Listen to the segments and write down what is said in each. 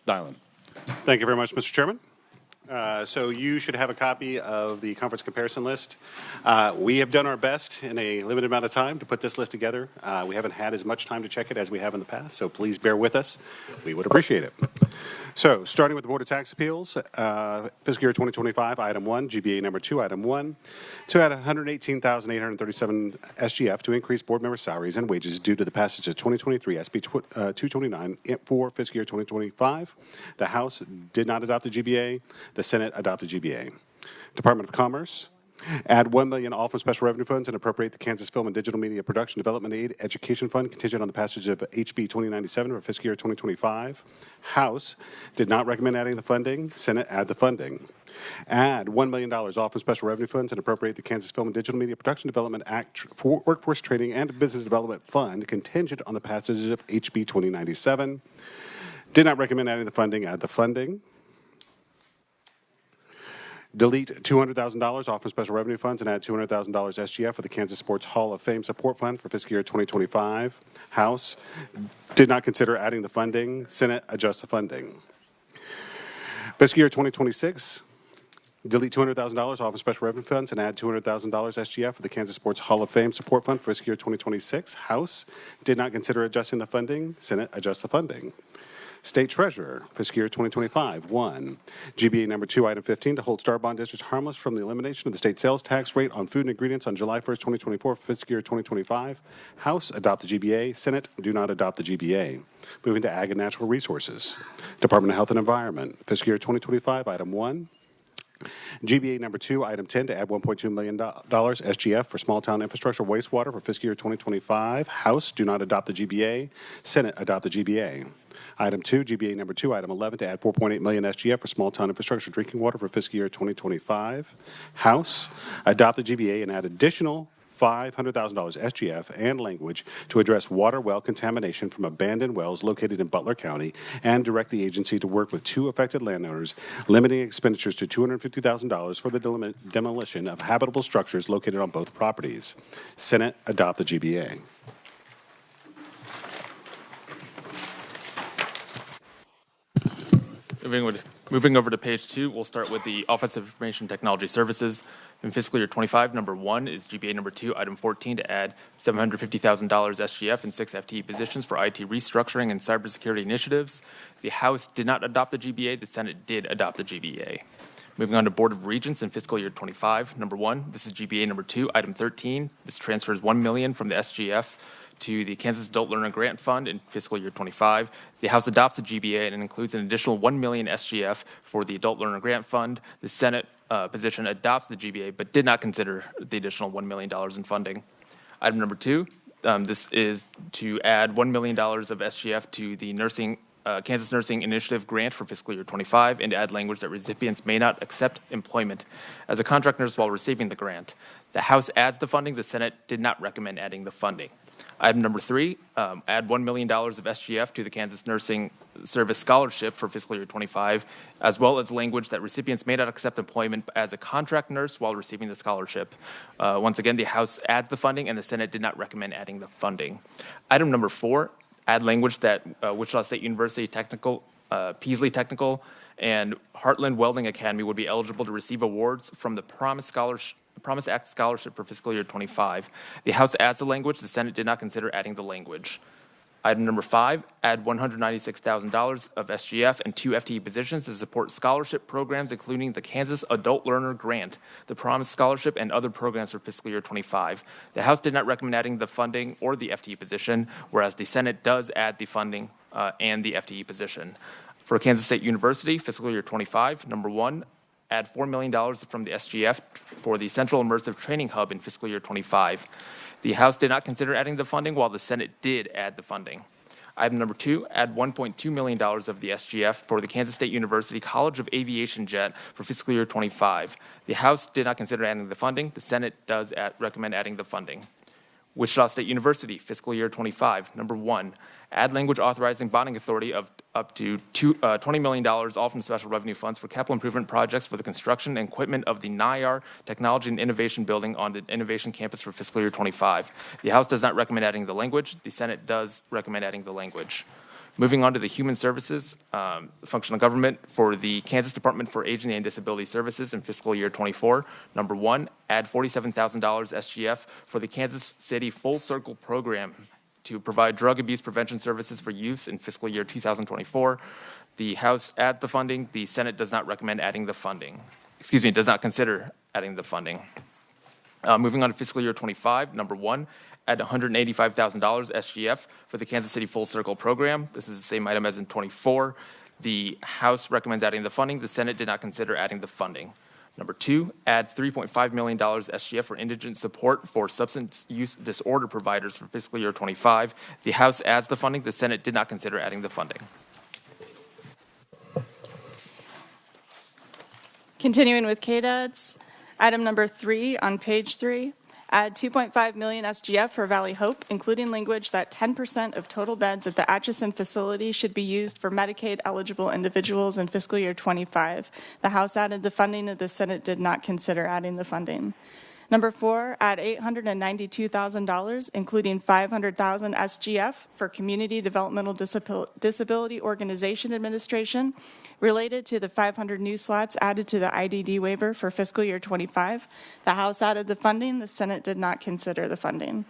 Dylan. Thank you very much, Mr. Chairman. So you should have a copy of the conference comparison list. We have done our best in a limited amount of time to put this list together. We haven't had as much time to check it as we have in the past, so please bear with us. We would appreciate it. So starting with the Board of Tax Appeals, fiscal year 2025, item 1, GBA number 2, item 1, to add 118,837 SGF to increase board member salaries and wages due to the passage of 2023 SB 229 for fiscal year 2025. The House did not adopt the GBA. The Senate adopted GBA. Department of Commerce, add $1 million all from special revenue funds and appropriate the Kansas Film and Digital Media Production Development Aid Education Fund contingent on the passage of HB 2097 for fiscal year 2025. House did not recommend adding the funding. Senate add the funding. Add $1 million all from special revenue funds and appropriate the Kansas Film and Digital Media Production Development Act for Workforce Training and Business Development Fund contingent on the passage of HB 2097. Did not recommend adding the funding. Add the funding. Delete $200,000 off from special revenue funds and add $200,000 SGF for the Kansas Sports Hall of Fame Support Fund for fiscal year 2025. House did not consider adding the funding. Senate adjust the funding. Fiscal year 2026, delete $200,000 off of special revenue funds and add $200,000 SGF for the Kansas Sports Hall of Fame Support Fund for fiscal year 2026. House did not consider adjusting the funding. Senate adjust the funding. State Treasurer, fiscal year 2025, 1. GBA number 2, item 15, to hold Star Bond districts harmless from the elimination of the state sales tax rate on food and ingredients on July 1st, 2024, for fiscal year 2025. House, adopt the GBA. Senate, do not adopt the GBA. Moving to Ag and Natural Resources. Department of Health and Environment, fiscal year 2025, item 1. GBA number 2, item 10, to add $1.2 million SGF for small town infrastructure wastewater for fiscal year 2025. House, do not adopt the GBA. Senate, adopt the GBA. Item 2, GBA number 2, item 11, to add $4.8 million SGF for small town infrastructure drinking water for fiscal year 2025. House, adopt the GBA and add additional $500,000 SGF and language to address water well contamination from abandoned wells located in Butler County and direct the agency to work with 2 affected landowners, limiting expenditures to $250,000 for the demolition of habitable structures located on both properties. Senate, adopt the GBA. Moving over to page 2, we'll start with the Office of Information Technology Services. In fiscal year 25, number 1 is GBA number 2, item 14, to add $750,000 SGF and 6 FTE positions for IT restructuring and cybersecurity initiatives. The House did not adopt the GBA. The Senate did adopt the GBA. Moving on to Board of Regents in fiscal year 25, number 1, this is GBA number 2, item 13. This transfers $1 million from the SGF to the Kansas Adult Learner Grant Fund in fiscal year 25. The House adopts the GBA and includes an additional $1 million SGF for the Adult Learner Grant Fund. The Senate position adopts the GBA but did not consider the additional $1 million in funding. Item number 2, this is to add $1 million of SGF to the Kansas Nursing Initiative Grant for fiscal year 25 and to add language that recipients may not accept employment as a contract nurse while receiving the grant. The House adds the funding. The Senate did not recommend adding the funding. Item number 3, add $1 million of SGF to the Kansas Nursing Service Scholarship for fiscal year 25, as well as language that recipients may not accept employment as a contract nurse while receiving the scholarship. Once again, the House adds the funding, and the Senate did not recommend adding the funding. Item number 4, add language that Wichita State University Technical, Peasley Technical, and Heartland Welding Academy would be eligible to receive awards from the Promise Act Scholarship for fiscal year 25. The House adds the language. The Senate did not consider adding the language. Item number 5, add $196,000 of SGF and 2 FTE positions to support scholarship programs, including the Kansas Adult Learner Grant, the Promise Scholarship, and other programs for fiscal year 25. The House did not recommend adding the funding or the FTE position, whereas the Senate does add the funding and the FTE position. For Kansas State University, fiscal year 25, number 1, add $4 million from the SGF for the Central Immersive Training Hub in fiscal year 25. The House did not consider adding the funding, while the Senate did add the funding. Item number 2, add $1.2 million of the SGF for the Kansas State University College of Aviation Jet for fiscal year 25. The House did not consider adding the funding. The Senate does recommend adding the funding. Wichita State University, fiscal year 25, number 1, add language authorizing bonding authority of up to $20 million, all from special revenue funds for capital improvement projects for the construction and equipment of the NIAR Technology and Innovation Building on the Innovation Campus for fiscal year 25. The House does not recommend adding the language. The Senate does recommend adding the language. Moving on to the Human Services, Functional Government for the Kansas Department for Aging and Disability Services in fiscal year 24. Number 1, add $47,000 SGF for the Kansas City Full Circle Program to provide drug abuse prevention services for youths in fiscal year 2024. The House add the funding. The Senate does not recommend adding the funding. Does not consider adding the funding. Moving on to fiscal year 25, number 1, add $185,000 SGF for the Kansas City Full Circle Program. This is the same item as in 24. The House recommends adding the funding. The Senate did not consider adding the funding. Number 2, add $3.5 million SGF for indigent support for substance use disorder providers for fiscal year 25. The House adds the funding. The Senate did not consider adding the funding. Continuing with KDADS, item number 3 on page 3, add $2.5 million SGF for Valley Hope, including language that 10% of total beds at the Atchison facility should be used for Medicaid-eligible individuals in fiscal year 25. The House added the funding, and the Senate did not consider adding the funding. Number 4, add $892,000, including $500,000 SGF for Community Developmental Disability Organization Administration, related to the 500 new slots added to the IDD waiver for fiscal year 25. The House added the funding. The Senate did not consider the funding.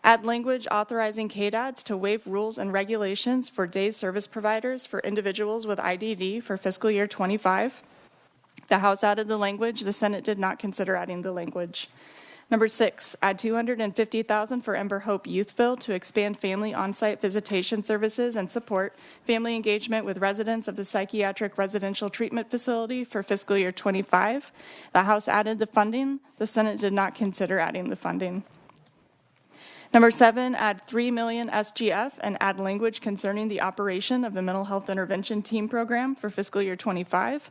Add language authorizing KDADS to waive rules and regulations for days service providers for individuals with IDD for fiscal year 25. The House added the language. The Senate did not consider adding the language. Number 6, add $250,000 for Ember Hope Youthville to expand family on-site visitation services and support family engagement with residents of the Psychiatric Residential Treatment Facility for fiscal year 25. The House added the funding. The Senate did not consider adding the funding. Number 7, add $3 million SGF and add language concerning the operation of the Mental Health Intervention Team Program for fiscal year 25.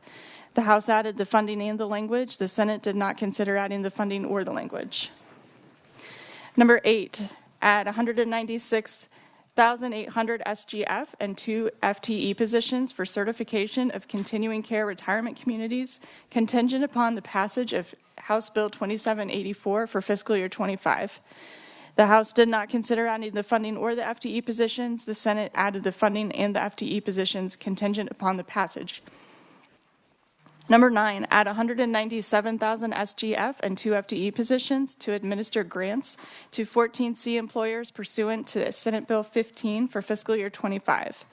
The House added the funding and the language. The Senate did not consider adding the funding or the language. Number 8, add $196,800 SGF and 2 FTE positions for certification of continuing care retirement communities, contingent upon the passage of House Bill 2784 for fiscal year 25. The House did not consider adding the funding or the FTE positions. The Senate added the funding and the FTE positions contingent upon the passage. Number 9, add $197,000 SGF and 2 FTE positions to administer grants to 14C employers pursuant to Senate Bill 15 for fiscal year 25.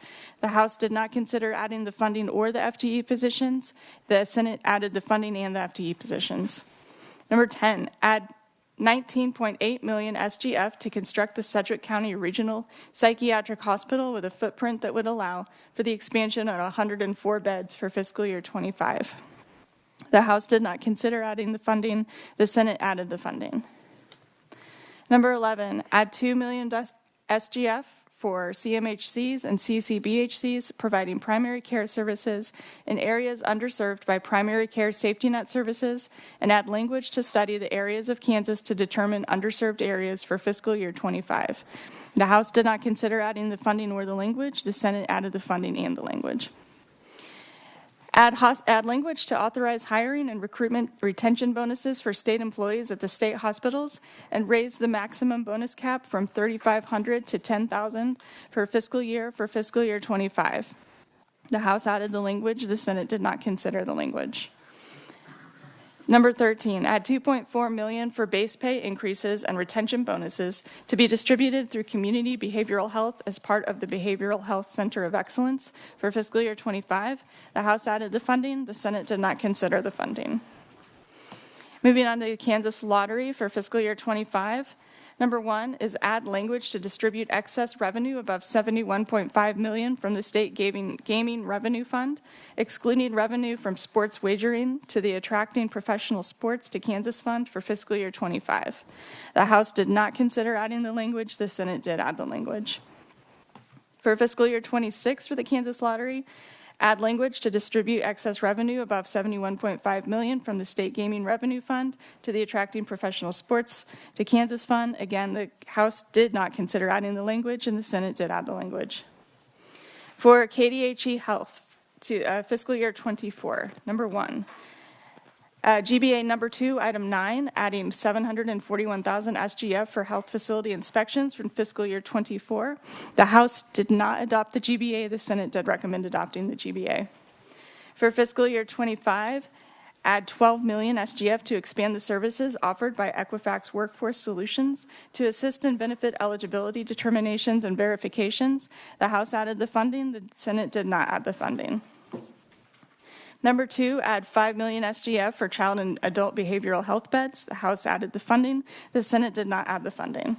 The House did not consider adding the funding or the FTE positions. The Senate added the funding and the FTE positions. Number 10, add $19.8 million SGF to construct the Sedgwick County Regional Psychiatric Hospital with a footprint that would allow for the expansion of 104 beds for fiscal year 25. The House did not consider adding the funding. The Senate added the funding. Number 11, add $2 million SGF for CMHCs and CCBHCs providing primary care services in areas underserved by primary care safety net services, and add language to study the areas of Kansas to determine underserved areas for fiscal year 25. The House did not consider adding the funding or the language. The Senate added the funding and the language. Add language to authorize hiring and recruitment retention bonuses for state employees at the state hospitals and raise the maximum bonus cap from $3,500 to $10,000 for fiscal year 25. The House added the language. The Senate did not consider the language. Number 13, add $2.4 million for base pay increases and retention bonuses to be distributed through Community Behavioral Health as part of the Behavioral Health Center of Excellence for fiscal year 25. The House added the funding. The Senate did not consider the funding. Moving on to the Kansas Lottery for fiscal year 25. Number 1 is add language to distribute excess revenue above $71.5 million from the state gaming revenue fund, excluding revenue from sports wagering to the Attracting Professional Sports to Kansas Fund for fiscal year 25. The House did not consider adding the language. The Senate did add the language. For fiscal year 26 for the Kansas Lottery, add language to distribute excess revenue above $71.5 million from the State Gaming Revenue Fund to the Attracting Professional Sports to Kansas Fund. Again, the House did not consider adding the language, and the Senate did add the language. For KDHE Health to fiscal year 24, number 1, GBA number 2, item 9, adding $741,000 SGF for health facility inspections from fiscal year 24. The House did not adopt the GBA. The Senate did recommend adopting the GBA. For fiscal year 25, add $12 million SGF to expand the services offered by Equifax Workforce Solutions to assist in benefit eligibility determinations and verifications. The House added the funding. The Senate did not add the funding. Number 2, add $5 million SGF for child and adult behavioral health beds. The House added the funding. The Senate did not add the funding.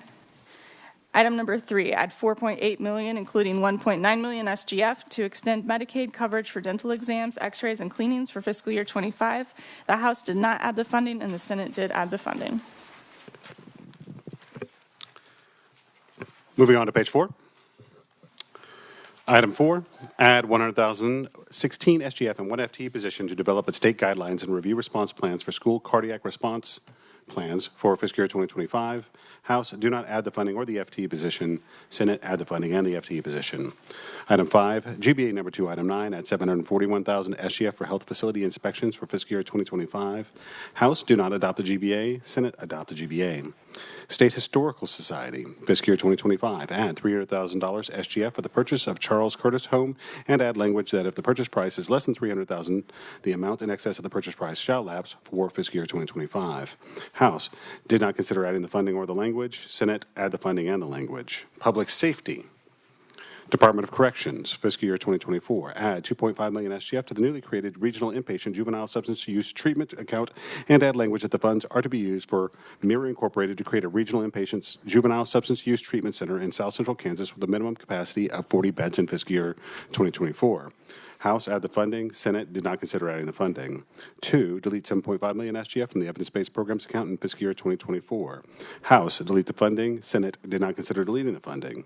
Item number 3, add $4.8 million, including $1.9 million SGF, to extend Medicaid coverage for dental exams, x-rays, and cleanings for fiscal year 25. The House did not add the funding, and the Senate did add the funding. Moving on to page 4. Item 4, add $100,016 SGF and 1 FTE position to develop state guidelines and review response plans for school cardiac response plans for fiscal year 2025. House, do not add the funding or the FTE position. Senate, add the funding and the FTE position. Item 5, GBA number 2, item 9, add $741,000 SGF for health facility inspections for fiscal year 2025. House, do not adopt the GBA. Senate, adopt the GBA. State Historical Society, fiscal year 2025, add $300,000 SGF for the purchase of Charles Curtis Home, and add language that if the purchase price is less than $300,000, the amount in excess of the purchase price shall lapse for fiscal year 2025. House did not consider adding the funding or the language. Senate, add the funding and the language. Public Safety, Department of Corrections, fiscal year 2024, add $2.5 million SGF to the newly created Regional Inpatient Juvenile Substance Use Treatment account, and add language that the funds are to be used for Mirror Incorporated to create a Regional Inpatient Juvenile Substance Use Treatment Center in South Central Kansas with a minimum capacity of 40 beds in fiscal year 2024. House, add the funding. Senate did not consider adding the funding. 2, delete $7.5 million SGF from the evidence-based programs account in fiscal year 2024. House, delete the funding. Senate did not consider deleting the funding.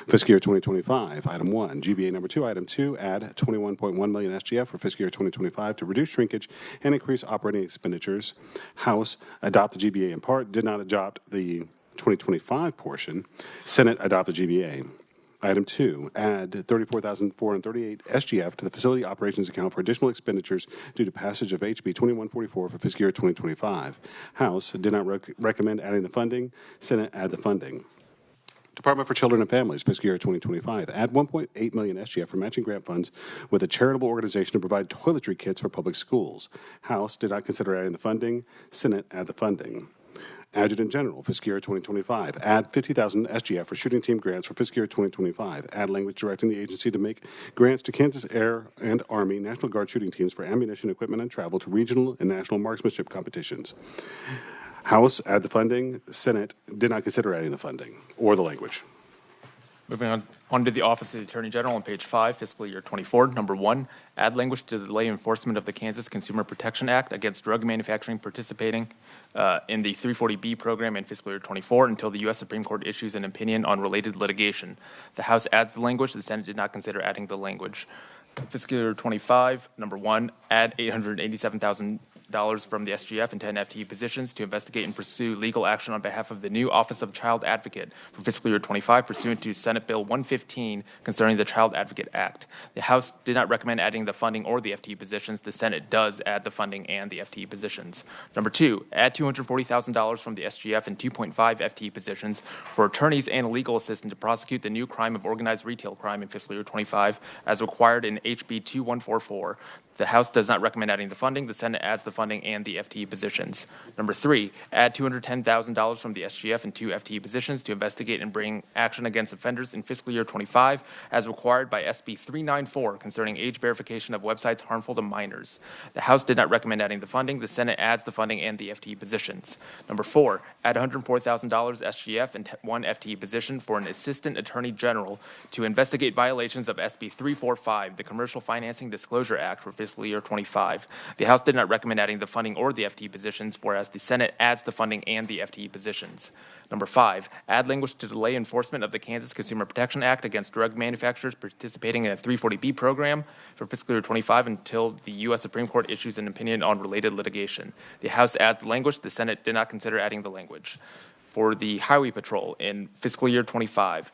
Fiscal year 2025, item 1, GBA number 2, item 2, add $21.1 million SGF for fiscal year 2025 to reduce shrinkage and increase operating expenditures. House, adopt the GBA in part, did not adopt the 2025 portion. Senate, adopt the GBA. Item 2, add $34,438 SGF to the facility operations account for additional expenditures due to passage of HB 2144 for fiscal year 2025. House did not recommend adding the funding. Senate, add the funding. Department for Children and Families, fiscal year 2025, add $1.8 million SGF for matching grant funds with a charitable organization to provide toiletry kits for public schools. House did not consider adding the funding. Senate, add the funding. Adjutant General, fiscal year 2025, add $50,000 SGF for shooting team grants for fiscal year 2025. Add language directing the agency to make grants to Kansas Air and Army National Guard shooting teams for ammunition, equipment, and travel to regional and national marksmanship competitions. House, add the funding. Senate did not consider adding the funding or the language. Moving on to the Office of the Attorney General on page 5, fiscal year 24. Number 1, add language to delay enforcement of the Kansas Consumer Protection Act against drug manufacturing participating in the 340B program in fiscal year 24 until the U.S. Supreme Court issues an opinion on related litigation. The House adds the language. The Senate did not consider adding the language. Fiscal year 25, number 1, add $887,000 from the SGF and 10 FTE positions to investigate and pursue legal action on behalf of the new Office of Child Advocate for fiscal year 25 pursuant to Senate Bill 115 concerning the Child Advocate Act. The House did not recommend adding the funding or the FTE positions. The Senate does add the funding and the FTE positions. Number 2, add $240,000 from the SGF and 2.5 FTE positions for attorneys and a legal assistant to prosecute the new crime of organized retail crime in fiscal year 25 as required in HB 2144. The House does not recommend adding the funding. The Senate adds the funding and the FTE positions. Number 3, add $210,000 from the SGF and 2 FTE positions to investigate and bring action against offenders in fiscal year 25 as required by SB 394 concerning age verification of websites harmful to minors. The House did not recommend adding the funding. The Senate adds the funding and the FTE positions. Number 4, add $104,000 SGF and 1 FTE position for an Assistant Attorney General to investigate violations of SB 345, the Commercial Financing Disclosure Act for fiscal year 25. The House did not recommend adding the funding or the FTE positions, whereas the Senate adds the funding and the FTE positions. Number 5, add language to delay enforcement of the Kansas Consumer Protection Act against drug manufacturers participating in a 340B program for fiscal year 25 until the U.S. Supreme Court issues an opinion on related litigation. The House adds the language. The Senate did not consider adding the language. for the Highway Patrol in fiscal year 25.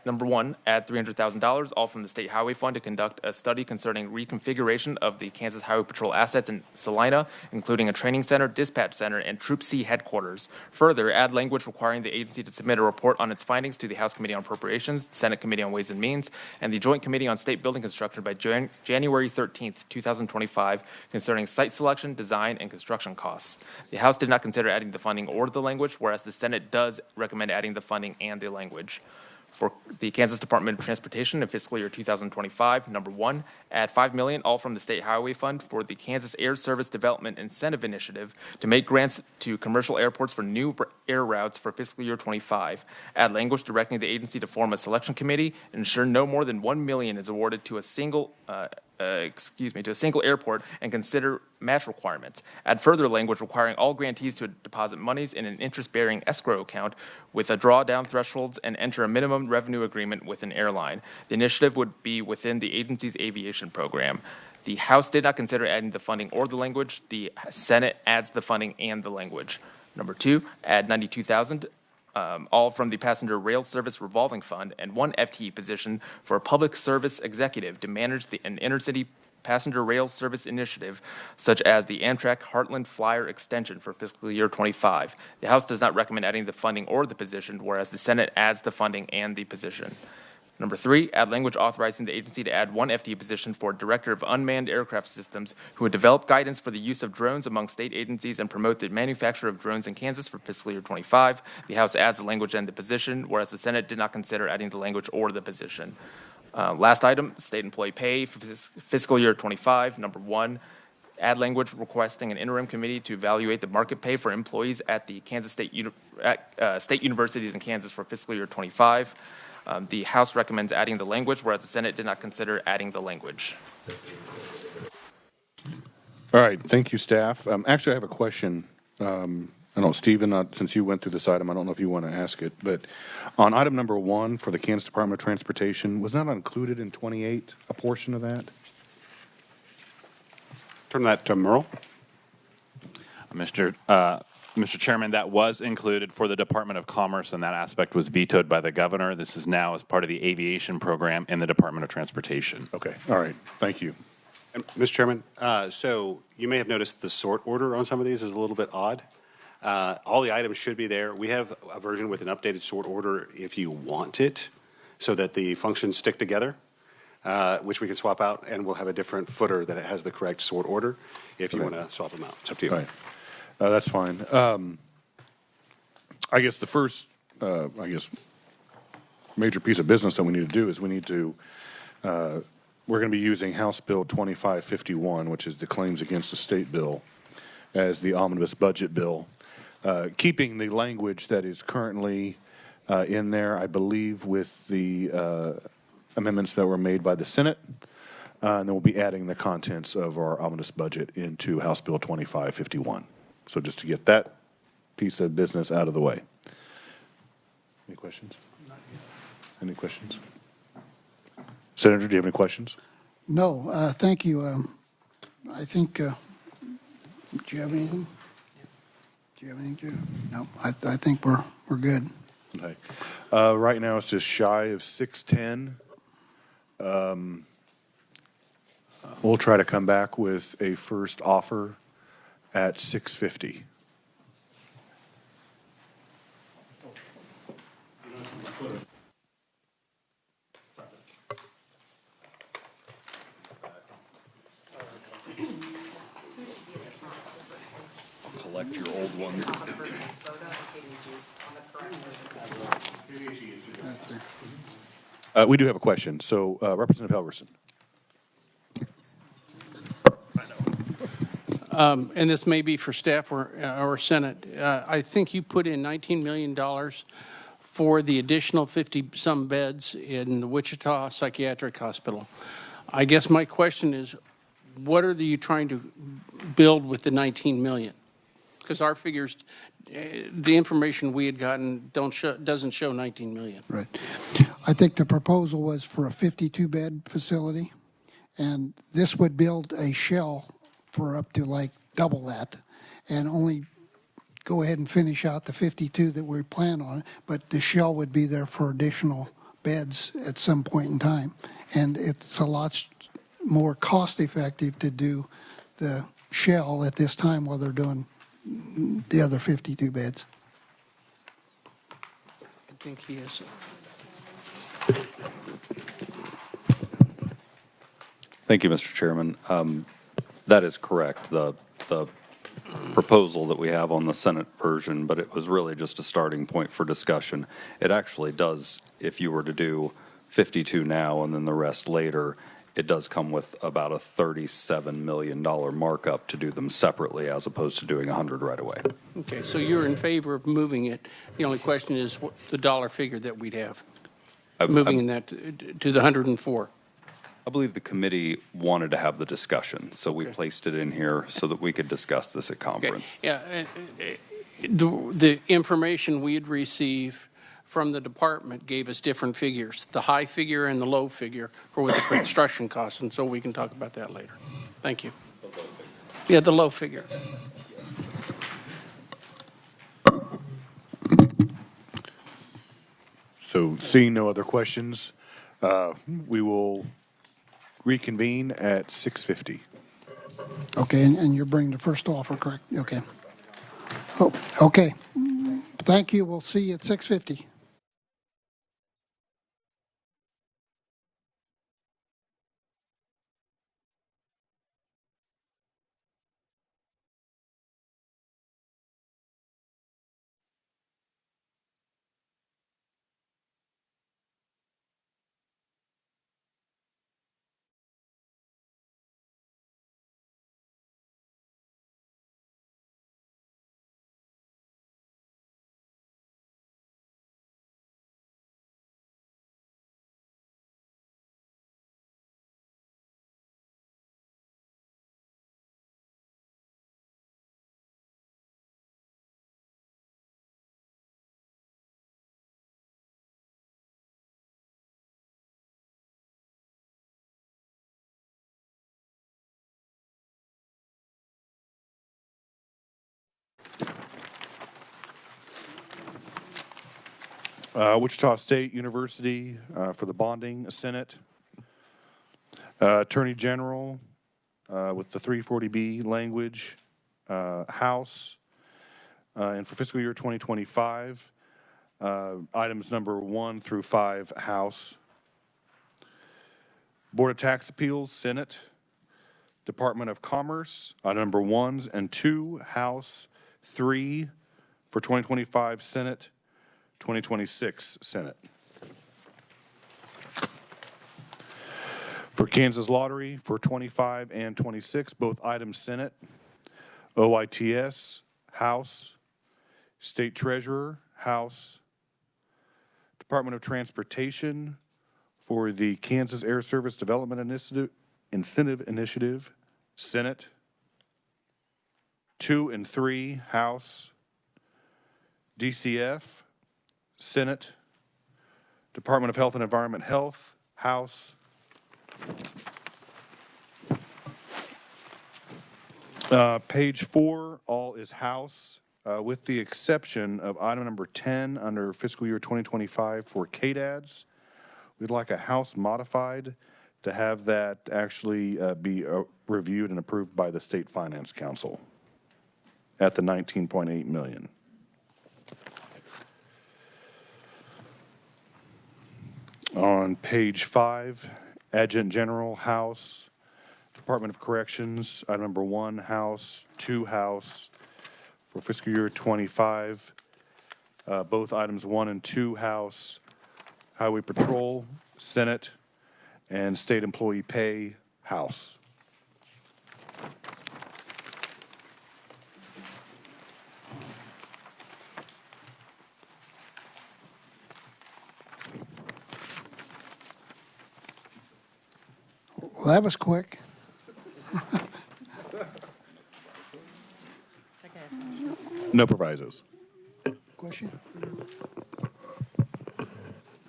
Number one, add $300,000, all from the State Highway Fund, to conduct a study concerning reconfiguration of the Kansas Highway Patrol assets in Salina, including a training center, dispatch center, and Troop C headquarters. Further, add language requiring the agency to submit a report on its findings to the House Committee on Appropriations, Senate Committee on Ways and Means, and the Joint Committee on State Building Construction by January 13th, 2025, concerning site selection, design, and construction costs. The House did not consider adding the funding or the language, whereas the Senate does recommend adding the funding and the language. For the Kansas Department of Transportation in fiscal year 2025, number one, add $5 million, all from the State Highway Fund, for the Kansas Air Service Development Incentive Initiative to make grants to commercial airports for new air routes for fiscal year 25. Add language directing the agency to form a selection committee and ensure no more than $1 million is awarded to a single airport, and consider match requirements. Add further language requiring all grantees to deposit monies in an interest-bearing escrow account with a drawdown thresholds, and enter a minimum revenue agreement with an airline. The initiative would be within the agency's aviation program. The House did not consider adding the funding or the language. The Senate adds the funding and the language. Number two, add $92,000. All from the Passenger Rail Service Revolving Fund, and one FTE position for a public service executive to manage an intercity passenger rail service initiative, such as the Amtrak Heartland Flyer extension for fiscal year 25. The House does not recommend adding the funding or the position, whereas the Senate adds the funding and the position. Number three, add language authorizing the agency to add one FTE position for Director of Unmanned Aircraft Systems, who would develop guidance for the use of drones among state agencies and promote the manufacture of drones in Kansas for fiscal year 25. The House adds the language and the position, whereas the Senate did not consider adding the language or the position. Last item, state employee pay for fiscal year 25. Number one, add language requesting an interim committee to evaluate the market pay for employees at the Kansas state universities in Kansas for fiscal year 25. The House recommends adding the language, whereas the Senate did not consider adding the language. All right, thank you, staff. Actually, I have a question. I don't, Stephen, since you went through this item, I don't know if you want to ask it, but on item number one for the Kansas Department of Transportation, was that included in 28, a portion of that? Turn that to Merle. Mr. Chairman, that was included for the Department of Commerce, and that aspect was vetoed by the governor. This is now as part of the aviation program in the Department of Transportation. Okay, all right, thank you. And, Mr. Chairman, so you may have noticed the sort order on some of these is a little bit odd. All the items should be there. We have a version with an updated sort order if you want it, so that the functions stick together, which we can swap out, and we'll have a different footer that it has the correct sort order if you want to swap them out. It's up to you. All right. That's fine. I guess the first, major piece of business that we need to do is we're going to be using House Bill 2551, which is the claims against the state bill, as the omnibus budget bill, keeping the language that is currently in there, I believe, with the amendments that were made by the Senate. And then we'll be adding the contents of our omnibus budget into House Bill 2551. So just to get that piece of business out of the way. Any questions? Not yet. Any questions? Senator, do you have any questions? No, thank you. I think, do you have anything? Do you have anything, Joe? No, I think we're good. Okay. Right now it's just shy of 6:10. We'll try to come back with a first offer at 6:50. Collect your old ones. We do have a question. So, Representative Helgerson. And this may be for staff or Senate. I think you put in $19 million for the additional 50-some beds in the Wichita Psychiatric Hospital. I guess my question is, what are you trying to build with the $19 million? Because our figures, the information we had gotten doesn't show $19 million. Right. I think the proposal was for a 52-bed facility, and this would build a shell for up to like double that, and only go ahead and finish out the 52 that we plan on, but the shell would be there for additional beds at some point in time. And it's a lot more cost-effective to do the shell at this time while they're doing the other 52 beds. I think he is. Thank you, Mr. Chairman. That is correct, the proposal that we have on the Senate version, but it was really just a starting point for discussion. It actually does, if you were to do 52 now and then the rest later, it does come with about a $37 million markup to do them separately as opposed to doing 100 right away. Okay, so you're in favor of moving it. The only question is what the dollar figure that we'd have, moving in that to the 104. I believe the committee wanted to have the discussion, so we placed it in here so that we could discuss this at conference. Okay. Yeah, the information we'd received from the department gave us different figures, the high figure and the low figure for what the construction costs, and so we can talk about that later. Thank you. Yeah, the low figure. So seeing no other questions, we will reconvene at 6:50. Okay, and you're bringing the first offer, correct? Okay. Oh, okay. Thank you. We'll see you at 6:50. Wichita State University for the bonding, Senate. Attorney General with the 340B language, House. And for fiscal year 2025, items number 1 through 5, House. Board of Tax Appeals, Senate. Department of Commerce, number 1 and 2, House. 3 for 2025, Senate. 2026, Senate. For Kansas Lottery, for 25 and 26, both items Senate. OITS, House. State Treasurer, House. Department of Transportation for the Kansas Air Service Development Incentive Initiative, Senate. 2 and 3, House. DCF, Senate. Department of Health and Environment, Health, House. Page 4, all is House, with the exception of item number 10 under fiscal year 2025 for KDADS. We'd like a House modified to have that actually be reviewed and approved by the State Finance Council at the $19.8 million. On page 5, Adjutant General, House. Department of Corrections, item number 1, House. 2, House. For fiscal year 25, both items 1 and 2, House. Highway Patrol, Senate. And State Employee Pay, House. Well, that was quick. No provisos. Question?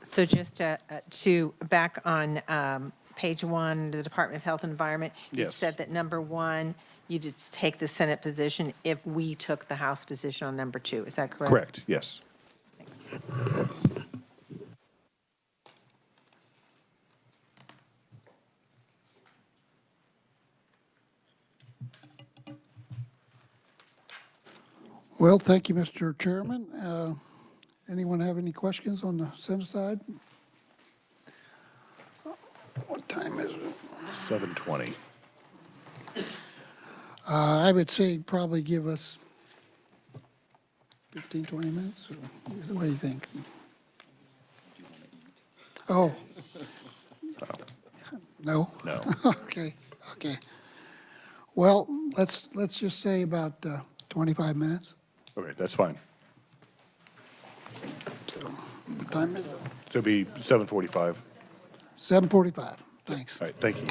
So just to back on page 1, the Department of Health and Environment, you Yes. said that number 1, you just take the Senate position if we took the House position on number 2. Is that correct? Correct, yes. Thanks. Well, thank you, Mr. Chairman. Anyone have any questions on the Senate side? What time is it? 7:20. I would say probably give us 15, 20 minutes. Or what do you think? Oh. No? No. Okay, okay. Well, let's just say about 25 minutes. Okay, that's fine. What time is it? So it'll be 7:45. 7:45. Thanks. All right, thank you.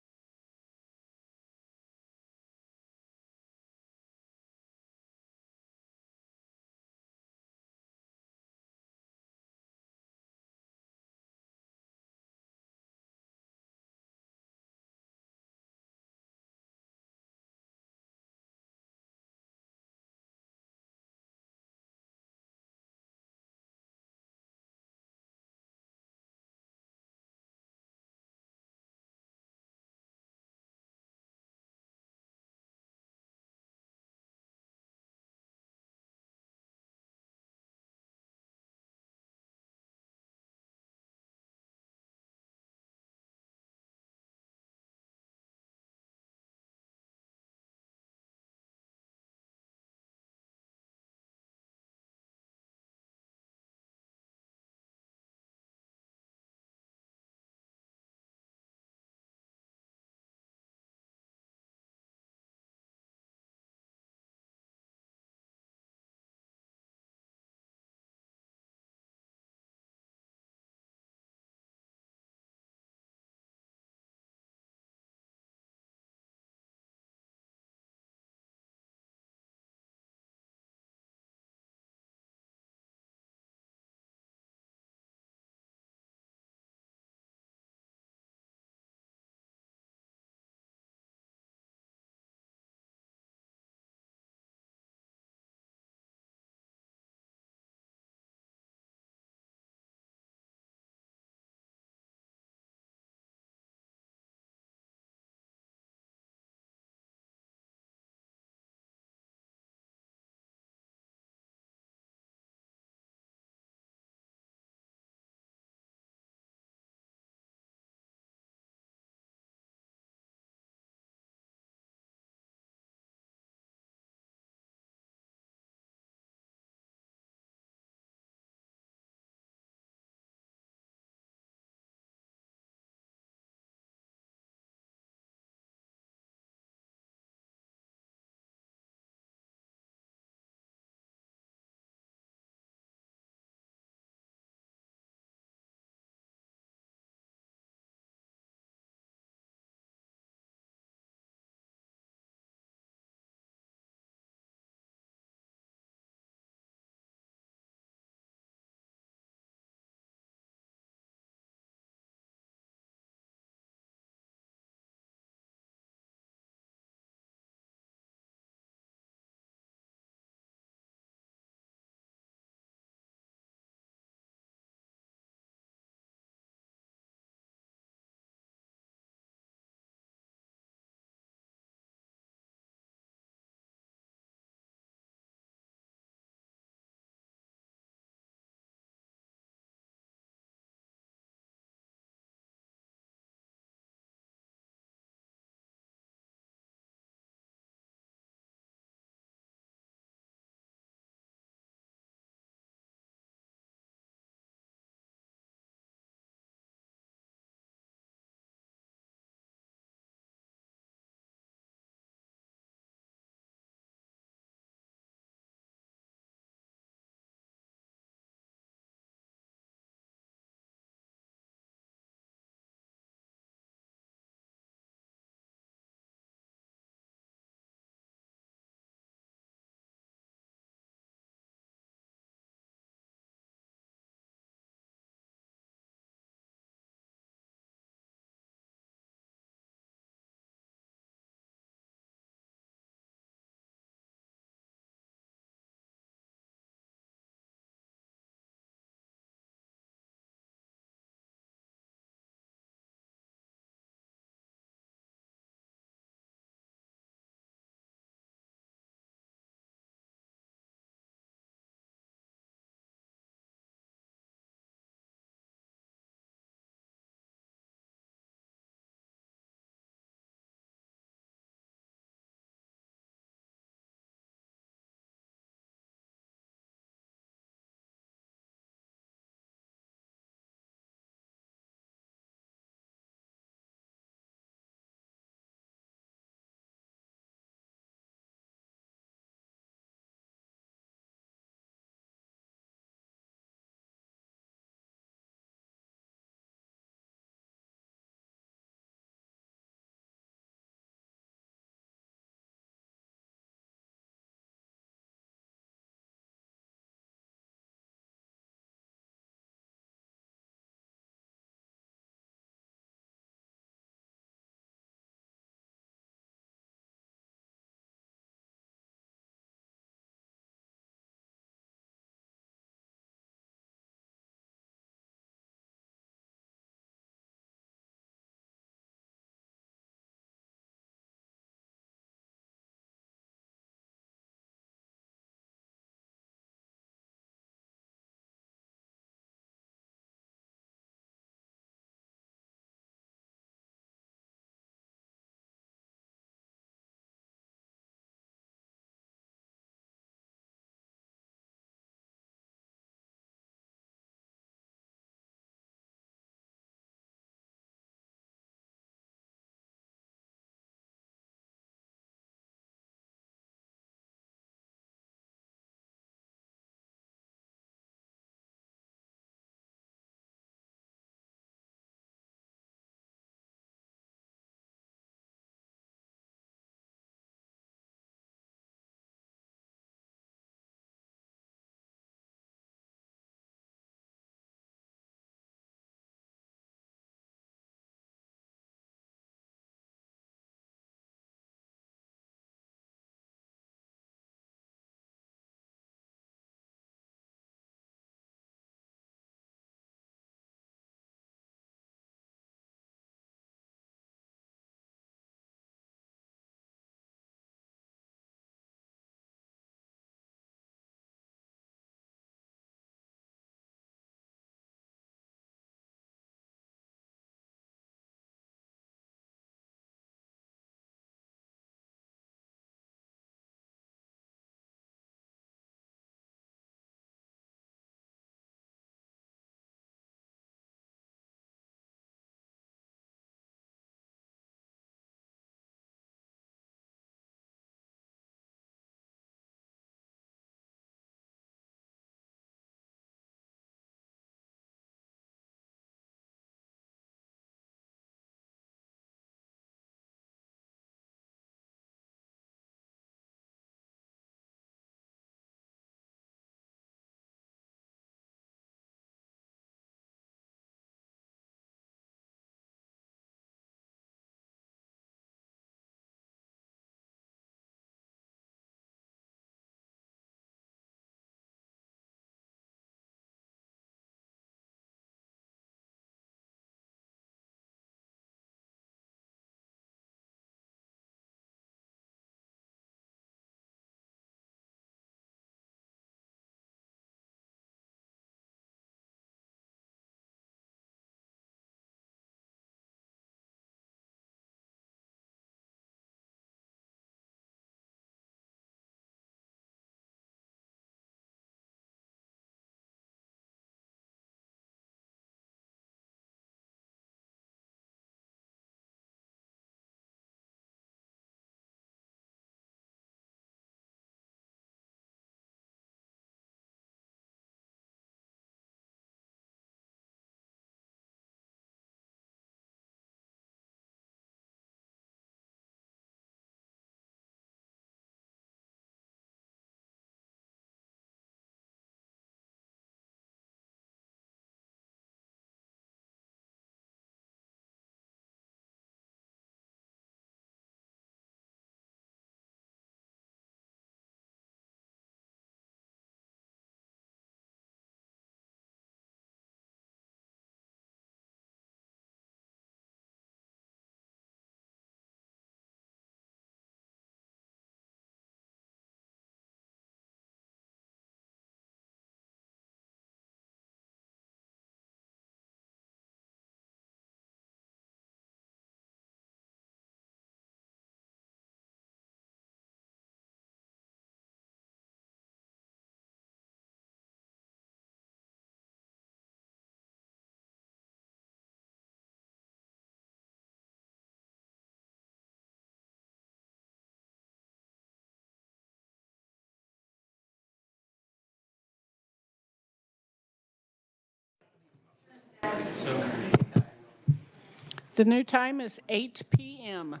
The new time is 8 p.m.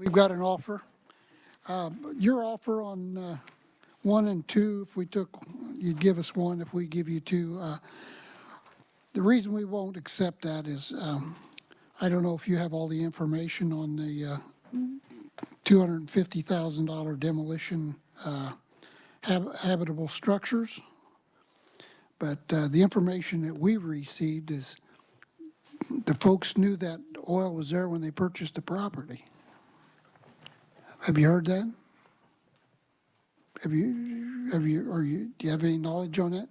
We've got an offer. Your offer on 1 and 2, if we took, you'd give us 1, if we give you 2. The reason we won't accept that is, I don't know if you have all the information on the $250,000 demolition habitable structures, but the information that we received is the folks knew that oil was there when they purchased the property. Have you heard that? Do you have any knowledge on that?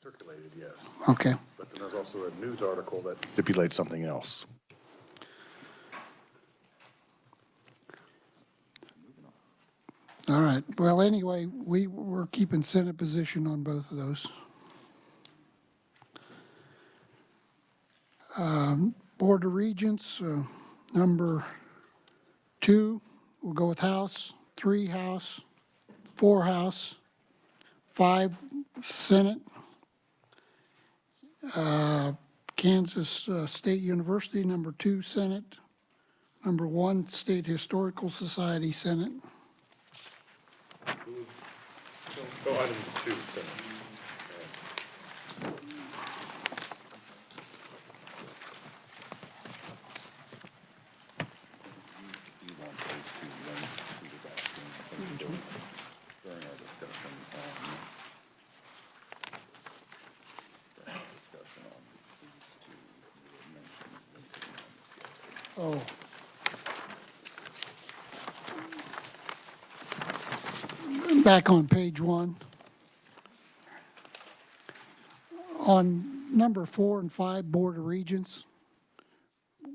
Circulated, yes. Okay. But then there's also a news article that stipulates something else. All right. Well, anyway, we're keeping Senate position on both of those. Board of Regents, number 2, we'll go with House, 3 House, 4 House, 5 Senate. Kansas State University, number 2 Senate. Number 1 State Historical Society, Senate. Go item 2, Senate. You want those two linked to the document during our discussion on these two you had mentioned. Back on page 1. On number 4 and 5, Board of Regents,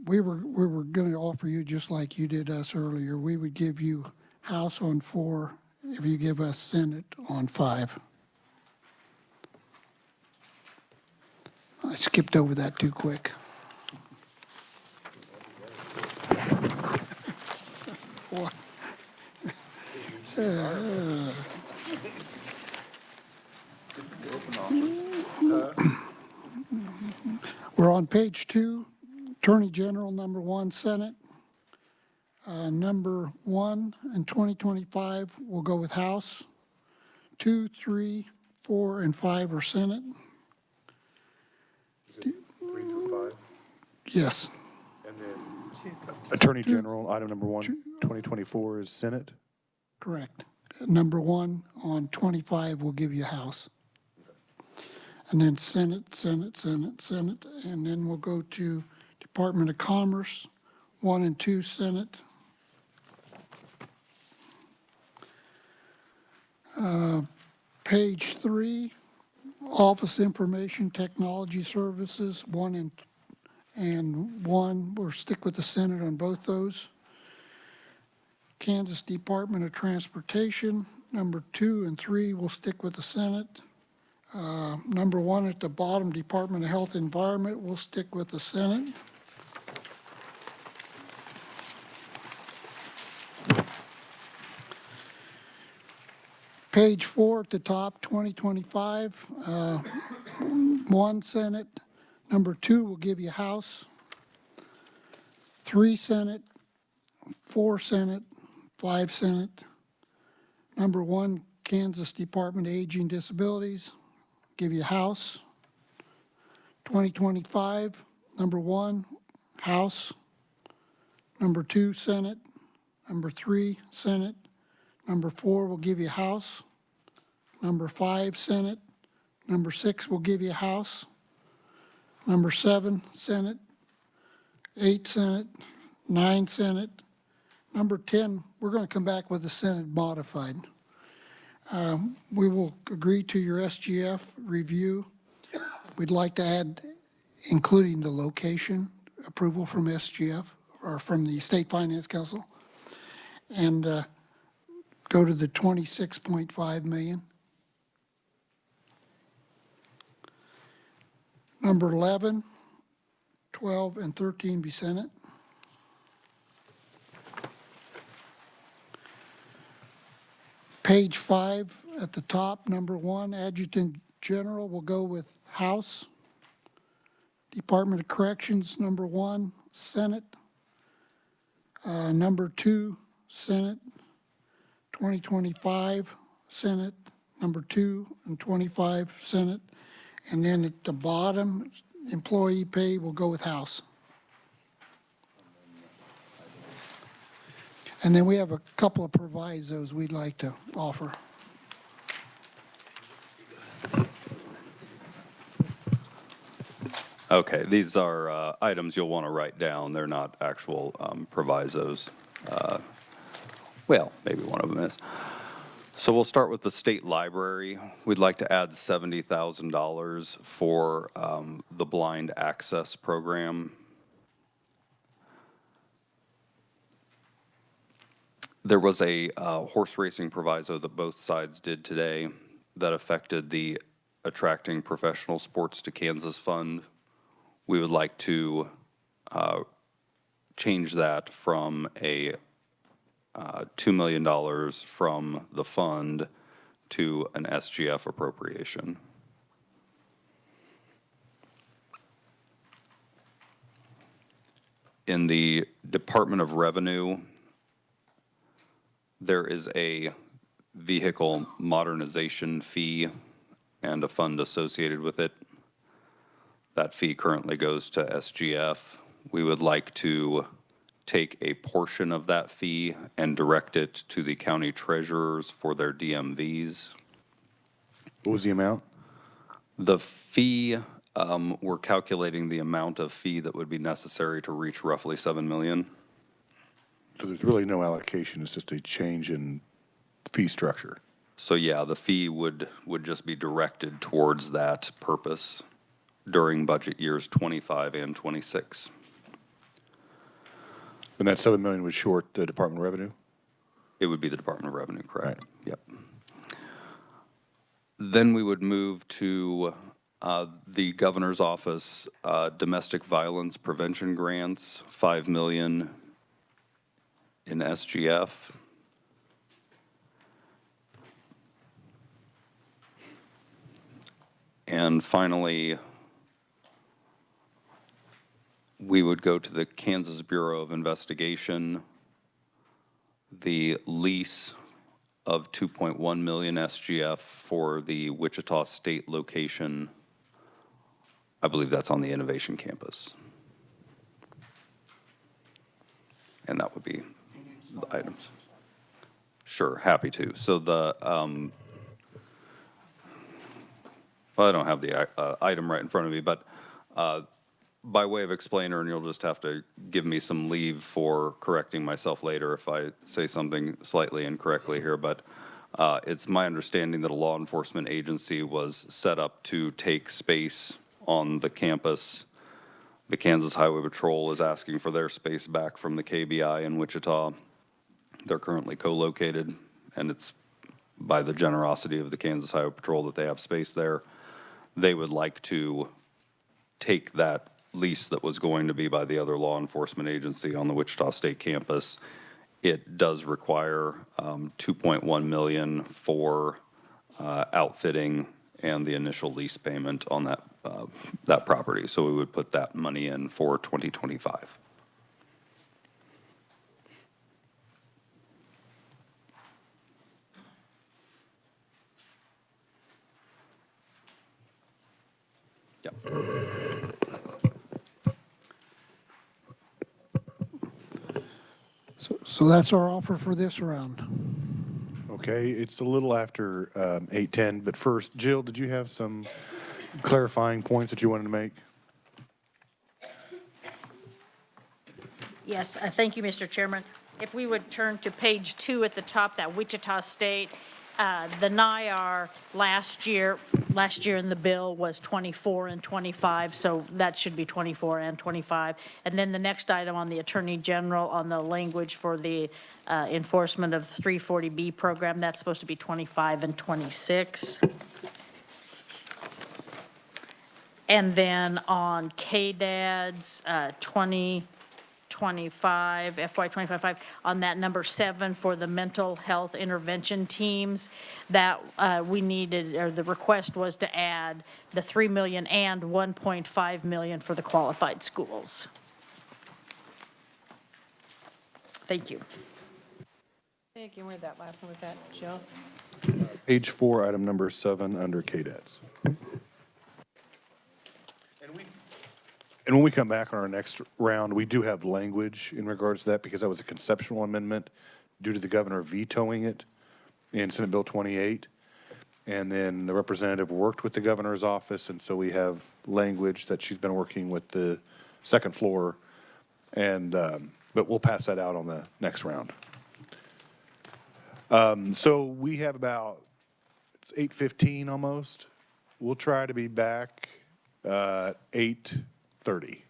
we were going to offer you, just like you did us earlier, we would give you House on 4 if you give us Senate on 5. I skipped over that too quick. We're on page 2, Attorney General, number 1, Senate. Number 1 in 2025, we'll go with House. 2, 3, 4, and 5 are Senate. Is it 3 through 5? Yes. And then Attorney General, item number 1, 2024 is Senate? Correct. Number 1 on 25 will give you House. And then Senate, Senate, Senate, Senate, and then we'll go to Department of Commerce, 1 and 2 Senate. Page 3, Office Information Technology Services, 1 and 1. We'll stick with the Senate on both those. Kansas Department of Transportation, number 2 and 3 will stick with the Senate. Number 1 at the bottom, Department of Health and Environment, we'll stick with the Senate. Page 4 at the top, 2025, 1 Senate. Number 2 will give you House. 3 Senate, 4 Senate, 5 Senate. Number 1, Kansas Department of Aging Disabilities, give you House. 2025, number 1, House. Number 2, Senate. Number 3, Senate. Number 4 will give you House. Number 5, Senate. Number 6 will give you House. Number 7, Senate. 8, Senate. 9, Senate. Number 10, we're going to come back with the Senate modified. We will agree to your SGF review. We'd like to add, including the location approval from SGF or from the State Finance Council, and go to the 26.5 million. Number 11, 12, and 13 be Senate. Page 5 at the top, number 1, Adjutant General will go with House. Department of Corrections, number 1, Senate. Number 2, Senate, 2025, Senate, number 2, and 25, Senate. And then at the bottom, employee pay will go with House. And then we have a couple of provisos we'd like to offer. Okay, these are items you'll want to write down. They're not actual provisos. Well, maybe one of them is. So we'll start with the state library. We'd like to add $70,000 for the blind access program. There was a horse racing proviso that both sides did today that affected the Attracting Professional Sports to Kansas Fund. We would like to change that from a $2 million from the fund to an SGF appropriation. In the Department of Revenue, there is a vehicle modernization fee and a fund associated with it. That fee currently goes to SGF. We would like to take a portion of that fee and direct it to the county treasurers for their DMVs. What was the amount? The fee, we're calculating the amount of fee that would be necessary to reach roughly 7 million. So there's really no allocation, it's just a change in fee structure. So yeah, the fee would just be directed towards that purpose during budget years 25 and 26. And that 7 million was short the Department of Revenue? It would be the Department of Revenue, correct? Right. Yep. Then we would move to the Governor's Office Domestic Violence Prevention Grants, $5 million in SGF. And finally, we would go to the Kansas Bureau of Investigation, the lease of 2.1 million SGF for the Wichita State location. I believe that's on the Innovation Campus. And that would be the items. Sure, happy to. So the, well, I don't have the item right in front of me, but by way of explainer, and you'll just have to give me some leave for correcting myself later if I say something slightly incorrectly here, but it's my understanding that a law enforcement agency was set up to take space on the campus. The Kansas Highway Patrol is asking for their space back from the KBI in Wichita. They're currently co-located, and it's by the generosity of the Kansas Highway Patrol that they have space there. They would like to take that lease that was going to be by the other law enforcement agency on the Wichita State campus. It does require $2.1 million for outfitting and the initial lease payment on that property. So we would put that money in for 2025. Yep. So that's our offer for this round. Okay, it's a little after 8:10, but first, Jill, did you have some clarifying points that you wanted to make? Yes, thank you, Mr. Chairman. If we would turn to page 2 at the top, that Wichita State, the NIR last year in the bill was 24 and 25, so that should be 24 and 25. And then the next item on the Attorney General on the language for the enforcement of the 340B program, that's supposed to be 25 and 26. And then on KDAD's 2025, FY25, on that number 7 for the mental health intervention teams, that we needed, or the request was to add the 3 million and 1.5 million for the qualified schools. Thank you. Thank you. Where that last one was at, Joe? Page 4, item number 7, under KDETs. And when we come back on our next round, we do have language in regards to that because that was a conceptual amendment due to the governor vetoing it in Senate Bill 28. And then the representative worked with the governor's office, and so we have language that she's been working with the second floor. And but we'll pass that out on the next round. So we have about, it's 8:15 almost. We'll try to be back 8:30.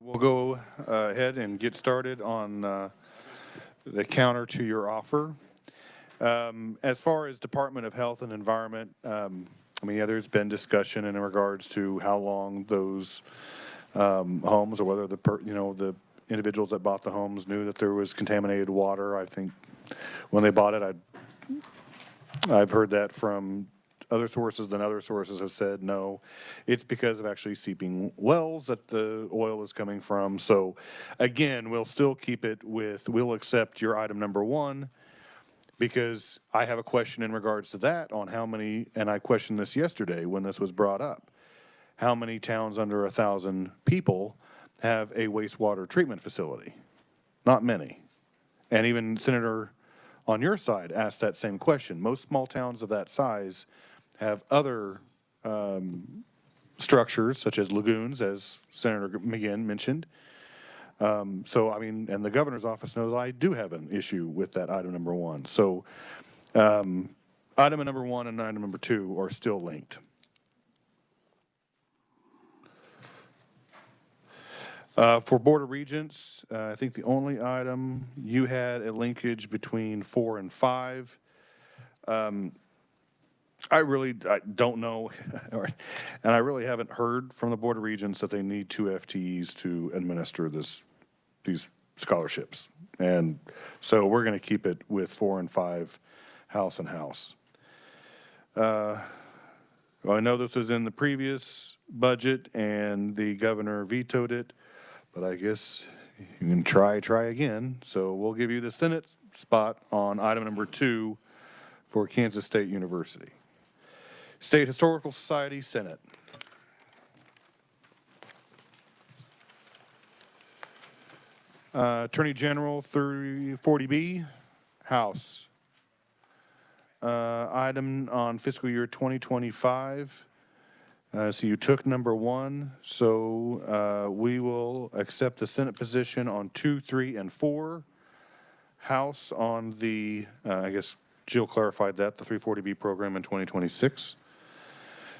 We'll go ahead and get started on the counter to your offer. As far as Department of Health and Environment, I mean, yeah, there's been discussion in regards to how long those homes, or whether the individuals that bought the homes knew that there was contaminated water. I think when they bought it, I've heard that from other sources, then other sources have said no, it's because of actually seeping wells that the oil is coming from. So again, we'll still keep it with, we'll accept your item number 1, because I have a question in regards to that on how many, and I questioned this yesterday when this was brought up, how many towns under 1,000 people have a wastewater treatment facility? Not many. And even Senator on your side asked that same question. Most small towns of that size have other structures, such as lagoons, as Senator McGinn mentioned. So, I mean, and the governor's office knows I do have an issue with that item number 1. So, item number 1 and item number 2 are still linked. For Board of Regents, I think the only item you had a linkage between 4 and 5. I don't know, and I really haven't heard from the Board of Regents that they need 2 FTEs to administer these scholarships. And so we're going to keep it with 4 and 5, House and House. Well, I know this is in the previous budget and the governor vetoed it, but I guess you can try again. So we'll give you the Senate spot on item number 2 for Kansas State University. State Historical Society, Senate. Attorney General 340B, House. Item on fiscal year 2025. So you took number 1. So we will accept the Senate position on 2, 3, and 4. House on the, I guess Jill clarified that, the 340B program in 2026.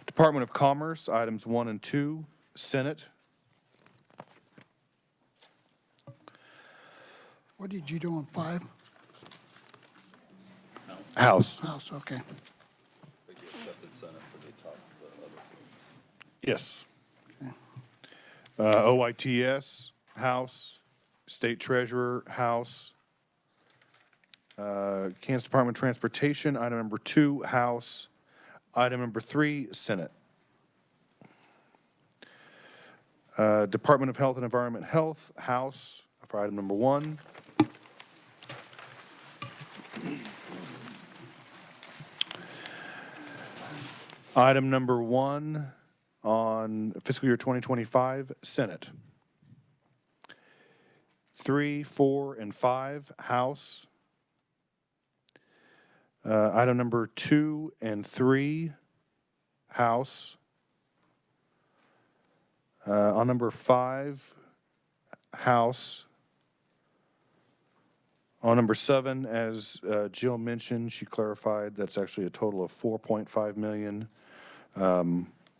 Department of Commerce, items 1 and 2, Senate. What did you do on 5? House. House, okay. Yes. OITS, House. State Treasurer, House. Kansas Department of Transportation, item number 2, House. Item number 3, Senate. Department of Health and Environment, Health, House, for item number 1. Item number 1 on fiscal year 2025, Senate. 3, 4, and 5, House. Item number 2 and 3, House. On number 5, House. On number 7, as Jill mentioned, she clarified that's actually a total of $4.5 million,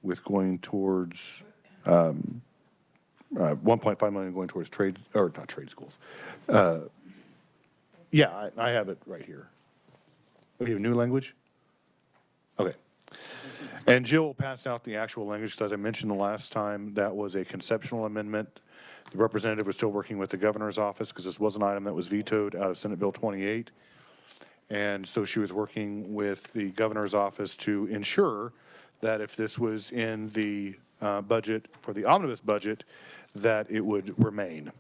with going towards $1.5 million going towards trade, or not trade schools. Yeah, I have it right here. We have new language? Okay. And Jill will pass out the actual language, because as I mentioned the last time, that was a conceptual amendment. The representative was still working with the governor's office, because this was an item that was vetoed out of Senate Bill 28. And so she was working with the governor's office to ensure that if this was in the budget, for the omnibus budget, that it would remain.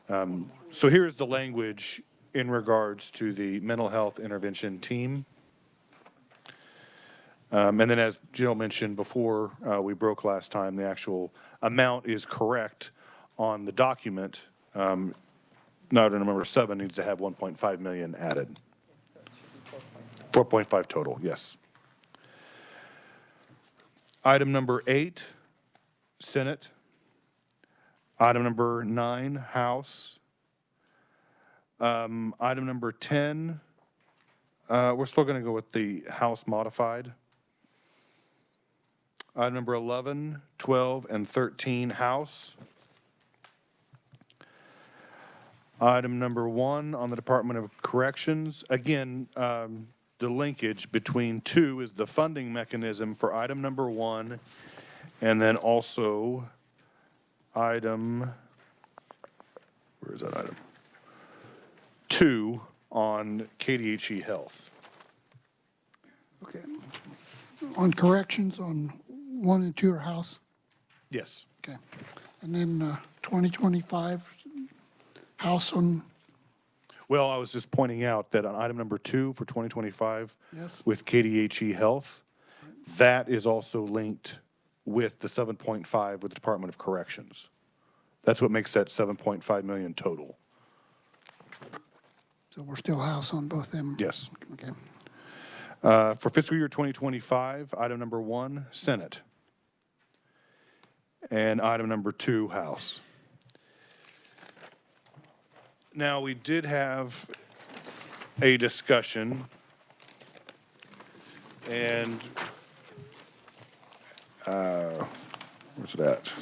So here's the language in regards to the mental health intervention team. And then as Jill mentioned before we broke last time, the actual amount is correct on the document. Now number 7 needs to have 1.5 million added. 4.5 total, yes. Item number 8, Senate. Item number 9, House. Item number 10, we're still going to go with the House modified. Item number 11, 12, and 13, House. Item number 1 on the Department of Corrections. Again, the linkage between 2 is the funding mechanism for item number 1, and then also item, where is that item? 2 on KDHE Health. Okay. On corrections, on 1 and 2 are House? Yes. Okay. And then 2025, House on, Well, I was just pointing out that on item number 2 for 2025 Yes. with KDHE Health, that is also linked with the 7.5 with the Department of Corrections. That's what makes that 7.5 million total. so we're still House on both them? Yes. Okay. For fiscal year 2025, item number 1, Senate. And item number 2, House. Now, we did have a discussion, and where's it at?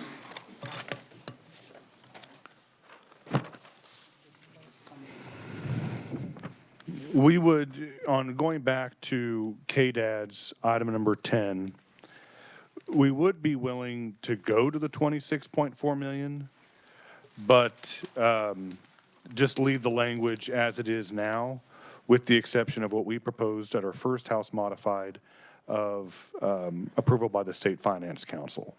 We would, on going back to KDAD's item number 10, we would be willing to go to the 26.4 million, but just leave the language as it is now, with the exception of what we proposed at our first House modified of approval by the State Finance Council.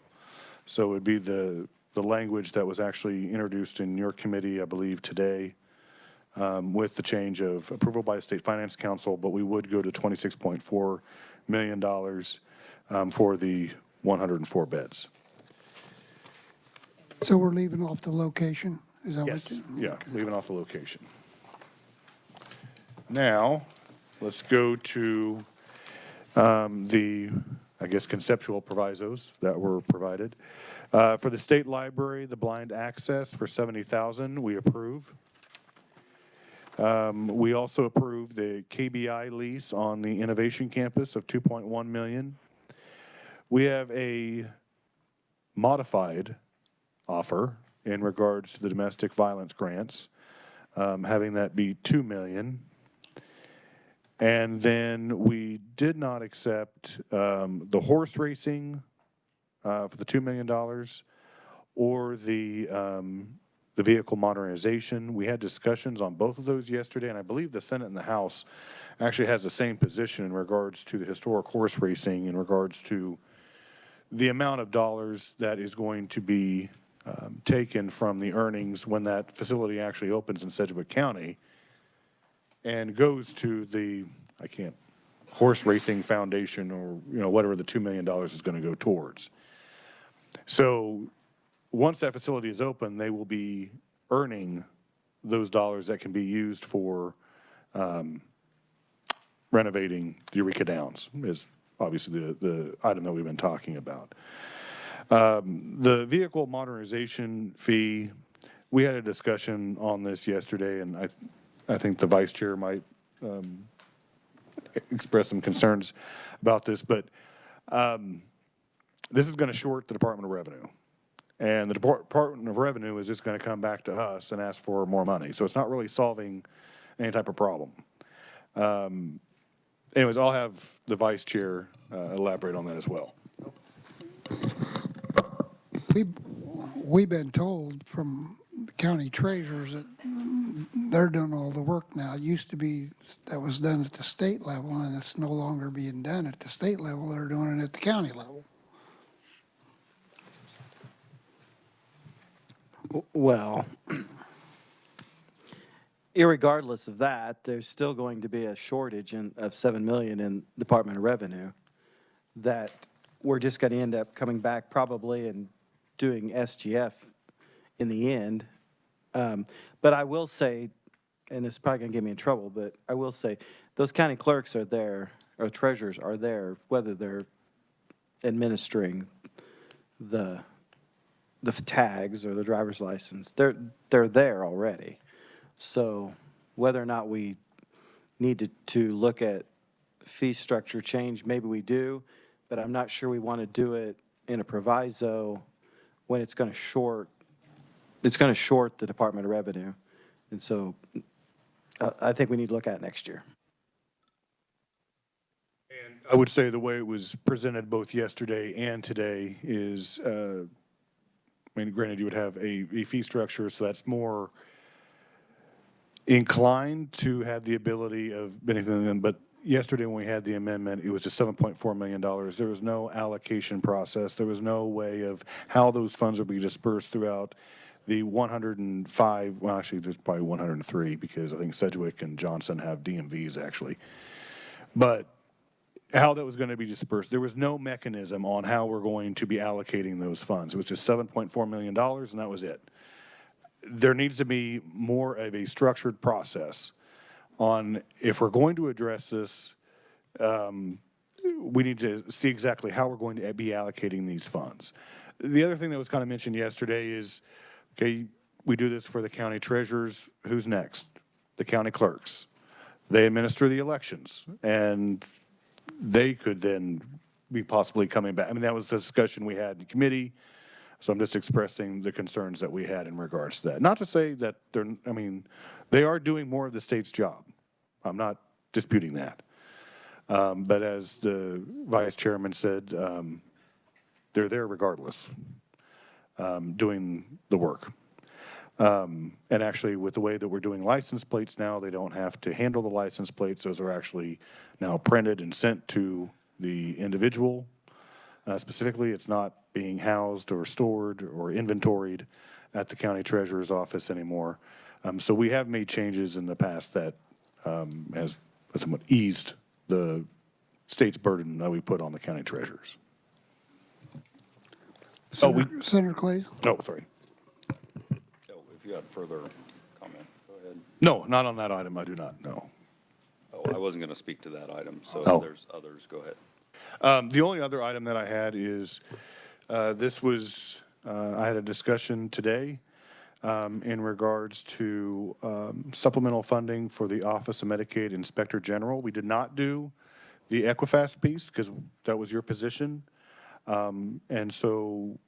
So it would be the language that was actually introduced in your committee, I believe, today, with the change of approval by the State Finance Council, but we would go to $26.4 million for the 104 beds. So we're leaving off the location? Is that Yes, what? yeah, leaving off the location. Now, let's go to the, I guess, conceptual provisos that were provided. For the State Library, the blind access for $70,000, we approve. We also approve the KBI lease on the Innovation Campus of $2.1 million. We have a modified offer in regards to the domestic violence grants, having that be $2 million. And then we did not accept the horse racing for the $2 million or the vehicle modernization. We had discussions on both of those yesterday, and I believe the Senate and the House actually has the same position in regards to the historic horse racing, in regards to the amount of dollars that is going to be taken from the earnings when that facility actually opens in Sedgwick County and goes to the, horse racing foundation, or, whatever the $2 million is going to go towards. So once that facility is open, they will be earning those dollars that can be used for renovating Eureka Downs, is obviously the item that we've been talking about. The vehicle modernization fee, we had a discussion on this yesterday, and I think the vice chair might express some concerns about this, but this is going to short the Department of Revenue. And the Department of Revenue is just going to come back to us and ask for more money. So it's not really solving any type of problem. Anyways, I'll have the vice chair elaborate on that as well. We've been told from the county treasurers that they're doing all the work now. It used to be that was done at the state level, and it's no longer being done at the state level. They're doing it at the county level. Well, irregardless of that, there's still going to be a shortage of $7 million in Department of Revenue that we're just going to end up coming back probably and doing SGF in the end. But I will say, and it's probably going to get me in trouble, but I will say those county clerks are there, or treasurers are there, whether they're administering the tags or the driver's license, they're there already. So whether or not we need to look at fee structure change, maybe we do, but I'm not sure we want to do it in a proviso when it's going to short the Department of Revenue. And so I think we need to look at it next year. I would say the way it was presented both yesterday and today is, I mean, granted, you would have a fee structure, so that's more inclined to have the ability of benefiting them. But yesterday when we had the amendment, it was just $7.4 million. There was no allocation process. There was no way of how those funds would be dispersed throughout the 105, well, actually, there's probably 103 because I think Sedgwick and Johnson have DMVs actually. But how that was going to be dispersed. There was no mechanism on how we're going to be allocating those funds. It was just $7.4 million, and that was it. There needs to be more of a structured process on if we're going to address this, we need to see exactly how we're going to be allocating these funds. The other thing that was kind of mentioned yesterday is, okay, we do this for the county treasurers. Who's next? The county clerks. They administer the elections, and they could then be possibly coming back. I mean, that was the discussion we had in committee. So I'm just expressing the concerns that we had in regards to that. Not to say that they're, I mean, they are doing more of the state's job. I'm not disputing that. But as the vice chairman said, they're there regardless, doing the work. And actually, with the way that we're doing license plates now, they don't have to handle the license plates. Those are actually now printed and sent to the individual. Specifically, it's not being housed or stored or inventoried at the county treasurer's office anymore. So we have made changes in the past that has somewhat eased the state's burden that we put on the county treasurers. Senator Clays? Oh, sorry. If you had further comment, go ahead. No, not on that item. I do not, no. Oh, I wasn't going to speak to that item, so Oh. if there's others, go ahead. The only other item that I had is, this was, I had a discussion today in regards to supplemental funding for the Office of Medicaid Inspector General. We did not do the Equifax piece because that was your position. And so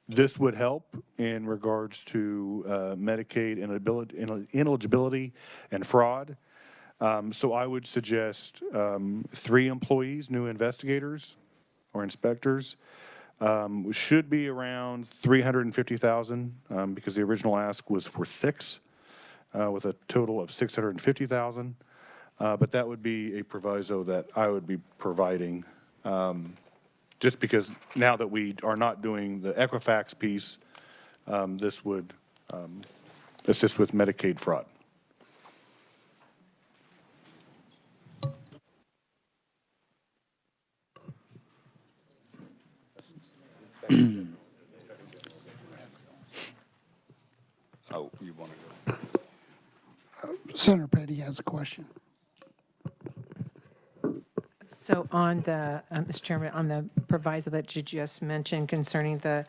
this would help in regards to Medicaid ineligibility and fraud. So I would suggest 3 employees, new investigators or inspectors, should be around $350,000 because the original ask was for 6 with a total of $650,000. But that would be a proviso that I would be providing just because now that we are not doing the Equifax piece, this would assist with Medicaid fraud. Oh, you want to go? Senator Petty has a question. So on the, Mr. Chairman, on the proviso that you just mentioned concerning the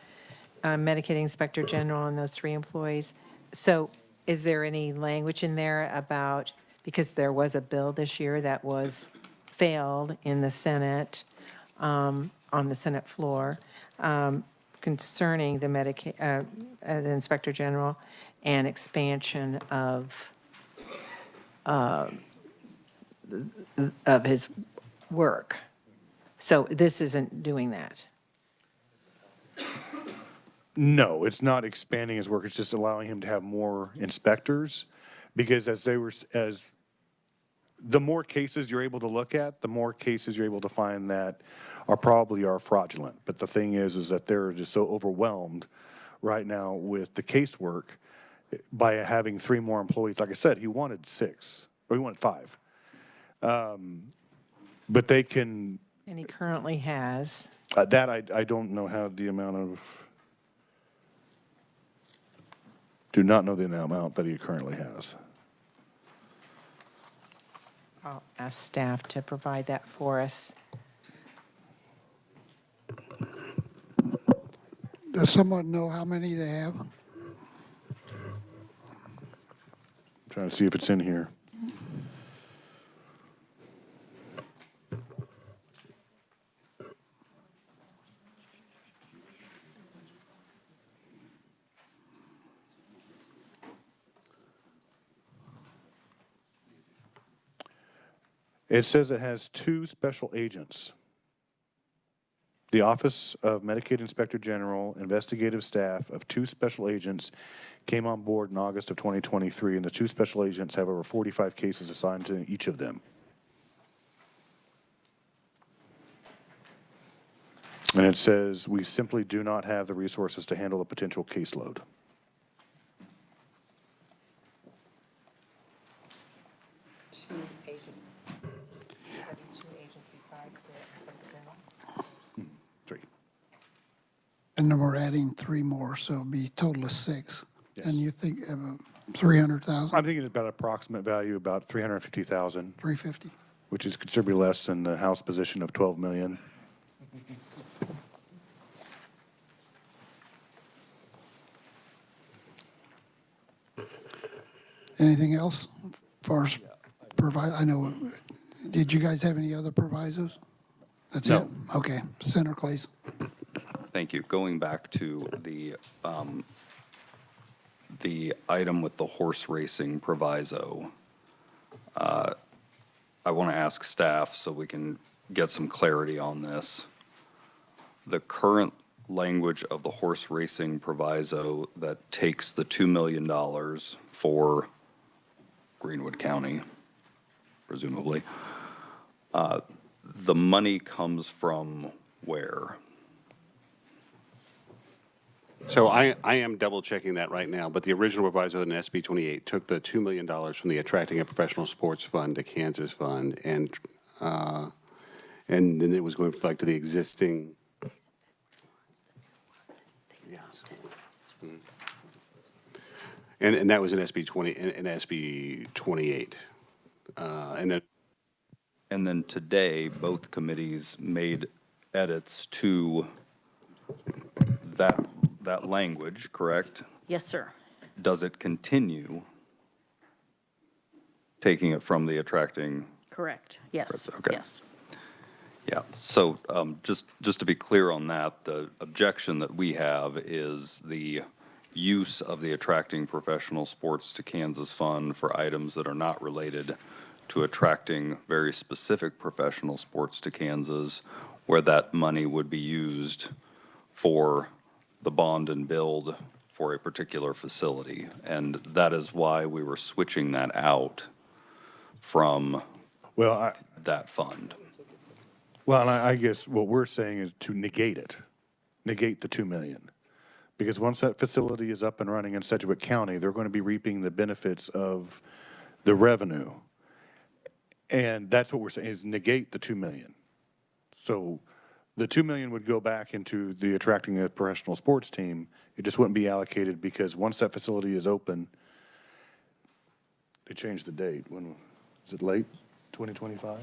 Medicaid Inspector General and those 3 employees, so is there any language in there about, because there was a bill this year that was failed in the Senate, on the Senate floor, concerning the Medicaid, the Inspector General and expansion of his work. So this isn't doing that. No, it's not expanding his work. It's just allowing him to have more inspectors because as the more cases you're able to look at, the more cases you're able to find that are fraudulent. But the thing is that they're just so overwhelmed right now with the casework by having 3 more employees. Like I said, he wanted 6, or he wanted 5. But they can. And he currently has. That I don't know how the amount of. Do not know the amount that he currently has. I'll ask staff to provide that for us. Does someone know how many they have? I'm trying to see if it's in here. It says it has 2 special agents. The Office of Medicaid Inspector General, investigative staff of 2 special agents came on board in August of 2023, and the 2 special agents have over 45 cases assigned to each of them. And it says, we simply do not have the resources to handle a potential caseload. Two agents. Having 2 agents besides the Inspector General? 3. And then we're adding 3 more, so it'll be a total of 6. Yes. And you think of 300,000? I'm thinking about approximate value, about 350,000, 350? which is considerably less than the House position of 12 million. Anything else as far as I know, did you guys have any other provisos? That's No. it? Okay. Senator Clays. Thank you. Going back to the item with the horse racing proviso, I want to ask staff so we can get some clarity on this. The current language of the horse racing proviso that takes the $2 million for Greenwood County, presumably, the money comes from where? So I am double checking that right now, but the original proviso in SB 28 took the $2 million from the Attracting a Professional Sports Fund to Kansas Fund, and then it was going like to the existing. Yeah. And that was in SB 20 in SB 28, And then today, both committees made edits to that language, correct? Yes, sir. Does it continue taking it from the attracting? Correct. Yes. Okay. Yes. Yeah, so just to be clear on that, the objection that we have is the use of the Attracting Professional Sports to Kansas Fund for items that are not related to attracting very specific professional sports to Kansas, where that money would be used for the bond and build for a particular facility. And that is why we were switching that out from that fund. Well, and I guess what we're saying is to negate it, negate the 2 million. Because once that facility is up and running in Sedgwick County, they're going to be reaping the benefits of the revenue. And that's what we're saying, is negate the 2 million. So the 2 million would go back into the Attracting a Professional Sports team. It just wouldn't be allocated because once that facility is open, they changed the date. When, is it late 2025?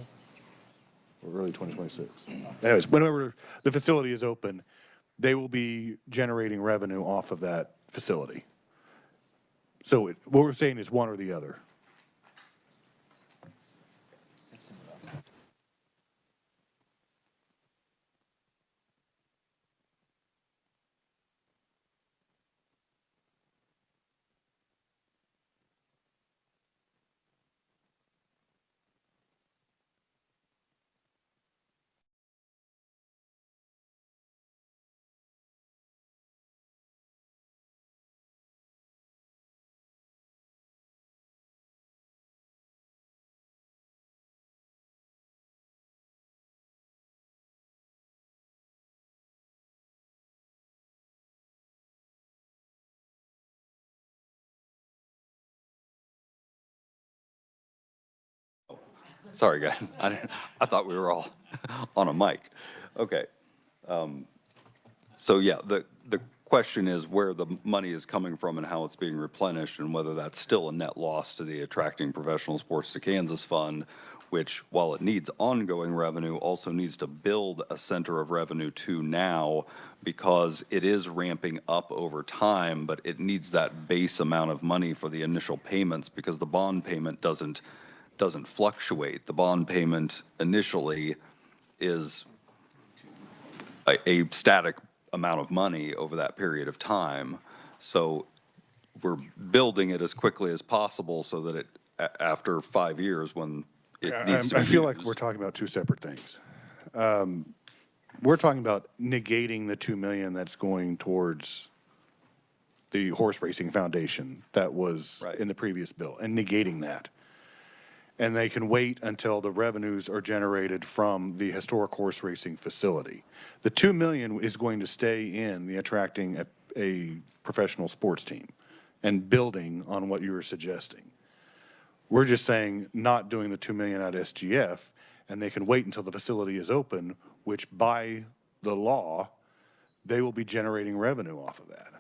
Or early 2026? Anyways, whenever the facility is open, they will be generating revenue off of that facility. So what we're saying is one or the other. Sorry, guys. I thought we were all on a mic. Okay. So yeah, the question is where the money is coming from and how it's being replenished, and whether that's still a net loss to the Attracting Professional Sports to Kansas Fund, which, while it needs ongoing revenue, also needs to build a center of revenue to now, because it is ramping up over time, but it needs that base amount of money for the initial payments, because the bond payment doesn't fluctuate. The bond payment initially is a static amount of money over that period of time. So we're building it as quickly as possible so that it, after 5 years, when it needs to be I feel like used. we're talking about two separate things. We're talking about negating the 2 million that's going towards the horse racing foundation that was Right. in the previous bill, and negating that. And they can wait until the revenues are generated from the historic horse racing facility. The 2 million is going to stay in the attracting a professional sports team and building on what you were suggesting. We're just saying not doing the 2 million out of SGF, and they can wait until the facility is open, which by the law, they will be generating revenue off of that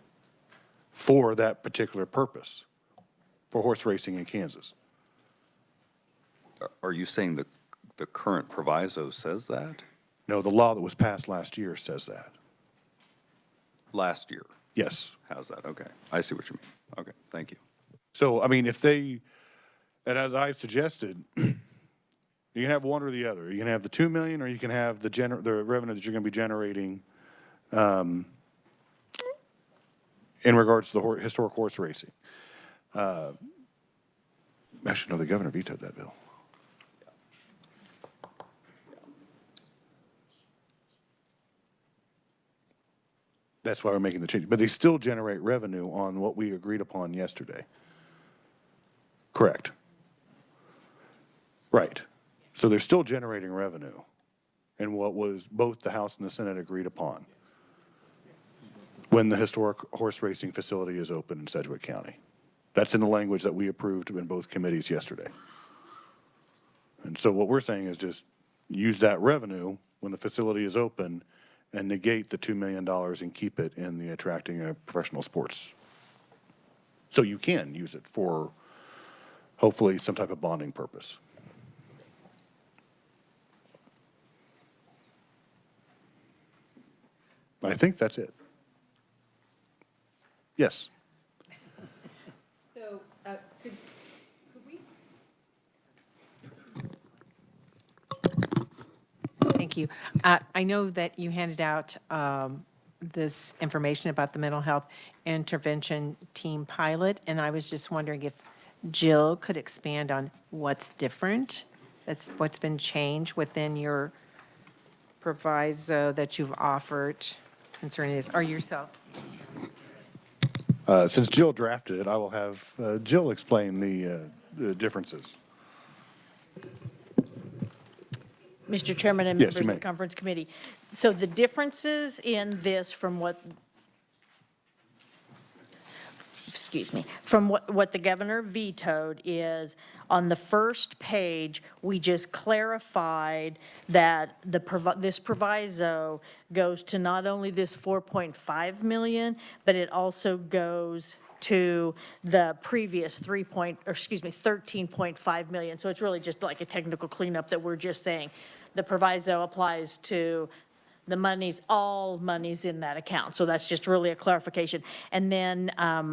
for that particular purpose, for horse racing in Kansas. Are you saying the current proviso says that? No, the law that was passed last year says that. Last year? Yes. How's that? Okay, I see what you mean. Okay, thank you. So, I mean, if they, and as I suggested, you can have one or the other. You can have the 2 million, or you can have the revenue that you're going to be generating in regards to the historic horse racing. Actually, no, the governor vetoed that bill. That's why we're making the change. But they still generate revenue on what we agreed upon yesterday. Correct. Right. So they're still generating revenue in what was both the House and the Senate agreed upon when the historic horse racing facility is open in Sedgwick County. That's in the language that we approved in both committees yesterday. And so what we're saying is just use that revenue when the facility is open and negate the $2 million and keep it in the attracting a professional sports. So you can use it for hopefully some type of bonding purpose. I think that's it. Yes. So, could we? Thank you. I know that you handed out this information about the mental health intervention team pilot, and I was just wondering if Jill could expand on what's different, what's been changed within your proviso that you've offered concerning this, or yourself. Since Jill drafted it, I will have Jill explain the differences. Mr. Chairman and Yes, members you of may. the conference committee. So the differences in this from what, excuse me, from what the governor vetoed is on the first page, we just clarified that this proviso goes to not only this 4.5 million, but it also goes to the previous 13.5 million. So it's really just like a technical cleanup that we're just saying. The proviso applies to the monies, all monies in that account. So that's just really a clarification. And then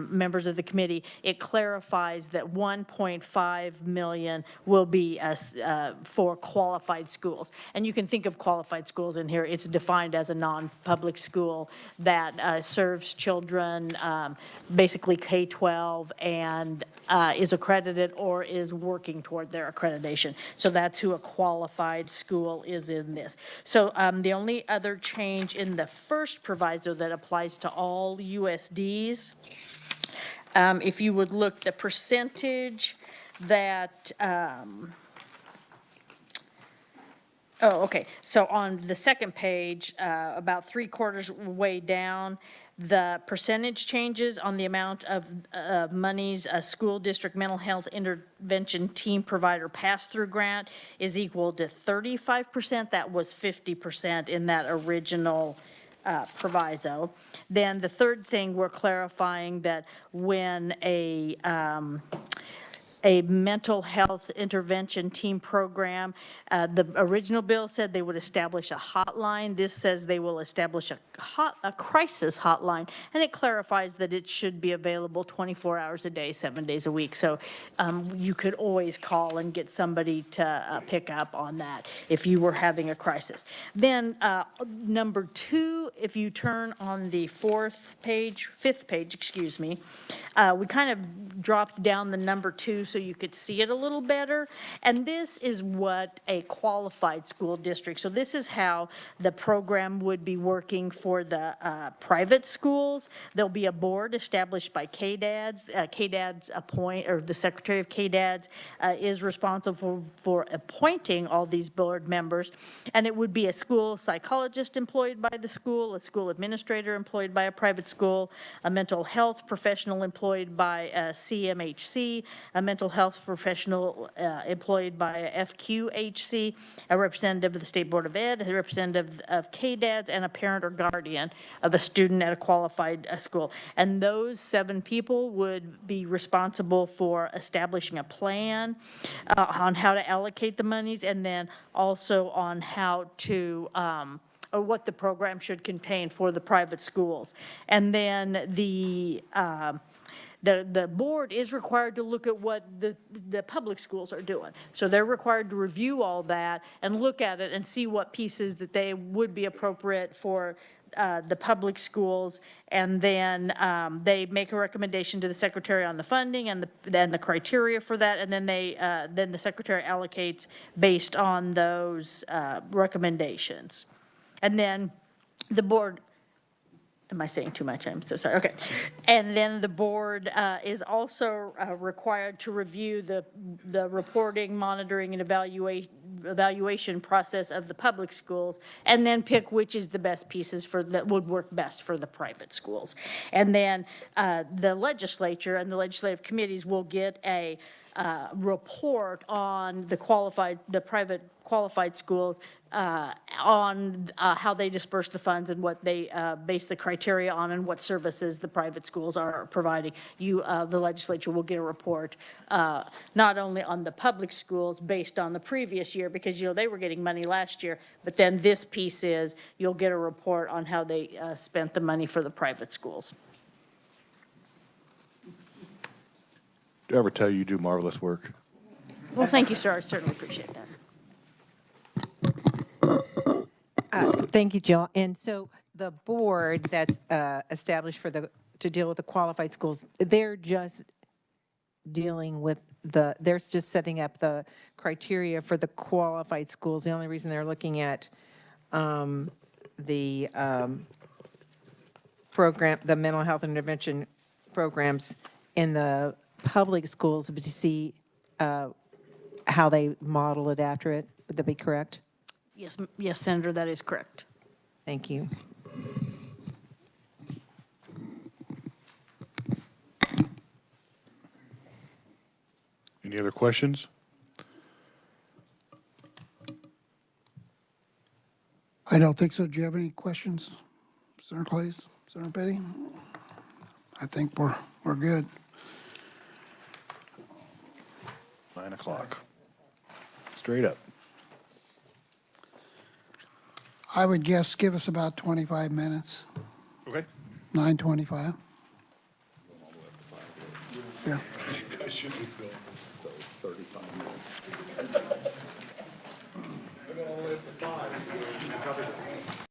members of the committee, it clarifies that 1.5 million will be for qualified schools. And you can think of qualified schools in here. It's defined as a non-public school that serves children, basically K-12, and is accredited or is working toward their accreditation. So that's who a qualified school is in this. So the only other change in the first proviso that applies to all USDs, if you would look, the percentage that, oh, okay. So on the second page, about 3/4 way down, the percentage changes on the amount of monies a school district mental health intervention team provider pass-through grant is equal to 35%. That was 50% in that original proviso. Then the third thing, we're clarifying that when a mental health intervention team program. The original bill said they would establish a hotline. This says they will establish a crisis hotline, and it clarifies that it should be available 24 hours a day, 7 days a week. So you could always call and get somebody to pick up on that if you were having a crisis. Then number 2, if you turn on the fifth page, excuse me, we kind of dropped down the number 2 so you could see it a little better. And this is what a qualified school district, so this is how the program would be working for the private schools. There'll be a board established by KDADS. KDADS appoint, or the secretary of KDADS is responsible for appointing all these board members. And it would be a school psychologist employed by the school, a school administrator employed by a private school, a mental health professional employed by CMHC, a mental health professional employed by FQHC, a representative of the State Board of Ed, a representative of KDADS, and a parent or guardian of a student at a qualified school. And those 7 people would be responsible for establishing a plan on how to allocate the monies, and then also on how to or what the program should contain for the private schools. And then the board is required to look at what the public schools are doing. So they're required to review all that and look at it and see what pieces that they would be appropriate for the public schools. And then they make a recommendation to the secretary on the funding and the criteria for that. And then then the secretary allocates based on those recommendations. And then the board, am I saying too much? I'm so sorry. Okay. And then the board is also required to review the reporting, monitoring, and evaluation process of the public schools, and then pick which is the best pieces that would work best for the private schools. And then the legislature and the legislative committees will get a report on the private qualified schools on how they disperse the funds and what they base the criteria on and what services the private schools are providing. The legislature will get a report not only on the public schools based on the previous year, because they were getting money last year, but then this piece is you'll get a report on how they spent the money for the private schools. Do I ever tell you do marvelous work? Well, thank you, sir. I certainly appreciate that. Thank you, Jill. And so the board that's established to deal with the qualified schools, they're just dealing with they're just setting up the criteria for the qualified schools. The only reason they're looking at the program, the mental health intervention programs in the public schools, but to see how they model it after it. Would that be correct? Yes, Senator, that is correct. Thank you. Any other questions? I don't think so. Do you have any questions, Senator Clays, Senator Petty? I think we're good. 9 o'clock. Straight up. I would guess give us about 25 minutes, Okay. 9:25. Yeah. I should be going, so 35 minutes. We're going all the way up to 5.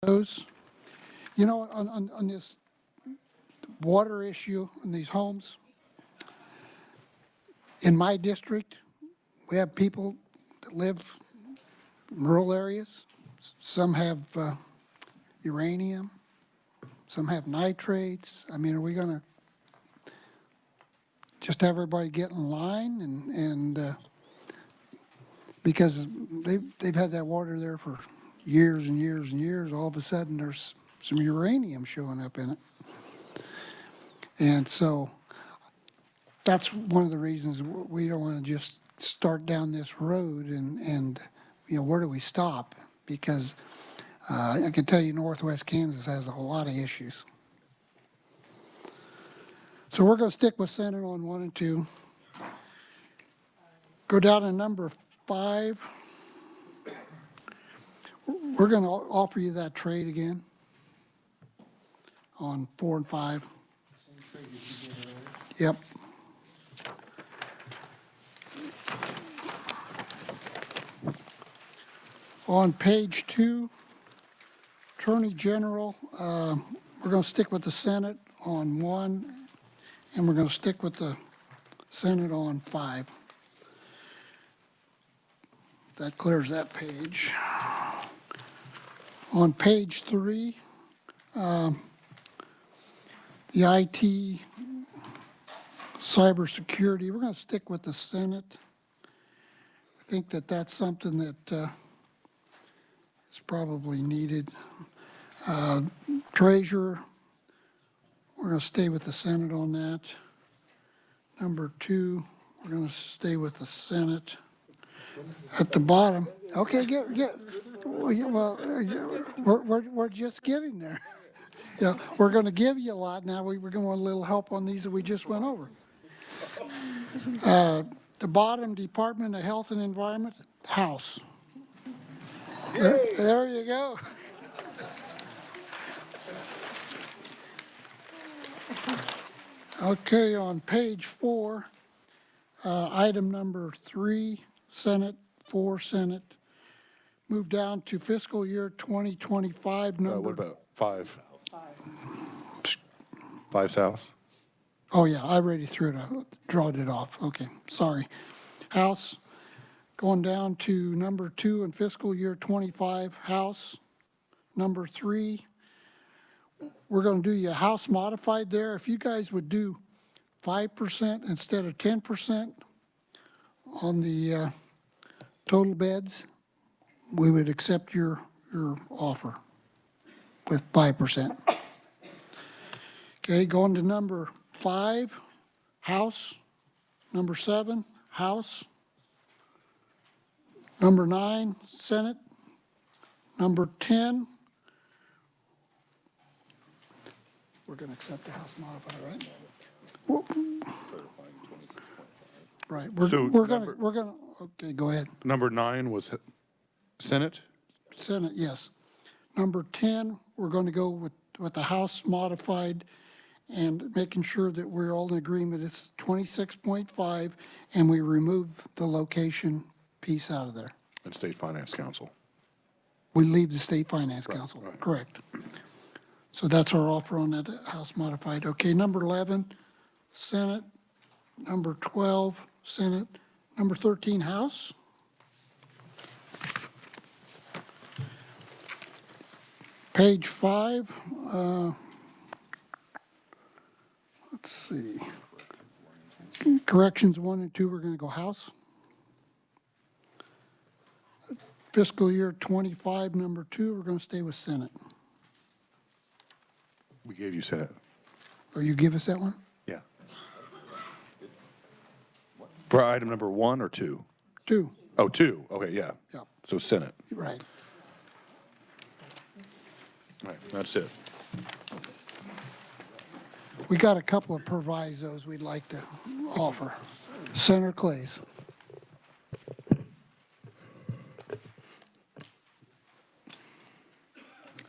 those. You know, on this water issue in these homes, in my district, we have people that live in rural areas. Some have uranium, some have nitrates. I mean, are we going to just have everybody get in line and because they've had that water there for years and years and years, all of a sudden there's some uranium showing up in it. And so that's one of the reasons we don't want to just start down this road and you know, where do we stop? Because I can tell you Northwest Kansas has a lot of issues. So we're going to stick with Senate on 1 and 2. Go down to number 5. We're going to offer you that trade again on 4 and 5. Yep. On page 2, Attorney General, we're going to stick with the Senate on 1, and we're going to stick with the Senate on 5. That clears that page. On page 3, the IT cybersecurity, we're going to stick with the Senate. I think that that's something that is probably needed. Treasurer, we're going to stay with the Senate on that. Number 2, we're going to stay with the Senate. At the bottom, okay, well, we're just getting there. Yeah, we're going to give you a lot now. We're going to want a little help on these that we just went over. The bottom, Department of Health and Environment, House. There you go. Okay, on page 4, item number 3, Senate, 4, Senate. Move down to fiscal year 2025 number. What about 5? 5's House? Oh, yeah, I already drawed it off. Okay, sorry. House, going down to number 2 in fiscal year 25, House. Number 3, we're going to do you a House modified there. If you guys would do 5% instead of 10% on the total beds, we would accept your offer with 5%. Okay, going to number 5, House. Number 7, House. Number 9, Senate. Number 10, we're going to accept the House modified, right? Right. We're going to. Okay, go ahead. Number 9 was Senate? Senate, yes. Number 10, we're going to go with the House modified and making sure that we're all in agreement. It's 26.5, and we remove the location piece out of there. And State Finance Council. We leave the State Finance Council, right. Correct. So that's our offer on that House modified. Okay, number 11, Senate. Number 12, Senate. Number 13, House. Page 5, let's see. Corrections 1 and 2, we're going to go House. Fiscal year 25, number 2, we're going to stay with Senate. We gave you Senate. Or you give us that one? Yeah. For item number 1 or 2? 2, Oh, 2. Okay, yeah. Yeah. So Senate. right. All right, that's it. We got a couple of provisos we'd like to offer. Senator Clays.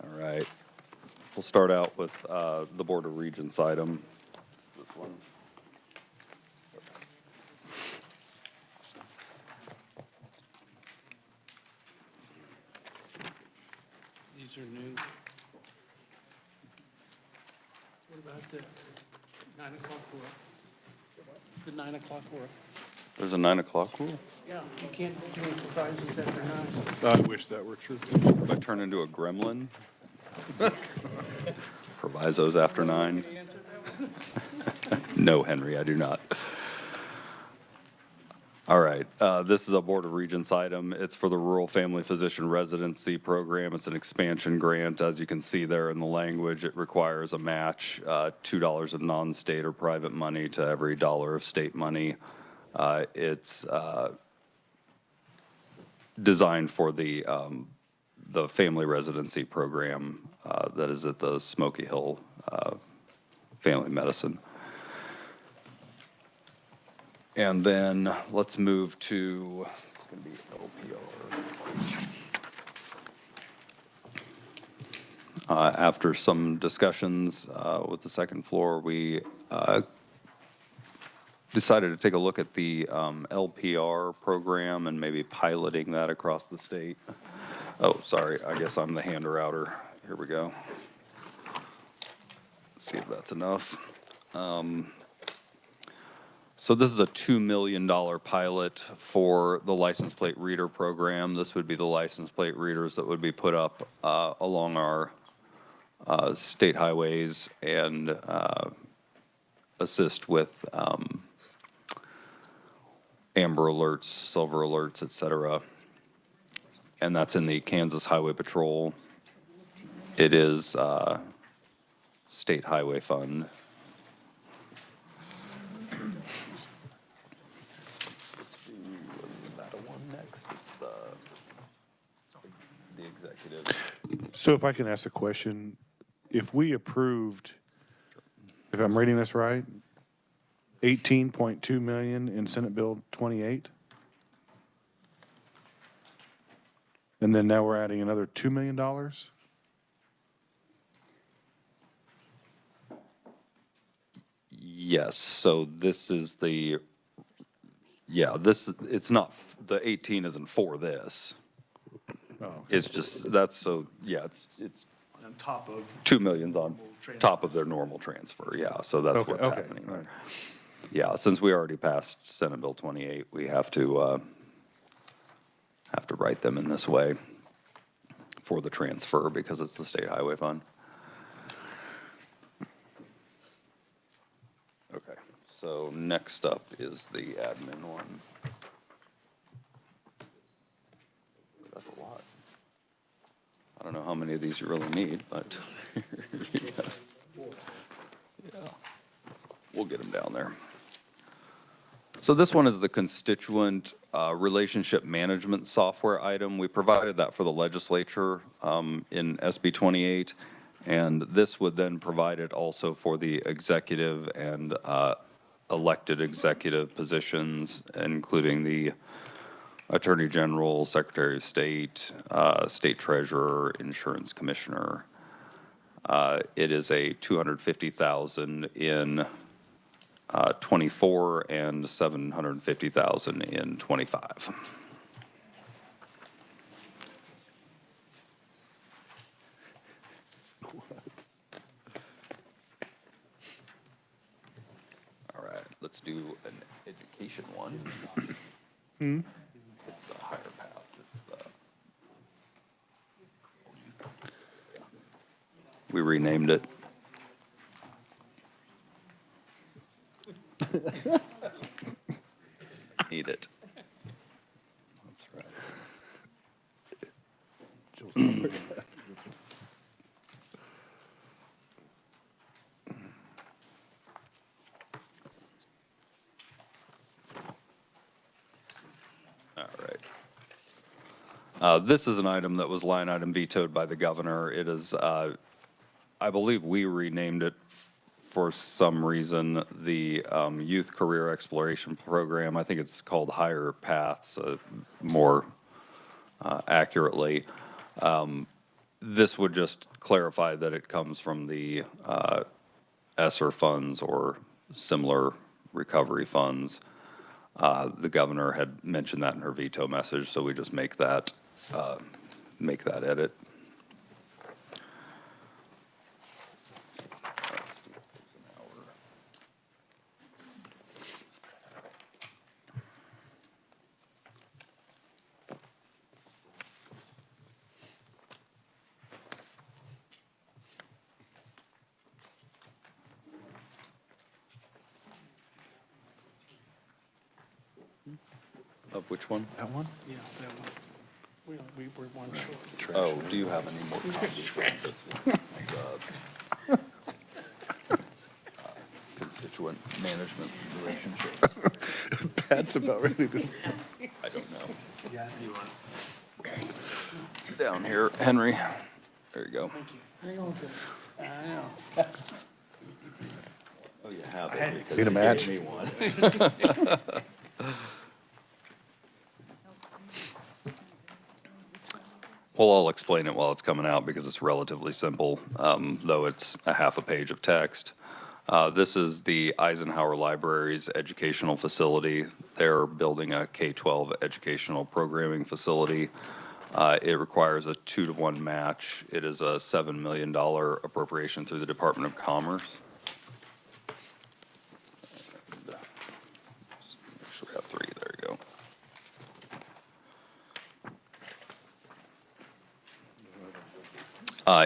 All right. We'll start out with the Board of Regents item. This one. These are new. What about the 9 o'clock rule? The 9 o'clock rule? There's a 9 o'clock rule? Yeah, you can't do provisos after 9. I wish that were true. If I turn into a gremlin? Provisos after 9? No, Henry, I do not. All right, this is a Board of Regents item. It's for the Rural Family Physician Residency Program. It's an expansion grant. As you can see there in the language, it requires a match, $2 of non-state or private money to every dollar of state money. It's designed for the family residency program that is at the Smoky Hill Family Medicine. And then let's move to, it's going to be LPR. After some discussions with the second floor, we decided to take a look at the LPR program and maybe piloting that across the state. Oh, sorry, I guess I'm the hander-outer. Here we go. Let's see if that's enough. So this is a $2 million pilot for the license plate reader program. This would be the license plate readers that would be put up along our state highways and assist with amber alerts, silver alerts, et cetera. And that's in the Kansas Highway Patrol. It is state highway fund. So if I can ask a question, if we approved, if I'm reading this right, 18.2 million in Senate Bill 28, and then now we're adding another $2 million? Yes, so this is the, yeah, this, it's not, the 18 isn't for this. Oh. It's just, that's so, yeah, it's On top of. 2 million's on top of their normal transfer, yeah, so that's Okay, what's okay, happening all there. right. Yeah, since we already passed Senate Bill 28, we have to write them in this way for the transfer because it's the state highway fund. Okay, so next up is the admin one. That's a lot. I don't know how many of these you really need, but yeah, we'll get them down there. So this one is the constituent relationship management software item. We provided that for the legislature in SB 28, and this would then provide it also for the executive and elected executive positions, including the Attorney General, Secretary of State, State Treasurer, Insurance Commissioner. It is a $250,000 in 24 and 750,000 in 25. All right, let's do an education one. It's the higher paths. It's the. We renamed it. Need it. That's right. All right. This is an item that was line item vetoed by the governor. It is, I believe we renamed it for some reason, the Youth Career Exploration Program. I think it's called Higher Paths more accurately. This would just clarify that it comes from the ESSER funds or similar recovery funds. The governor had mentioned that in her veto message, so we just make that edit. Which one? That one? Yeah, that one. We were one short. Oh, do you have any more copies of this one? Constituent management relationship? Pat's about ready to. I don't know. Down here, Henry. There you go. Hang on to it. I know. Oh, you have it. because Need a you match? gave me one. Well, I'll explain it while it's coming out because it's relatively simple, though it's a half a page of text. This is the Eisenhower Library's educational facility. They're building a K-12 educational programming facility. It requires a 2-to-1 match. It is a $7 million appropriation through the Department of Commerce. And, make sure we have 3. There you go.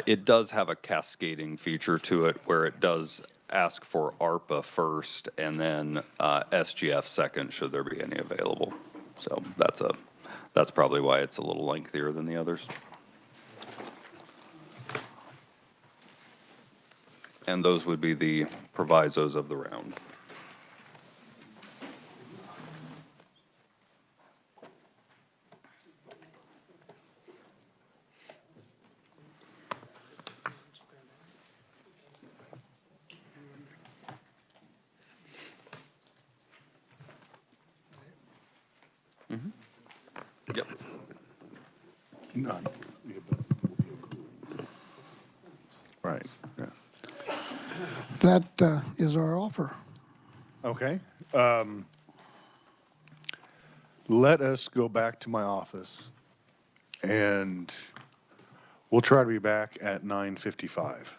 It does have a cascading feature to it where it does ask for ARPA first and then SGF second, should there be any available. So that's probably why it's a little lengthier than the others. And those would be the provisos of the round. Yep. None. Right, yeah. That is our offer. Okay. Let us go back to my office, and we'll try to be back at 9:55.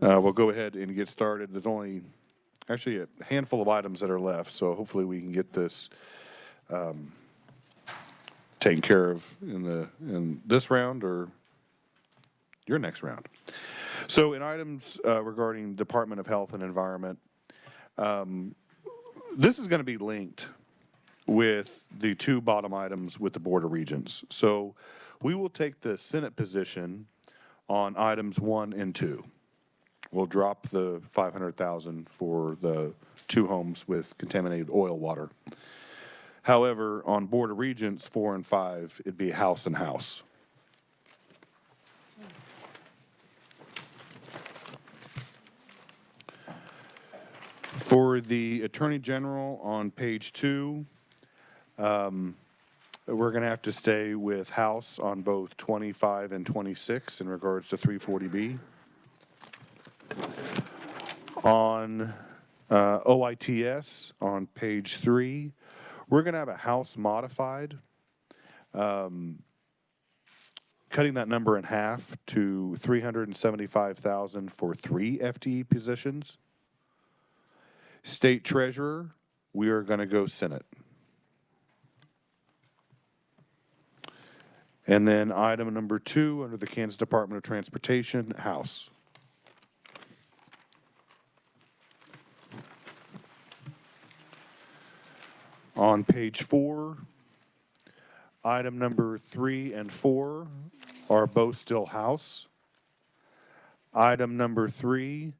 we'll go ahead and get started. There's only actually a handful of items that are left, so hopefully we can get this taken care of in this round or your next round. So in items regarding Department of Health and Environment, this is going to be linked with the two bottom items with the Board of Regents. So we will take the Senate position on items 1 and 2. We'll drop the $500,000 for the 2 homes with contaminated oil water. However, on Board of Regents 4 and 5, it'd be house and house. For the Attorney General on page 2, we're going to have to stay with House on both 25 and 26 in regards to 340B. On OITS on page 3, we're going to have a House modified, cutting that number in half to $375,000 for 3 FTE positions. State Treasurer, we are going to go Senate. And then item number 2 under the Kansas Department of Transportation, House. On page 4, item number 3 and 4 are both still House. Item number 3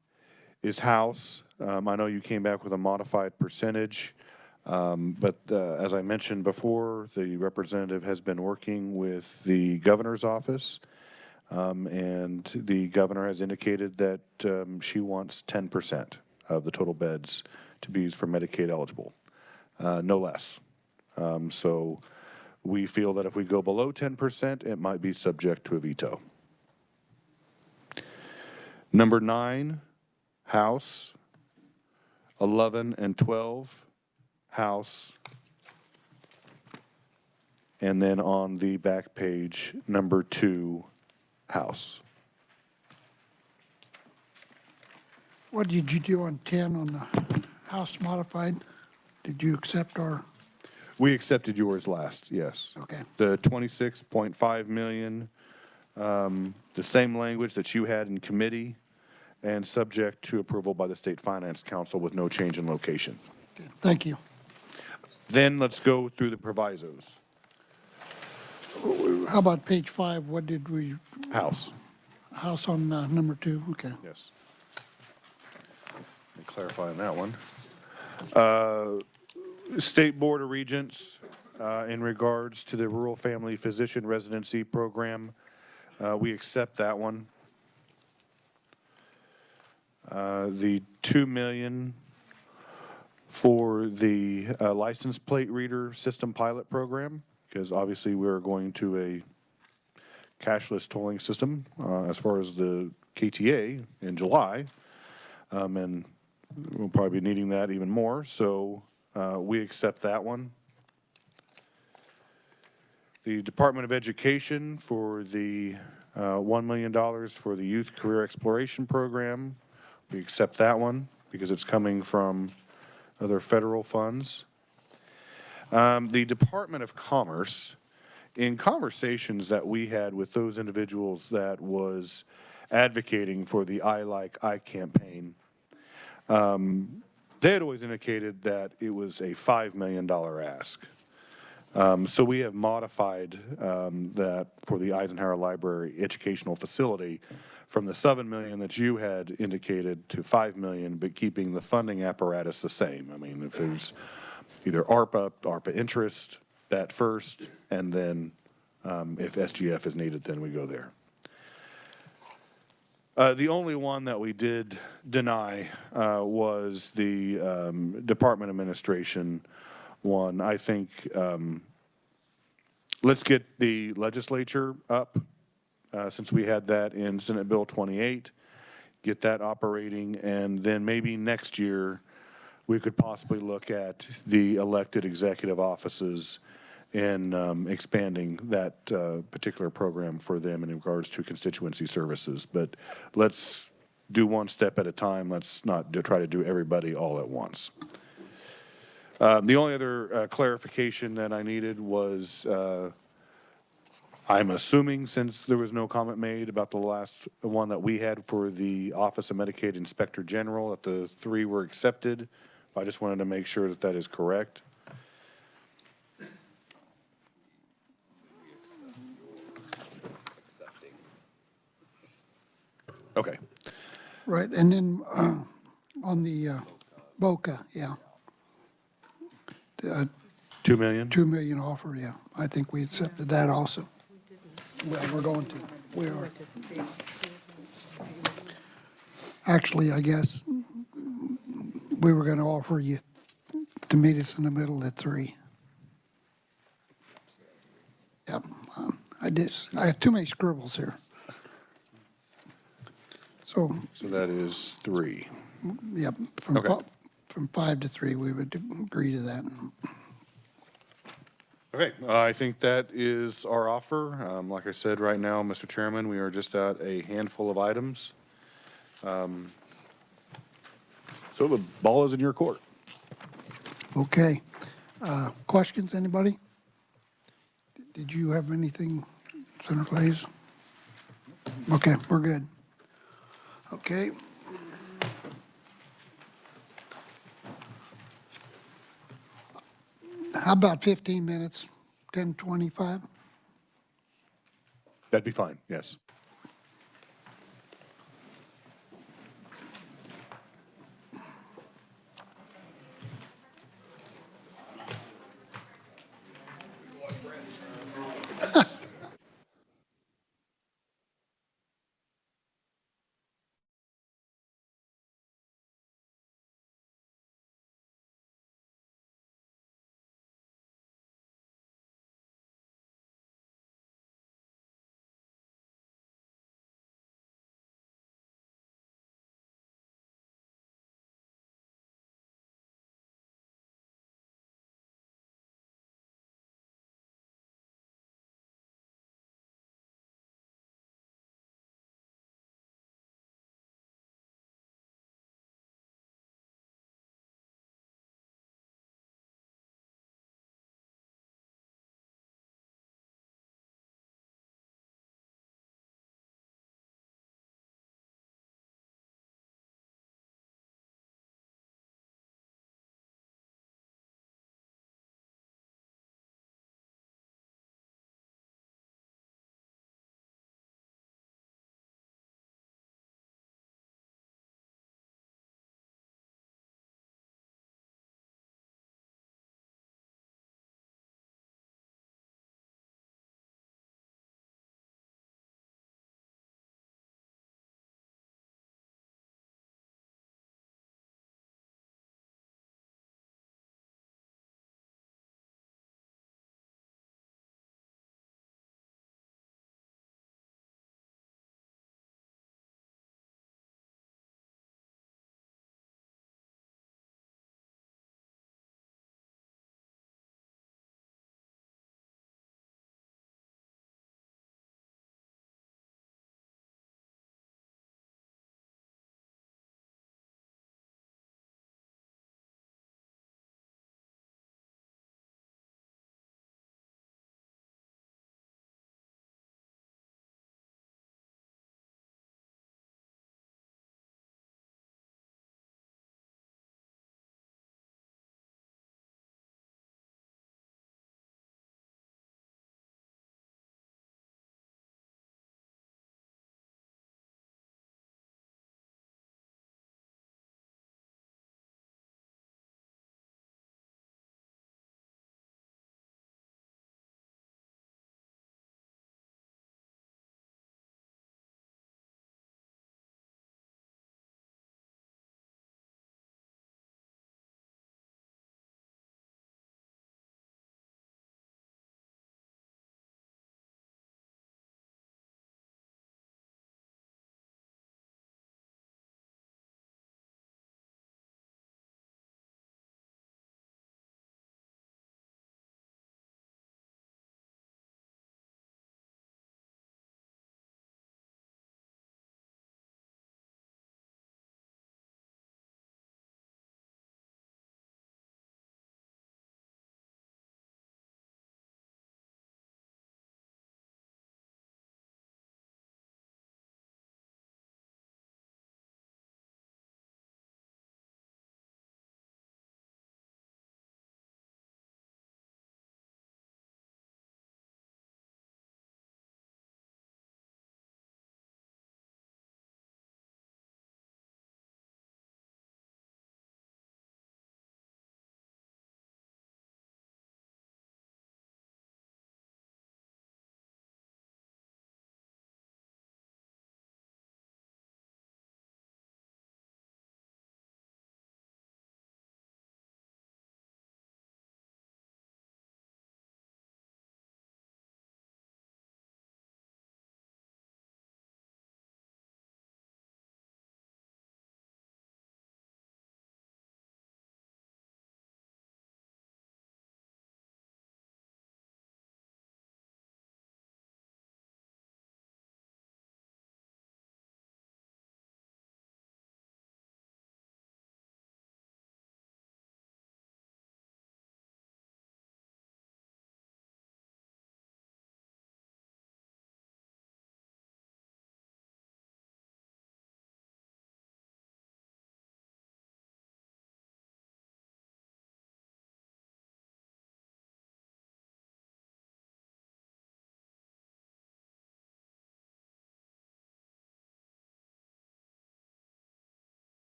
is House. I know you came back with a modified percentage, but as I mentioned before, the representative has been working with the governor's office, and the governor has indicated that she wants 10% of the total beds to be used for Medicaid eligible, no less. So we feel that if we go below 10%, it might be subject to a veto. Number 9, House. 11 and 12, House. And then on the back page, number 2, House. What did you do on 10 on the House modified? Did you accept our? We accepted yours last, yes. Okay. The 26.5 million, the same language that you had in committee, and subject to approval by the State Finance Council with no change in location. Okay, thank you. Then let's go through the provisos. How about page 5? What did we? House. House on number 2. Okay. Yes. Let me clarify on that one. State Board of Regents, in regards to the Rural Family Physician Residency Program, we accept that one. The $2 million for the license plate reader system pilot program, because obviously we're going to a cashless tolling system as far as the KTA in July, and we'll probably be needing that even more, so we accept that one. The Department of Education for the $1 million for the Youth Career Exploration Program. We accept that one because it's coming from other federal funds. The Department of Commerce, in conversations that we had with those individuals that was advocating for the I Like I campaign, they had always indicated that it was a $5 million ask. So we have modified that for the Eisenhower Library Educational Facility from the $7 million that you had indicated to $5 million, but keeping the funding apparatus the same. I mean, if there's either ARPA interest, that first, and then if SGF is needed, then we go there. The only one that we did deny was the Department Administration one. I think let's get the legislature up since we had that in Senate Bill 28, get that operating, and then maybe next year we could possibly look at the elected executive offices and expanding that particular program for them in regards to constituency services. But let's do one step at a time. Let's not try to do everybody all at once. The only other clarification that I needed was, I'm assuming, since there was no comment made about the last one that we had for the Office of Medicaid Inspector General, that the 3 were accepted. I just wanted to make sure that that is correct. Okay. Right, and then on the Boca, yeah. 2 million? 2 million offer, yeah. I think we accepted that also. Well, we're going to, we are. Actually, I guess we were going to offer you to meet us in the middle at 3. Yep, I have too many scribbles here. So, that is 3. yep, Okay. from 5 to 3, we would agree to that. Okay, I think that is our offer. Like I said, right now, Mr. Chairman, we are just at a handful of items. So the ball is in your court. Okay. Questions, anybody? Did you have anything, Senator Glaze? Okay, we're good. Okay. How about 15 minutes, 10:25? That'd be fine, yes.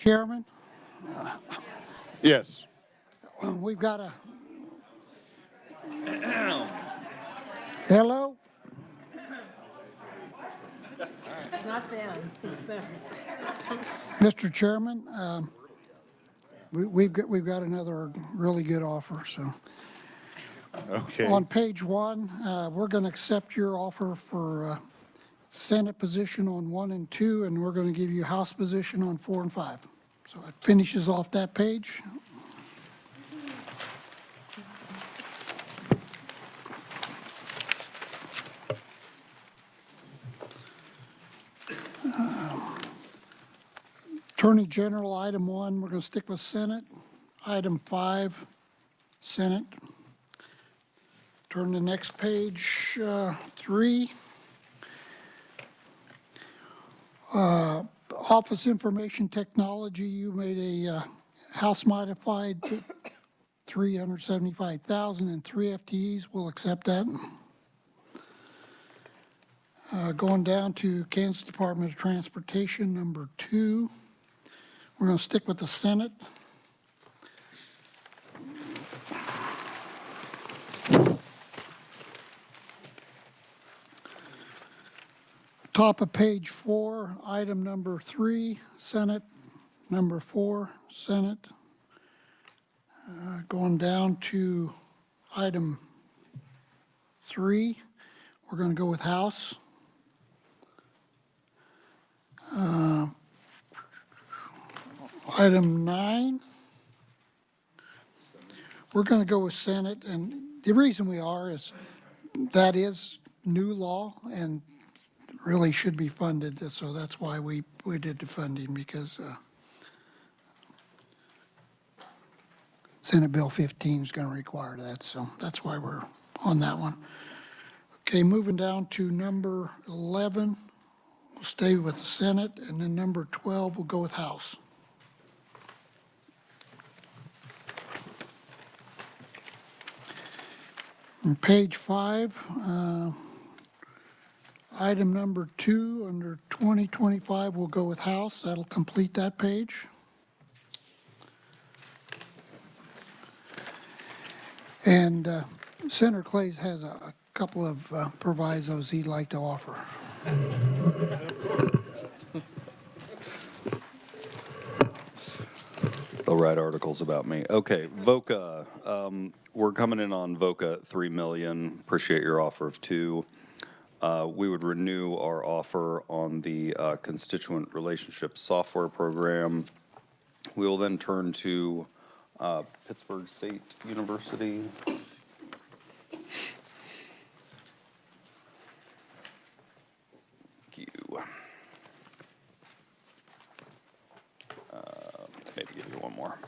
Chairman, Yes. we've got a... Hello? It's not them, it's them. Mr. Chairman, we've got another really good offer, so. Okay. On page 1, we're going to accept your offer for Senate position on 1 and 2, and we're going to give you House position on 4 and 5. So it finishes off that page. Attorney General, item 1, we're going to stick with Senate. Item 5, Senate. Turn to next page, 3. Office Information Technology, you made a House modified to 375,000 and 3 FTEs. We'll accept that. Going down to Kansas Department of Transportation, number 2. We're going to stick with the Senate. Top of page 4, item number 3, Senate. Number 4, Senate. Going down to item 3, we're going to go with House. Item 9, we're going to go with Senate, and the reason we are is that is new law and really should be funded, so that's why we did the funding, because Senate Bill 15 is going to require that, so that's why we're on that one. Okay, moving down to number 11, we'll stay with the Senate, and then number 12, we'll go with House. On page 5, item number 2, under 2025, we'll go with House. That'll complete that page. And Senator Clays has a couple of provisos he'd like to offer. They'll write articles about me. Okay, VOCA. We're coming in on VOCA at $3 million. Appreciate your offer of 2. We would renew our offer on the constituent relationship software program. We will then turn to Pittsburgh State University. Thank you. Maybe give you one more.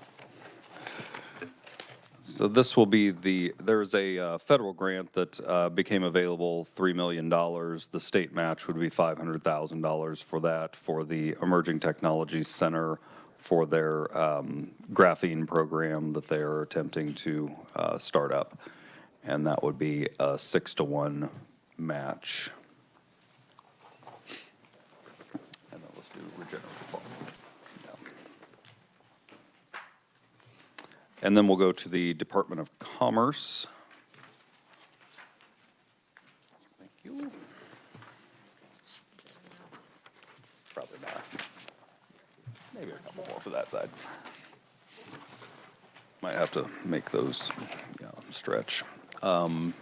So this will be there's a federal grant that became available, $3 million. The state match would be $500,000 for that, for the Emerging Technology Center, for their graphene program that they are attempting to start up. And that would be a 6-to-1 match. And then let's do regenerative farming. And then we'll go to the Department of Commerce. Thank you. Probably not. Maybe a couple more for that side. Might have to make those stretch.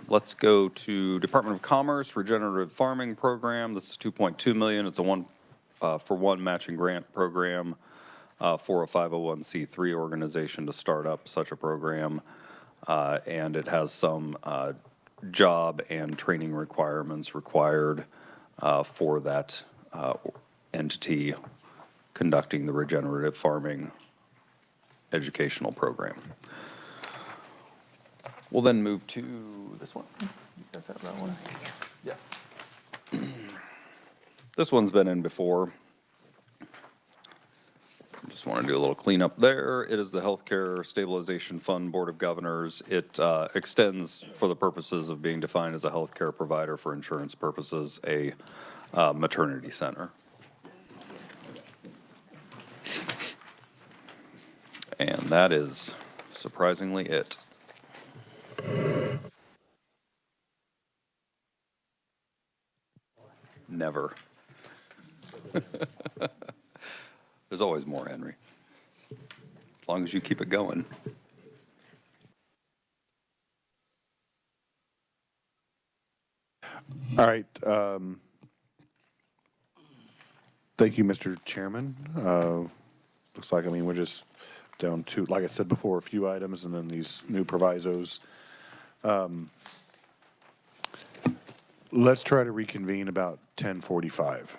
Let's go to Department of Commerce, Regenerative Farming Program. This is $2.2 million. It's a one-for-one matching grant program. For a 501c3 organization to start up such a program, and it has some job and training requirements required for that entity conducting the regenerative farming educational program. We'll then move to this one. You guys have that one? Yeah. This one's been in before. Just want to do a little cleanup there. It is the Healthcare Stabilization Fund Board of Governors. It extends, for the purposes of being defined as a healthcare provider for insurance purposes, a maternity center. And that is surprisingly it. Never. There's always more, Henry. As long as you keep it going. All right. Thank you, Mr. Chairman. Looks like, we're just down to, like I said before, a few items and then these new provisos. Let's try to reconvene about 10:45.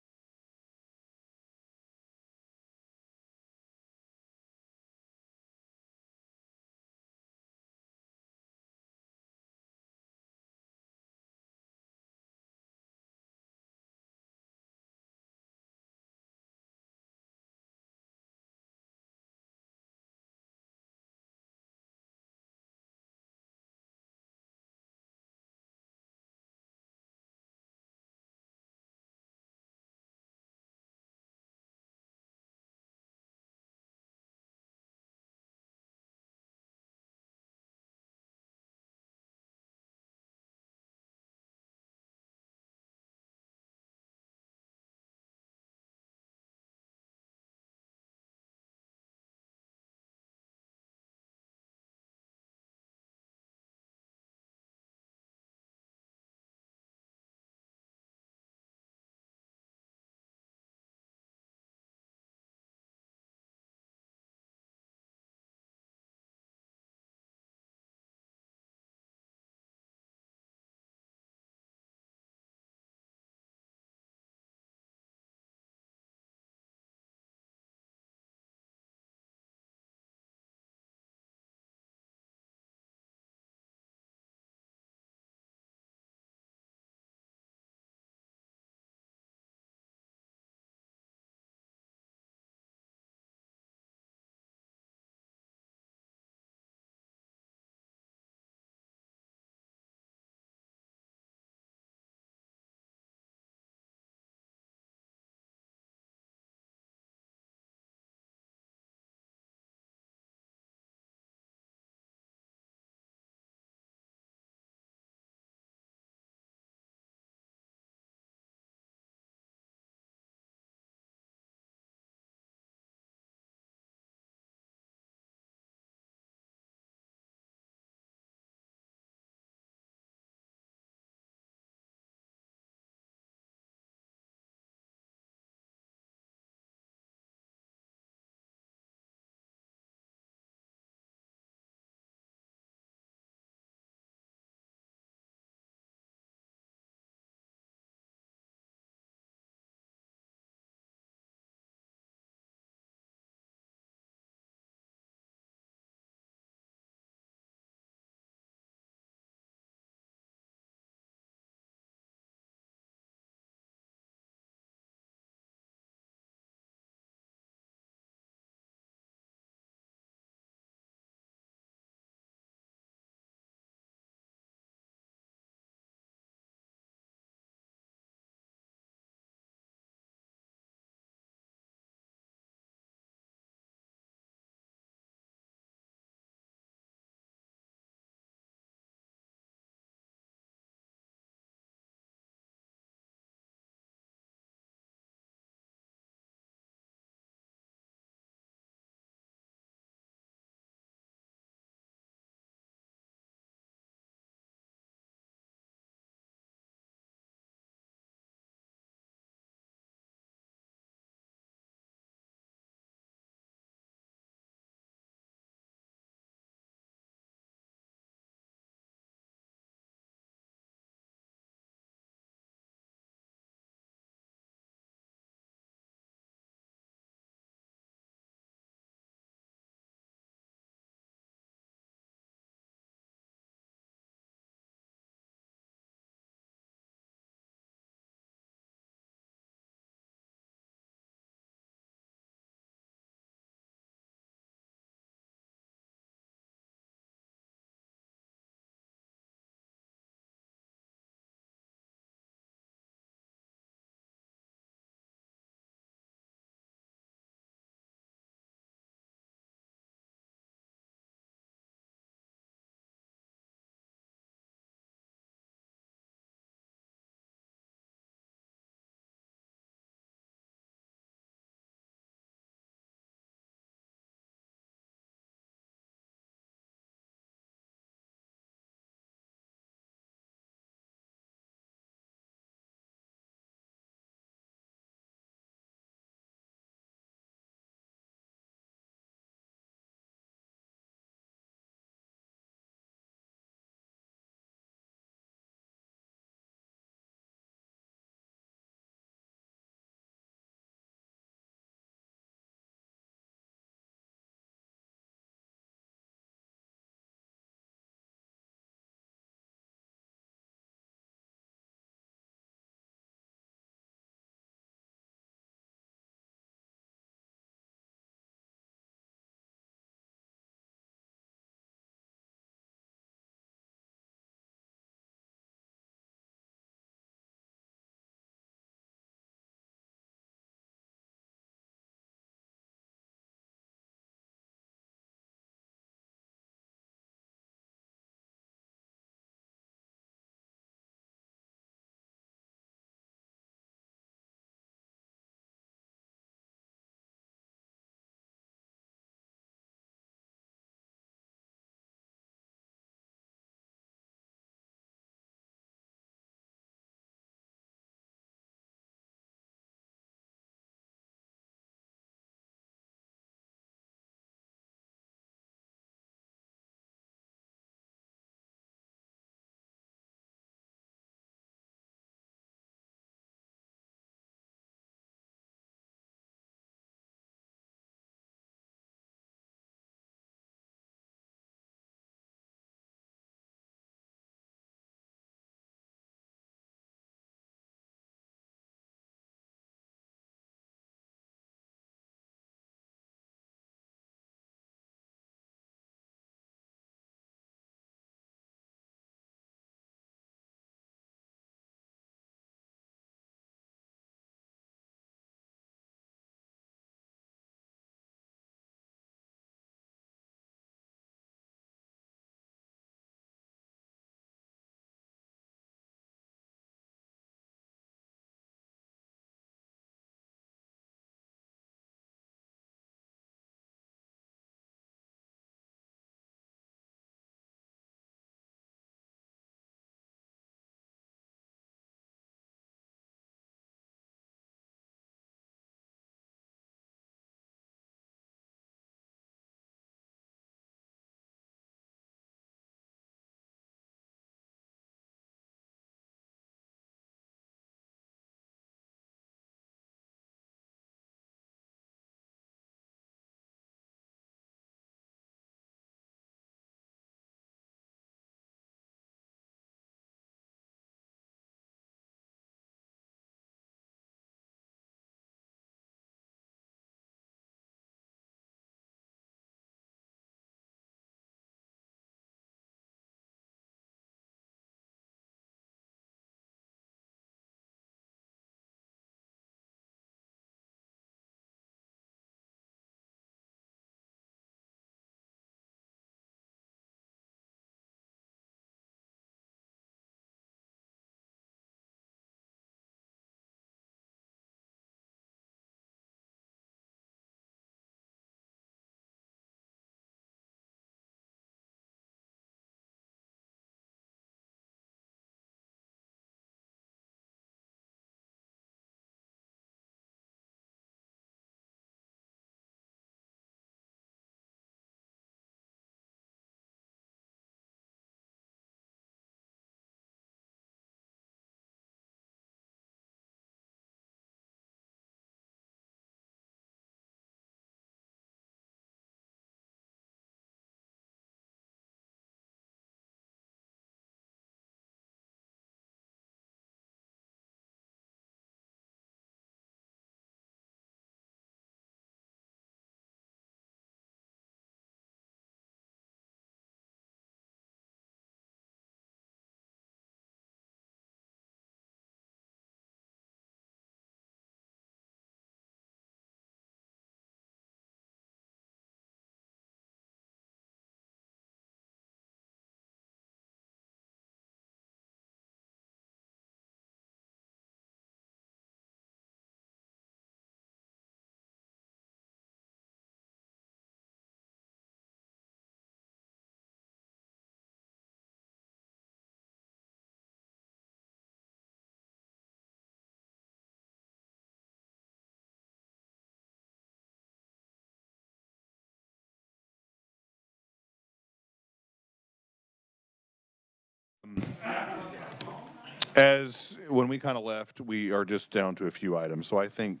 As when we kind of left, we are just down to a few items. So I think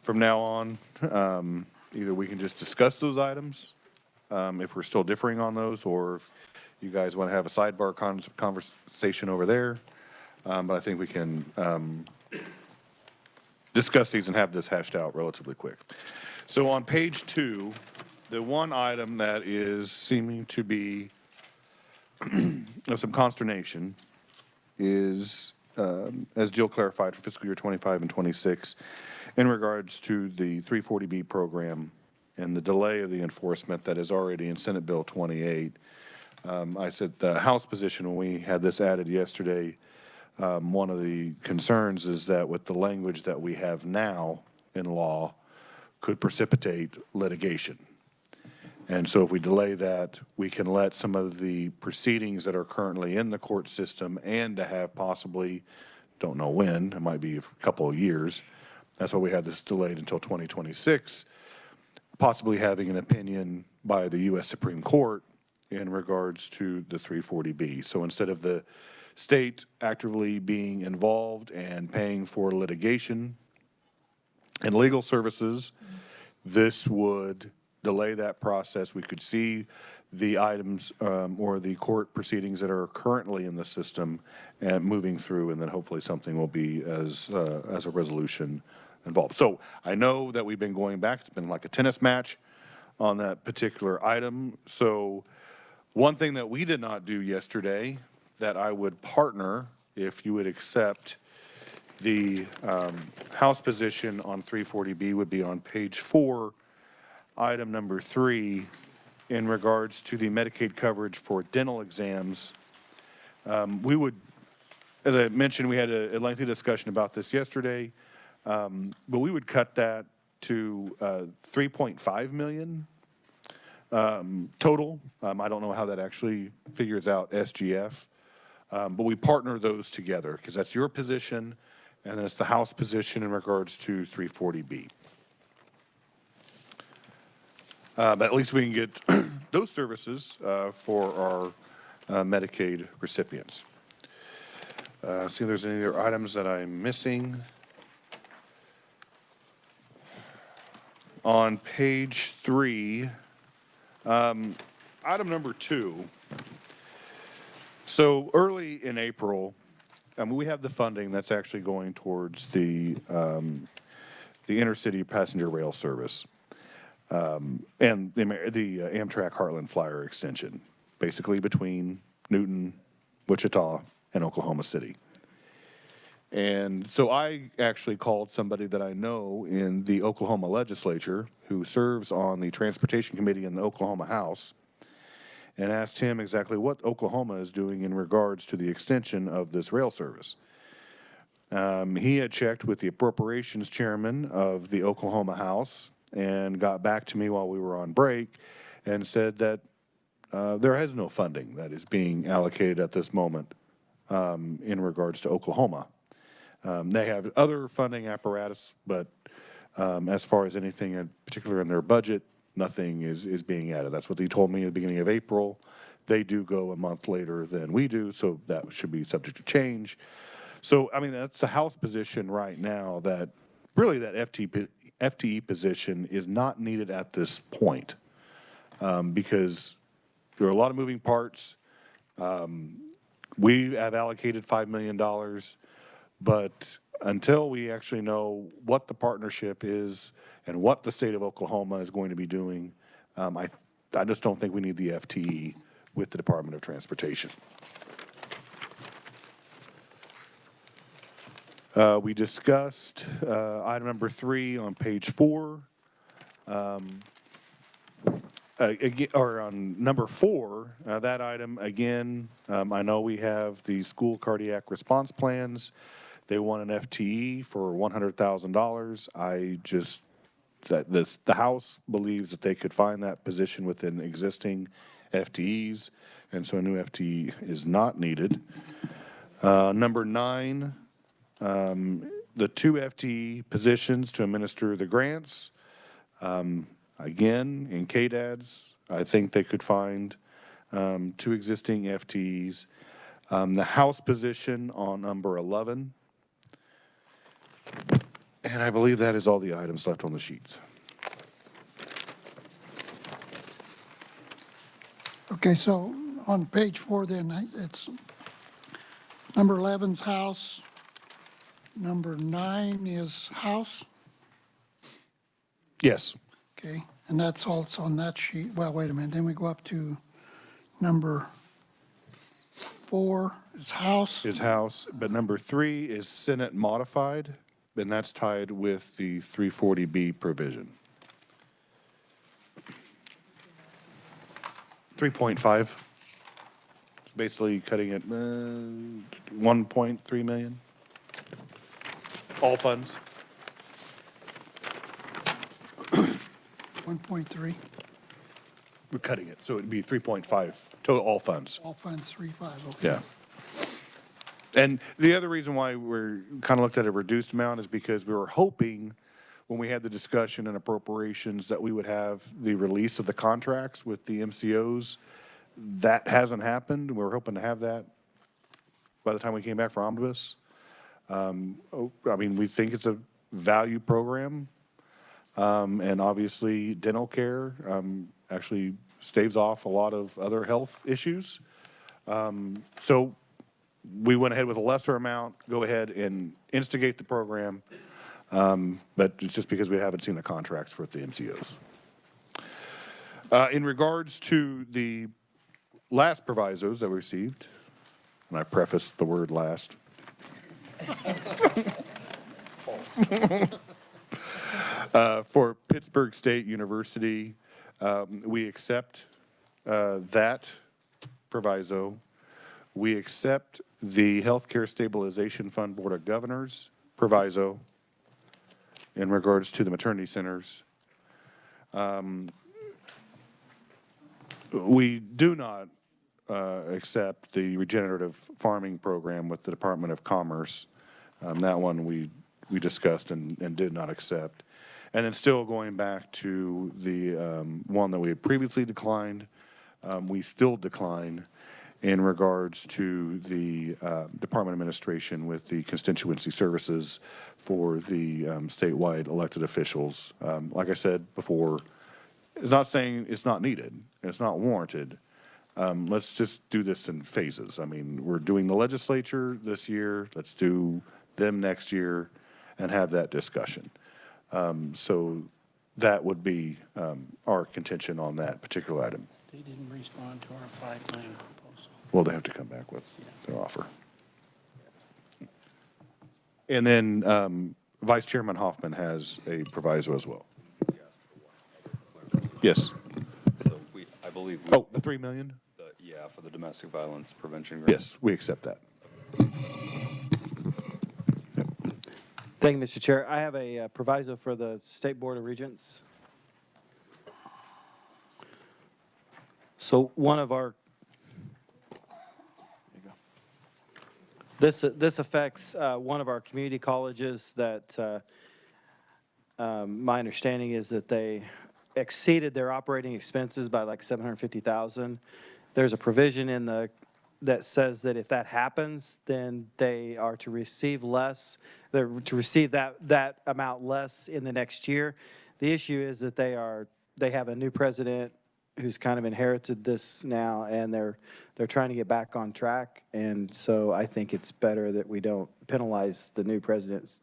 from now on, either we can just discuss those items if we're still differing on those, or if you guys want to have a sidebar conversation over there. But I think we can discuss these and have this hashed out relatively quick. So on page 2, the one item that is seeming to be of some consternation is, as Jill clarified, for fiscal year 25 and 26, in regards to the 340B program and the delay of the enforcement that is already in Senate Bill 28. I said the House position when we had this added yesterday, one of the concerns is that with the language that we have now in law could precipitate litigation. And so if we delay that, we can let some of the proceedings that are currently in the court system and to have possibly, don't know when, it might be a couple of years. That's why we have this delayed until 2026, possibly having an opinion by the U.S. Supreme Court in regards to the 340B. So instead of the state actively being involved and paying for litigation and legal services, this would delay that process. We could see the items or the court proceedings that are currently in the system and moving through, and then hopefully something will be as a resolution involved. So I know that we've been going back. It's been like a tennis match on that particular item. So one thing that we did not do yesterday that I would partner, if you would accept the House position on 340B, would be on page 4, item number 3, in regards to the Medicaid coverage for dental exams. We would, as I mentioned, we had a lengthy discussion about this yesterday, but we would cut that to $3.5 million total. I don't know how that actually figures out SGF, but we partner those together because that's your position, and then it's the House position in regards to 340B. But at least we can get those services for our Medicaid recipients. See if there's any other items that I'm missing. On page 3, item number 2. So early in April, we have the funding that's actually going towards the intercity passenger rail service. And the Amtrak Heartland Flyer extension, basically between Newton, Wichita, and Oklahoma City. And so I actually called somebody that I know in the Oklahoma Legislature who serves on the Transportation Committee in the Oklahoma House and asked him exactly what Oklahoma is doing in regards to the extension of this rail service. He had checked with the Appropriations chairman of the Oklahoma House and got back to me while we were on break and said that there is no funding that is being allocated at this moment in regards to Oklahoma. They have other funding apparatus, but as far as anything in particular in their budget, nothing is being added. That's what they told me at the beginning of April. They do go a month later than we do, so that should be subject to change. So, I mean, that's the House position right now that really that FTE position is not needed at this point because there are a lot of moving parts. We have allocated $5 million, but until we actually know what the partnership is and what the state of Oklahoma is going to be doing, I just don't think we need the FTE with the Department of Transportation. We discussed item number 3 on page 4. Or on number 4, that item again, I know we have the school cardiac response plans. They want an FTE for $100,000. The House believes that they could find that position within existing FTEs, and so a new FTE is not needed. Number 9, the 2 FTE positions to administer the grants. Again, in KDADS, I think they could find 2 existing FTEs. The House position on number 11. And I believe that is all the items left on the sheets. Okay, so on page 4 then, it's number 11's House, number 9 is House, Yes. okay? And that's all that's on that sheet. Well, wait a minute, then we go up to number 4 is House. Is House, but number 3 is Senate modified, and that's tied with the 340B provision. 3.5, basically cutting it 1.3 million. All funds. 1.3, We're cutting it, so it'd be 3.5 total, all funds. all funds 3.5, okay. Yeah. And the other reason why we're kind of looked at a reduced amount is because we were hoping, when we had the discussion and appropriations, that we would have the release of the contracts with the MCOs. That hasn't happened. We were hoping to have that by the time we came back for omnibus. I mean, we think it's a value program. And obviously, dental care actually staves off a lot of other health issues. So we went ahead with a lesser amount, go ahead and instigate the program, but it's just because we haven't seen the contracts for the MCOs. In regards to the last provisos that we received, and I prefaced the word last, for Pittsburgh State University, we accept that proviso. We accept the Healthcare Stabilization Fund Board of Governors proviso in regards to the maternity centers. We do not accept the regenerative farming program with the Department of Commerce. That one we discussed and did not accept. And then still going back to the one that we had previously declined, we still decline in regards to the Department Administration with the constituency services for the statewide elected officials. Like I said before, it's not saying it's not needed, it's not warranted. Let's just do this in phases. I mean, we're doing the legislature this year, let's do them next year and have that discussion. So that would be our contention on that particular item. They didn't respond to our $5 million proposal. Well, they have to come back with their offer. And then Vice Chairman Hoffman has a proviso as well. Yes. So I believe. Oh, the 3 million? Yeah, for the domestic violence prevention grant. Yes, we accept that. Thank you, Mr. Chair. I have a proviso for the State Board of Regents. So one of our, this affects one of our community colleges that my understanding is that they exceeded their operating expenses by like $750,000. There's a provision in the that says that if that happens, then they are to receive less, to receive that amount less in the next year. The issue is that they have a new president who's kind of inherited this now, and they're trying to get back on track. And so I think it's better that we don't penalize the new president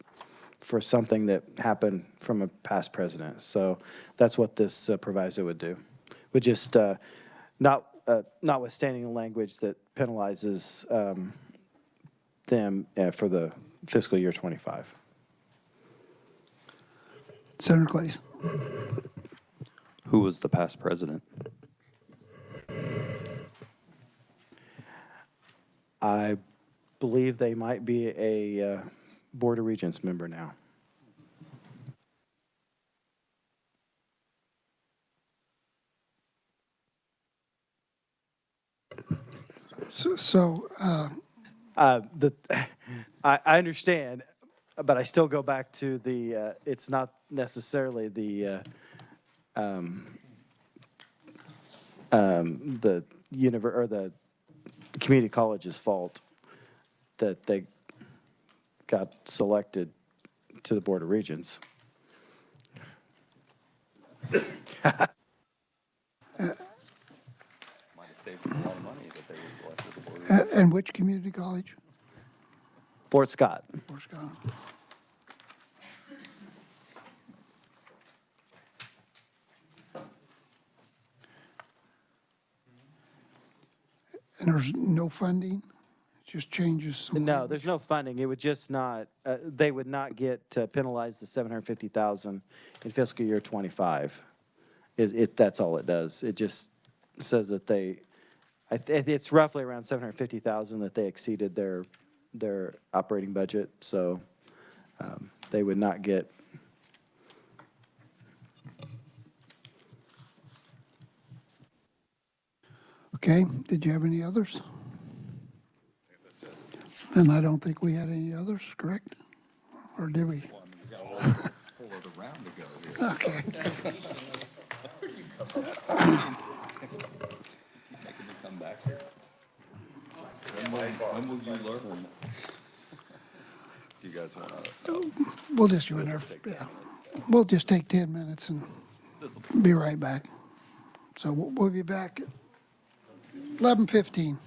for something that happened from a past president. So that's what this proviso would do. Would just notwithstanding the language that penalizes them for the fiscal year 25. Senator Glaze. Who was the past president? I believe they might be a Board of Regents member now. I understand, but I still go back to the, it's not necessarily the community college's fault that they got selected to the Board of Regents. And which community college? Fort Scott. Fort Scott. And there's no funding? It just changes some No, language? there's no funding. It would just not, they would not get penalized the $750,000 in fiscal year '25. That's all it does. It just says that it's roughly around $750,000 that they exceeded their operating budget, so they would not get. Okay, did you have any others? And I don't think we had any others, correct? Or did we? Okay. When will you learn? Do you guys want to? We'll just go in there. Yeah. We'll just take 10 minutes and be right back. So we'll be back at 11:15.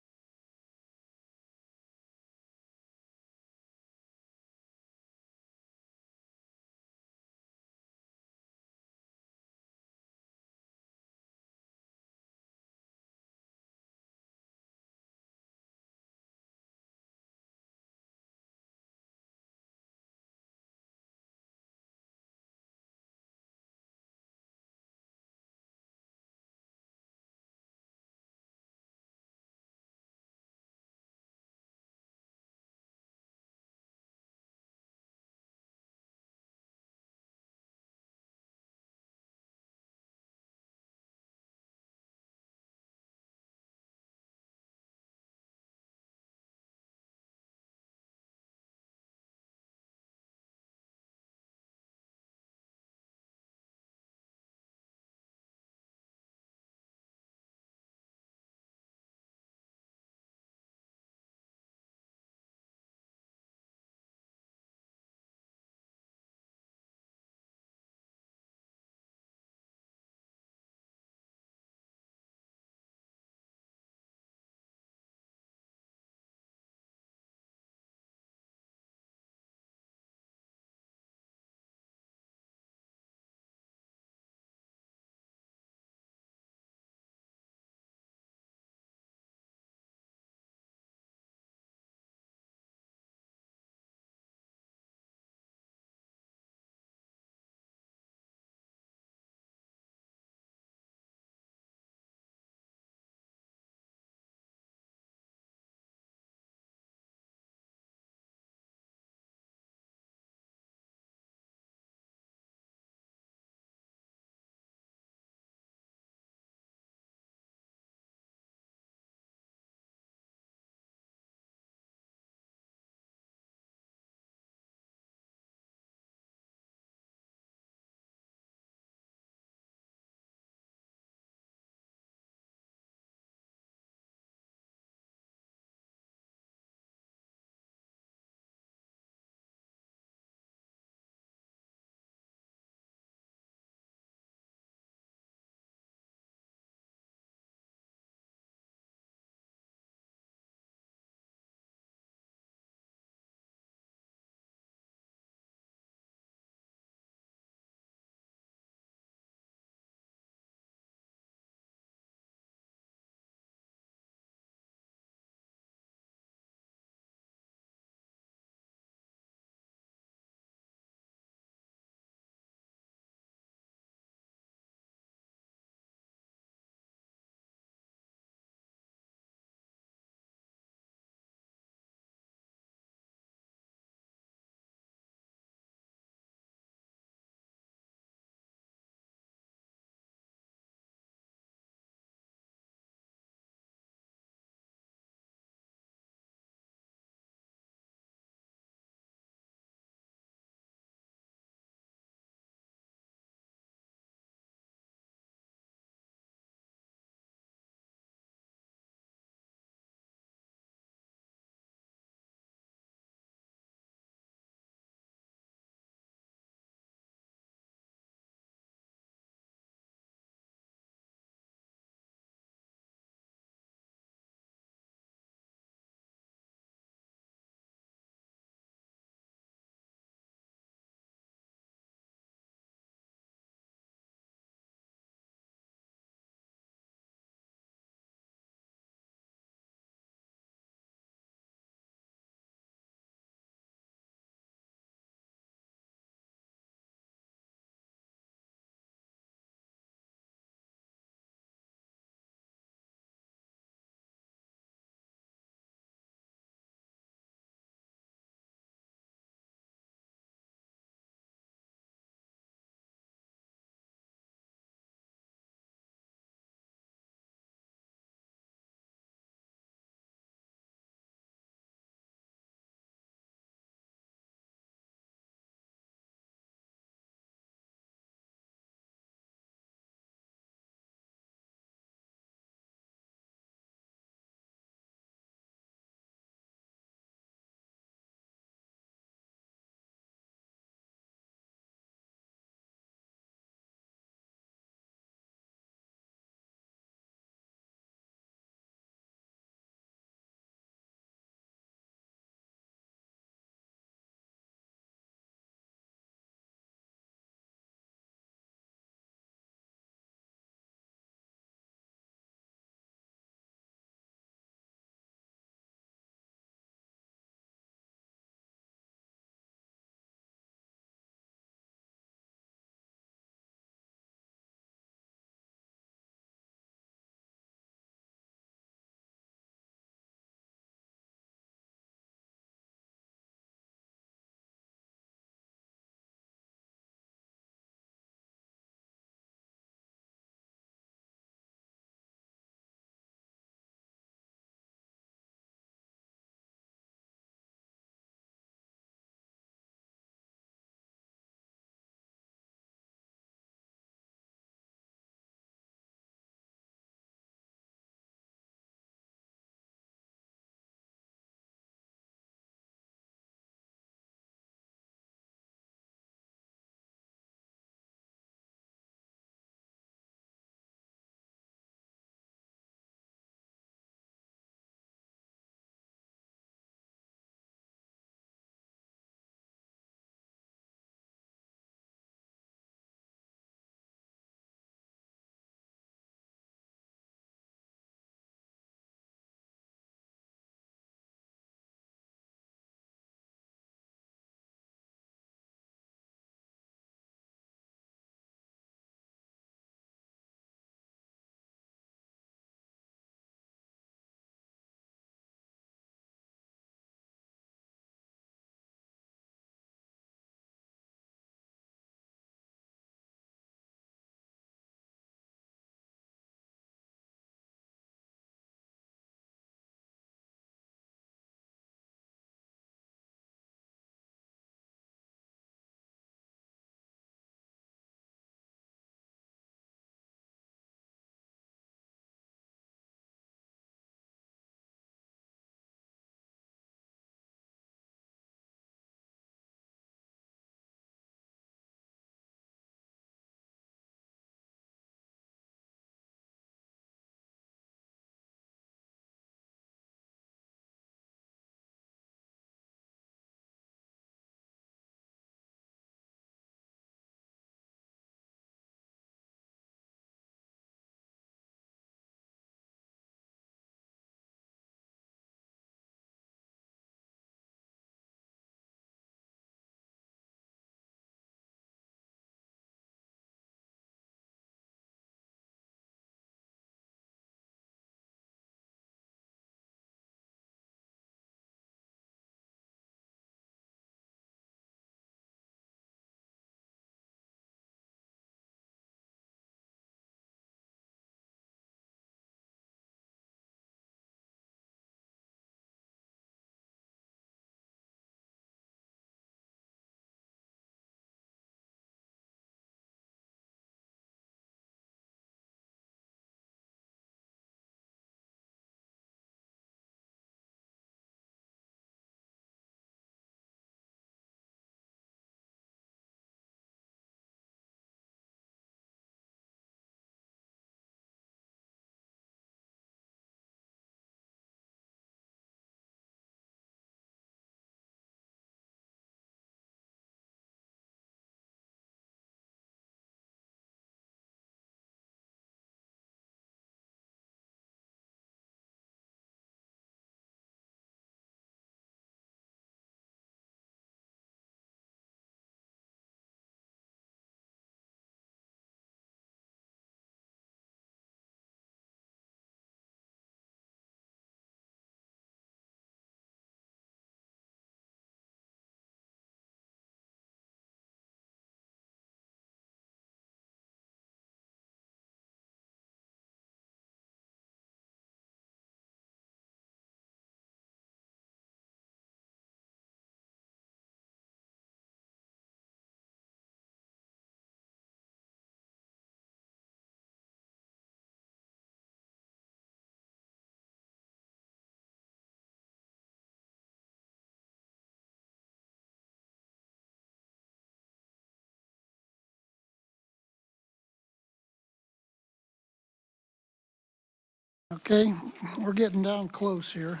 Okay, we're getting down close here.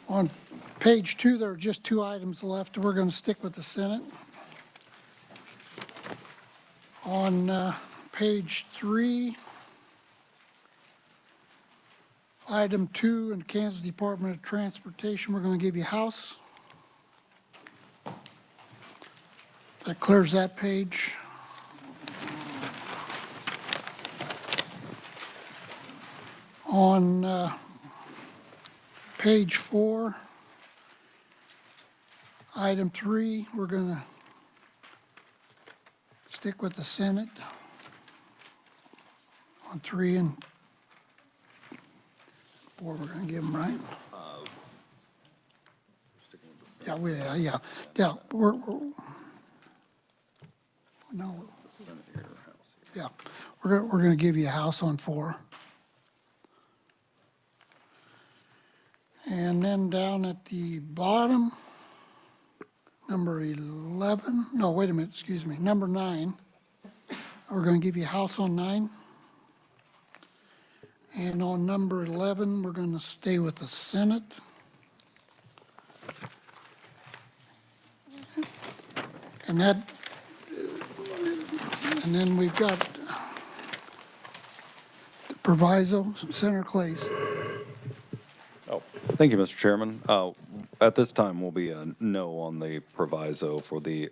On page 2, there are just 2 items left. We're going to stick with the Senate. On page 3, item 2 in Kansas Department of Transportation, we're going to give you House. That clears that page. On page 4, item 3, we're going to stick with the Senate. On 3 and 4, we're going to give them, right? Yeah, we're no. Yeah, we're going to give you a House on 4. And then down at the bottom, number 11, no, wait a minute, excuse me, number 9, we're going to give you a House on 9. And on number 11, we're going to stay with the Senate. And then we've got the proviso, Senator Clays. Oh, thank you, Mr. Chairman. At this time, will be a no on the proviso for the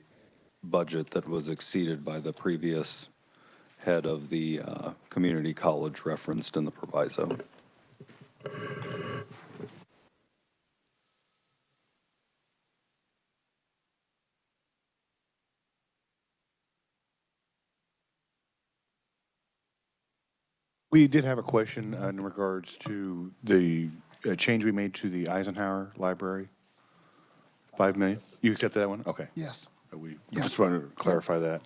budget that was exceeded by the previous head of the community college referenced in the proviso. We did have a question in regards to the change we made to the Eisenhower Library. 5 million. You accepted that one? Okay. Yes. We just wanted to clarify that.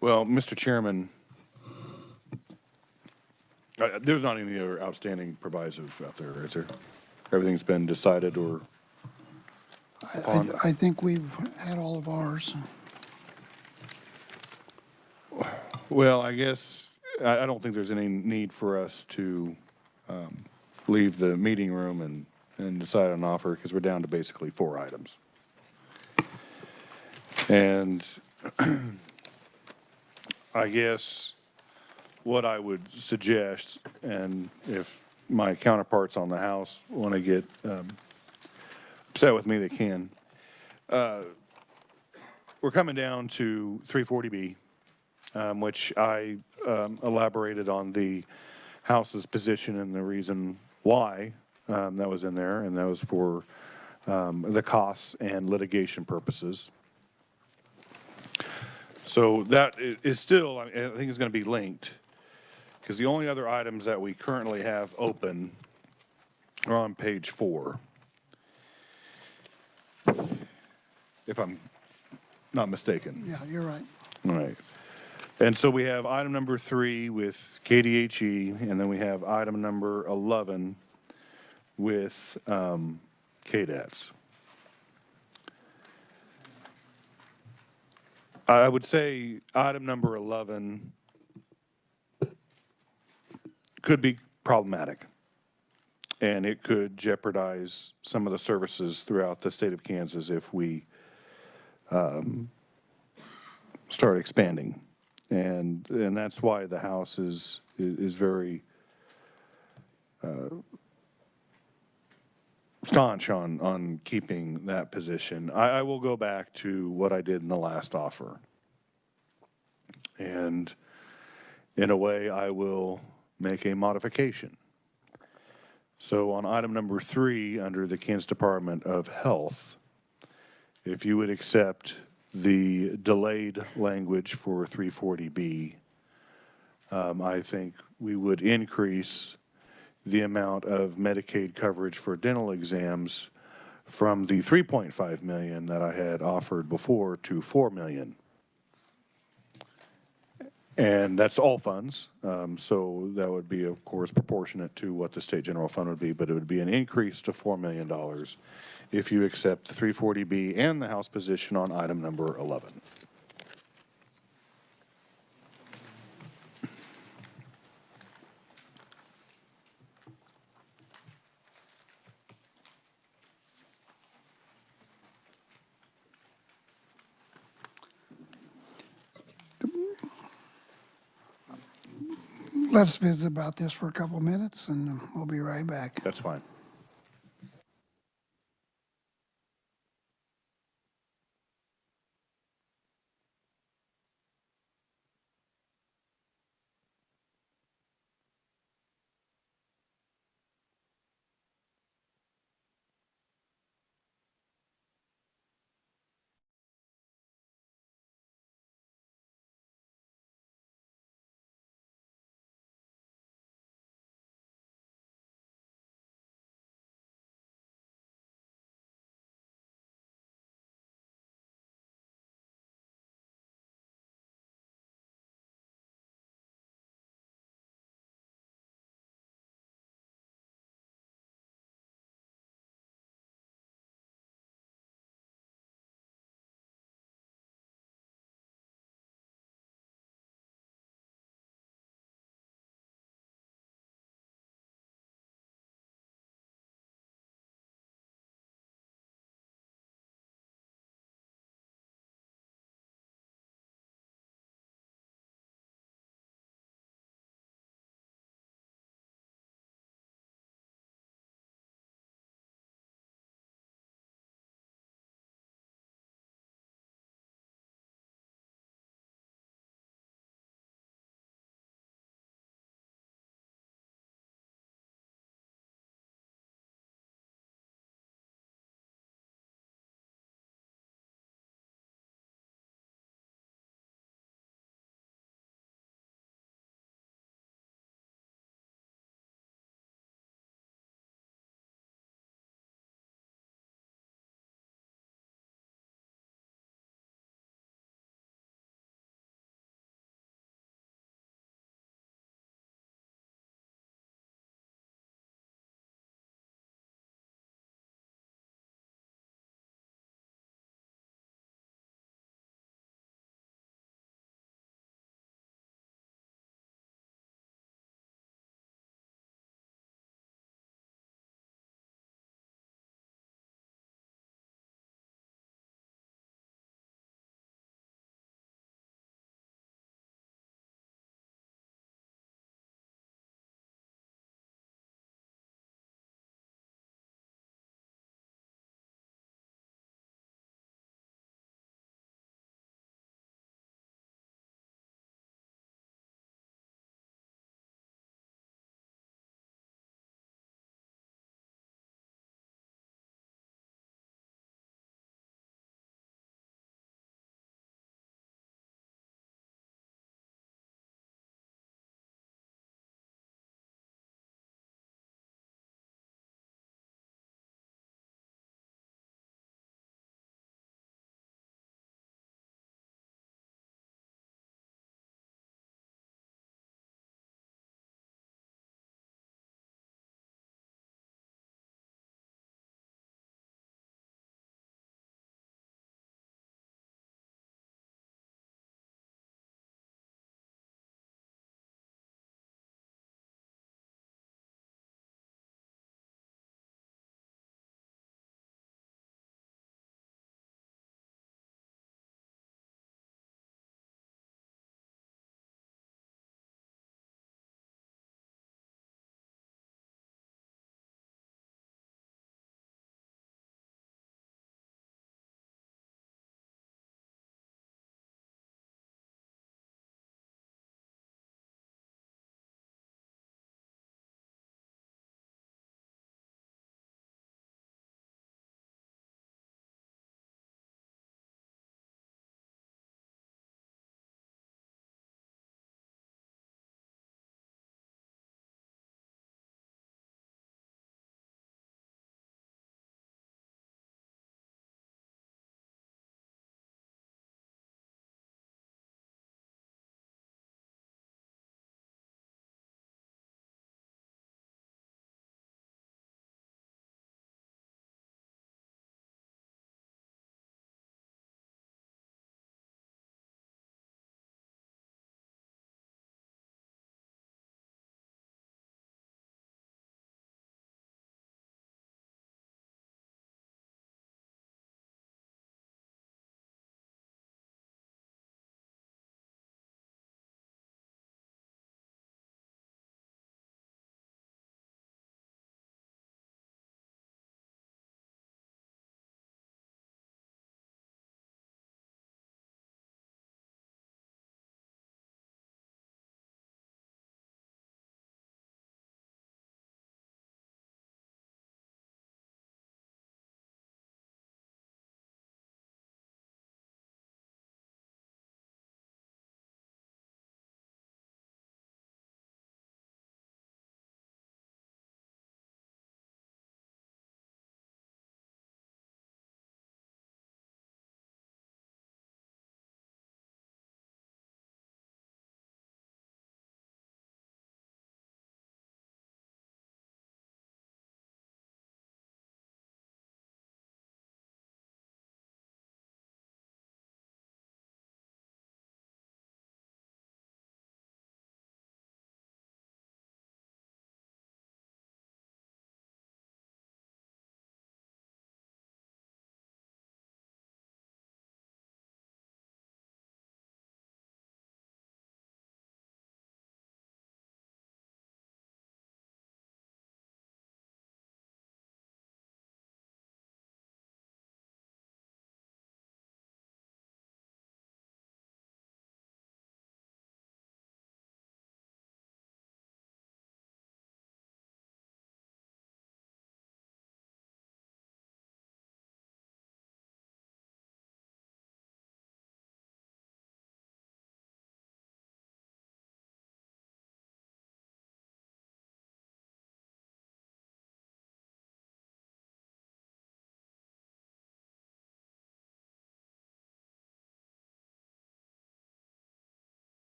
Well, Mr. Chairman, there's not any other outstanding provisos out there, is there? Everything's been decided or upon? I think we've had all of ours. Well, I guess, I don't think there's any need for us to leave the meeting room and decide on an offer, because we're down to basically 4 items. And I guess what I would suggest, and if my counterparts on the House want to get upset with me, they can. We're coming down to 340B, which I elaborated on the House's position and the reason why that was in there, and that was for the costs and litigation purposes. So that is still, I think it's going to be linked, because the only other items that we currently have open are on page 4, if I'm not mistaken. Yeah, you're right. All right. And so we have item number 3 with KDHE, and then we have item number 11 with KDATS. I would say item number 11 could be problematic, and it could jeopardize some of the services throughout the state of Kansas if we start expanding. And that's why the House is very staunch on keeping that position. I will go back to what I did in the last offer. And in a way, I will make a modification. So on item number 3, under the Kansas Department of Health, if you would accept the delayed language for 340B, I think we would increase the amount of Medicaid coverage for dental exams from the $3.5 million that I had offered before to $4 million. And that's all funds. So that would be, of course, proportionate to what the state general fund would be, but it would be an increase to $4 million if you accept the 340B and the House position on item number 11. Let's visit about this for a couple minutes, and we'll be right back. That's fine.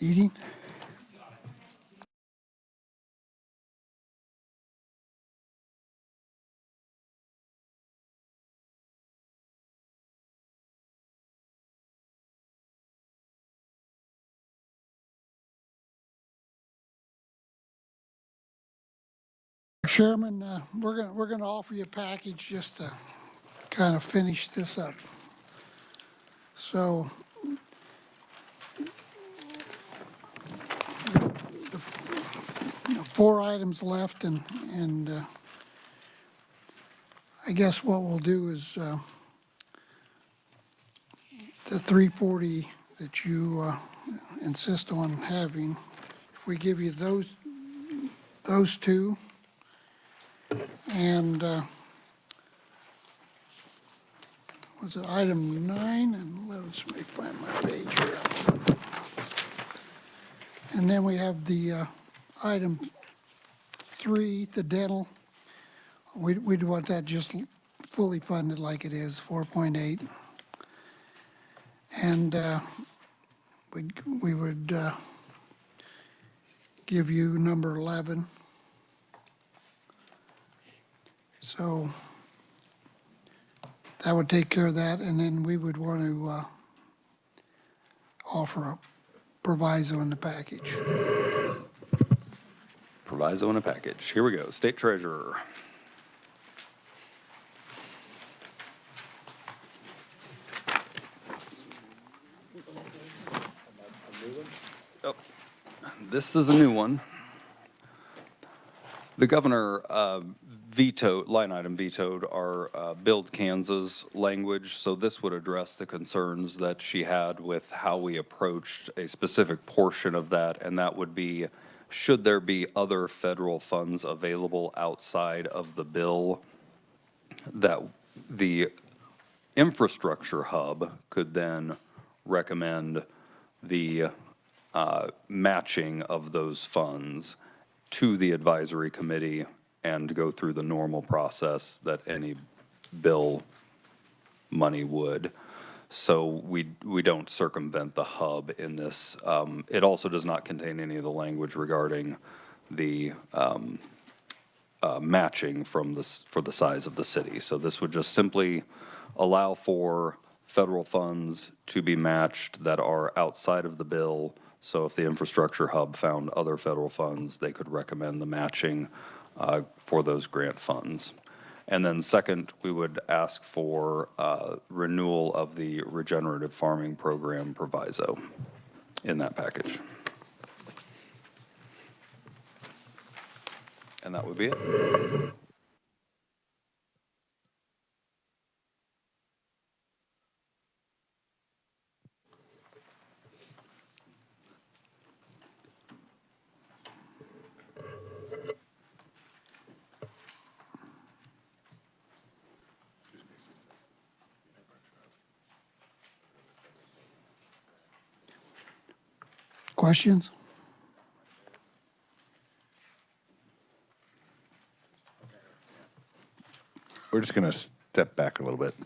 Eating? Chairman, we're gonna offer you a package just to kind of finish this up. So the 4 items left, and I guess what we'll do is the 340 that you insist on having, if we give you those two, and was it item 9 and 11? Let me find my page here. And then we have the item 3, the dental. We'd want that just fully funded like it is, 4.8. And we would give you number 11. So that would take care of that, and then we would want to offer a proviso in the package. Proviso in a package. Here we go. State Treasurer. Oh, this is a new one. The governor line item vetoed our Build Kansas language, so this would address the concerns that she had with how we approached a specific portion of that, and that would be, should there be other federal funds available outside of the bill, that the infrastructure hub could then recommend the matching of those funds to the advisory committee and go through the normal process that any bill money would. So we don't circumvent the hub in this. It also does not contain any of the language regarding the matching from this for the size of the city. So this would just simply allow for federal funds to be matched that are outside of the bill. So if the infrastructure hub found other federal funds, they could recommend the matching for those grant funds. And then second, we would ask for renewal of the regenerative farming program proviso in that package. And that would be it. Questions? We're just going to step back a little bit.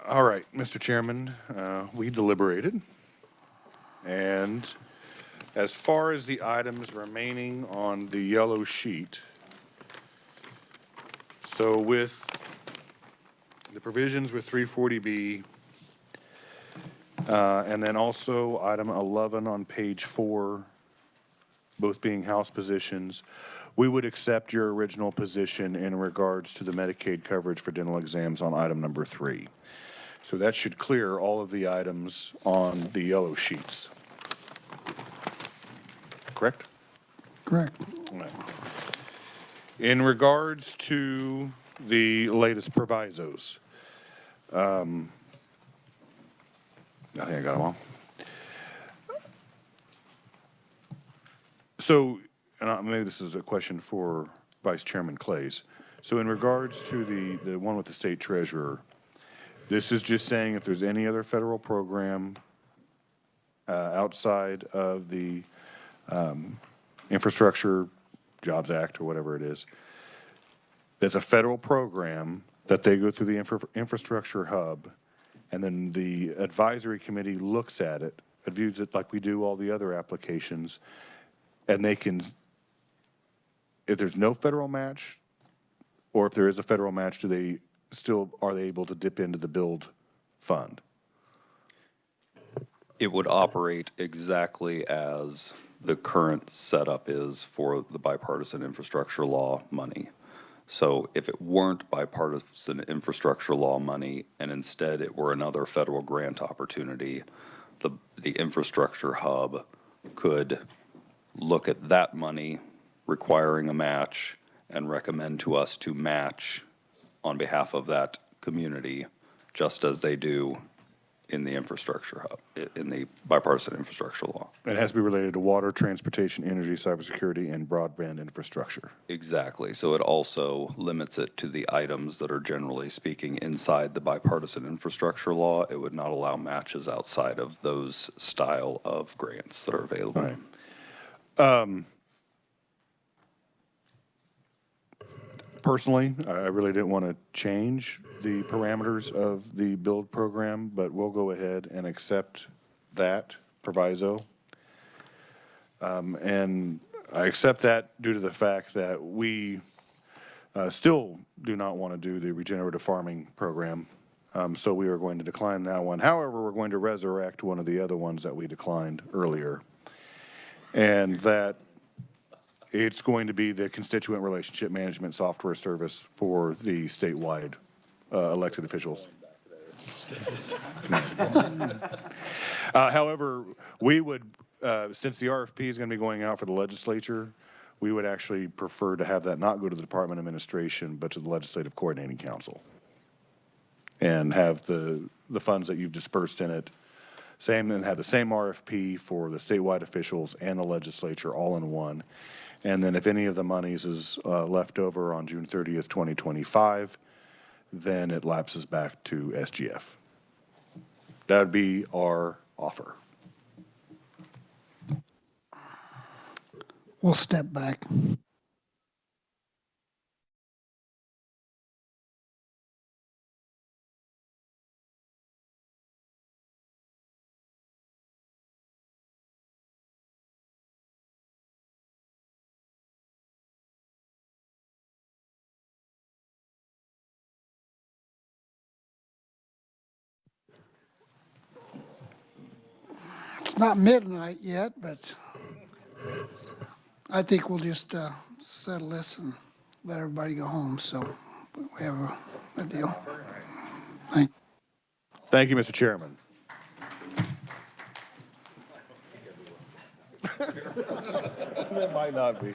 All right, Mr. Chairman, we deliberated. And as far as the items remaining on the yellow sheet, so with the provisions with 340B, and then also item 11 on page 4, both being House positions, we would accept your original position in regards to the Medicaid coverage for dental exams on item number 3. So that should clear all of the items on the yellow sheets. Correct? Correct. All right. In regards to the latest provisos, I think I got them all. So, and maybe this is a question for Vice Chairman Clays. So in regards to the one with the state treasurer, this is just saying if there's any other federal program outside of the Infrastructure Jobs Act or whatever it is, that's a federal program that they go through the infrastructure hub, and then the advisory committee looks at it, views it like we do all the other applications, and they can, if there's no federal match, or if there is a federal match, are they able to dip into the build fund? It would operate exactly as the current setup is for the bipartisan infrastructure law money. So if it weren't bipartisan infrastructure law money and instead it were another federal grant opportunity, the infrastructure hub could look at that money requiring a match and recommend to us to match on behalf of that community, just as they do in the infrastructure hub, in the bipartisan infrastructure law. It has to be related to water, transportation, energy, cybersecurity, and broadband infrastructure. Exactly. So it also limits it to the items that are generally speaking inside the bipartisan infrastructure law. It would not allow matches outside of those style of grants that are available. All right. Personally, I really didn't want to change the parameters of the build program, but we'll go ahead and accept that proviso. And I accept that due to the fact that we still do not want to do the regenerative farming program. So we are going to decline that one. However, we're going to resurrect one of the other ones that we declined earlier. And that it's going to be the constituent relationship management software service for the statewide elected officials. However, we would, since the RFP is going to be going out for the legislature, we would actually prefer to have that not go to the Department of Administration, but to the Legislative Coordinating Council. And have the funds that you've dispersed in it, and have the same RFP for the statewide officials and the legislature all in one. And then if any of the monies is left over on June 30th, 2025, then it lapses back to SGF. That would be our offer. We'll step back. It's not midnight yet, but I think we'll just settle this and let everybody go home. So we have a deal. Thank you, Mr. Chairman. That might not be.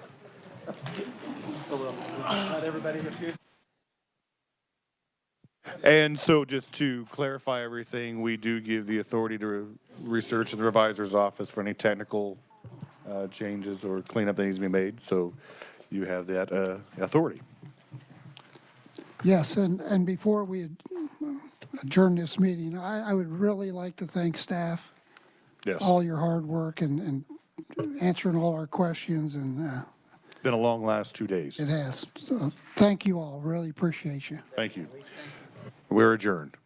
And so just to clarify everything, we do give the authority to research in the revisor's office for any technical changes or cleanup that needs to be made. So you have that authority. Yes, and before we adjourn this meeting, I would really like to thank staff. Yes. All your hard work and answering all our questions, and Been a long last 2 days. it has. So thank you all. Really appreciate you. Thank you. We're adjourned.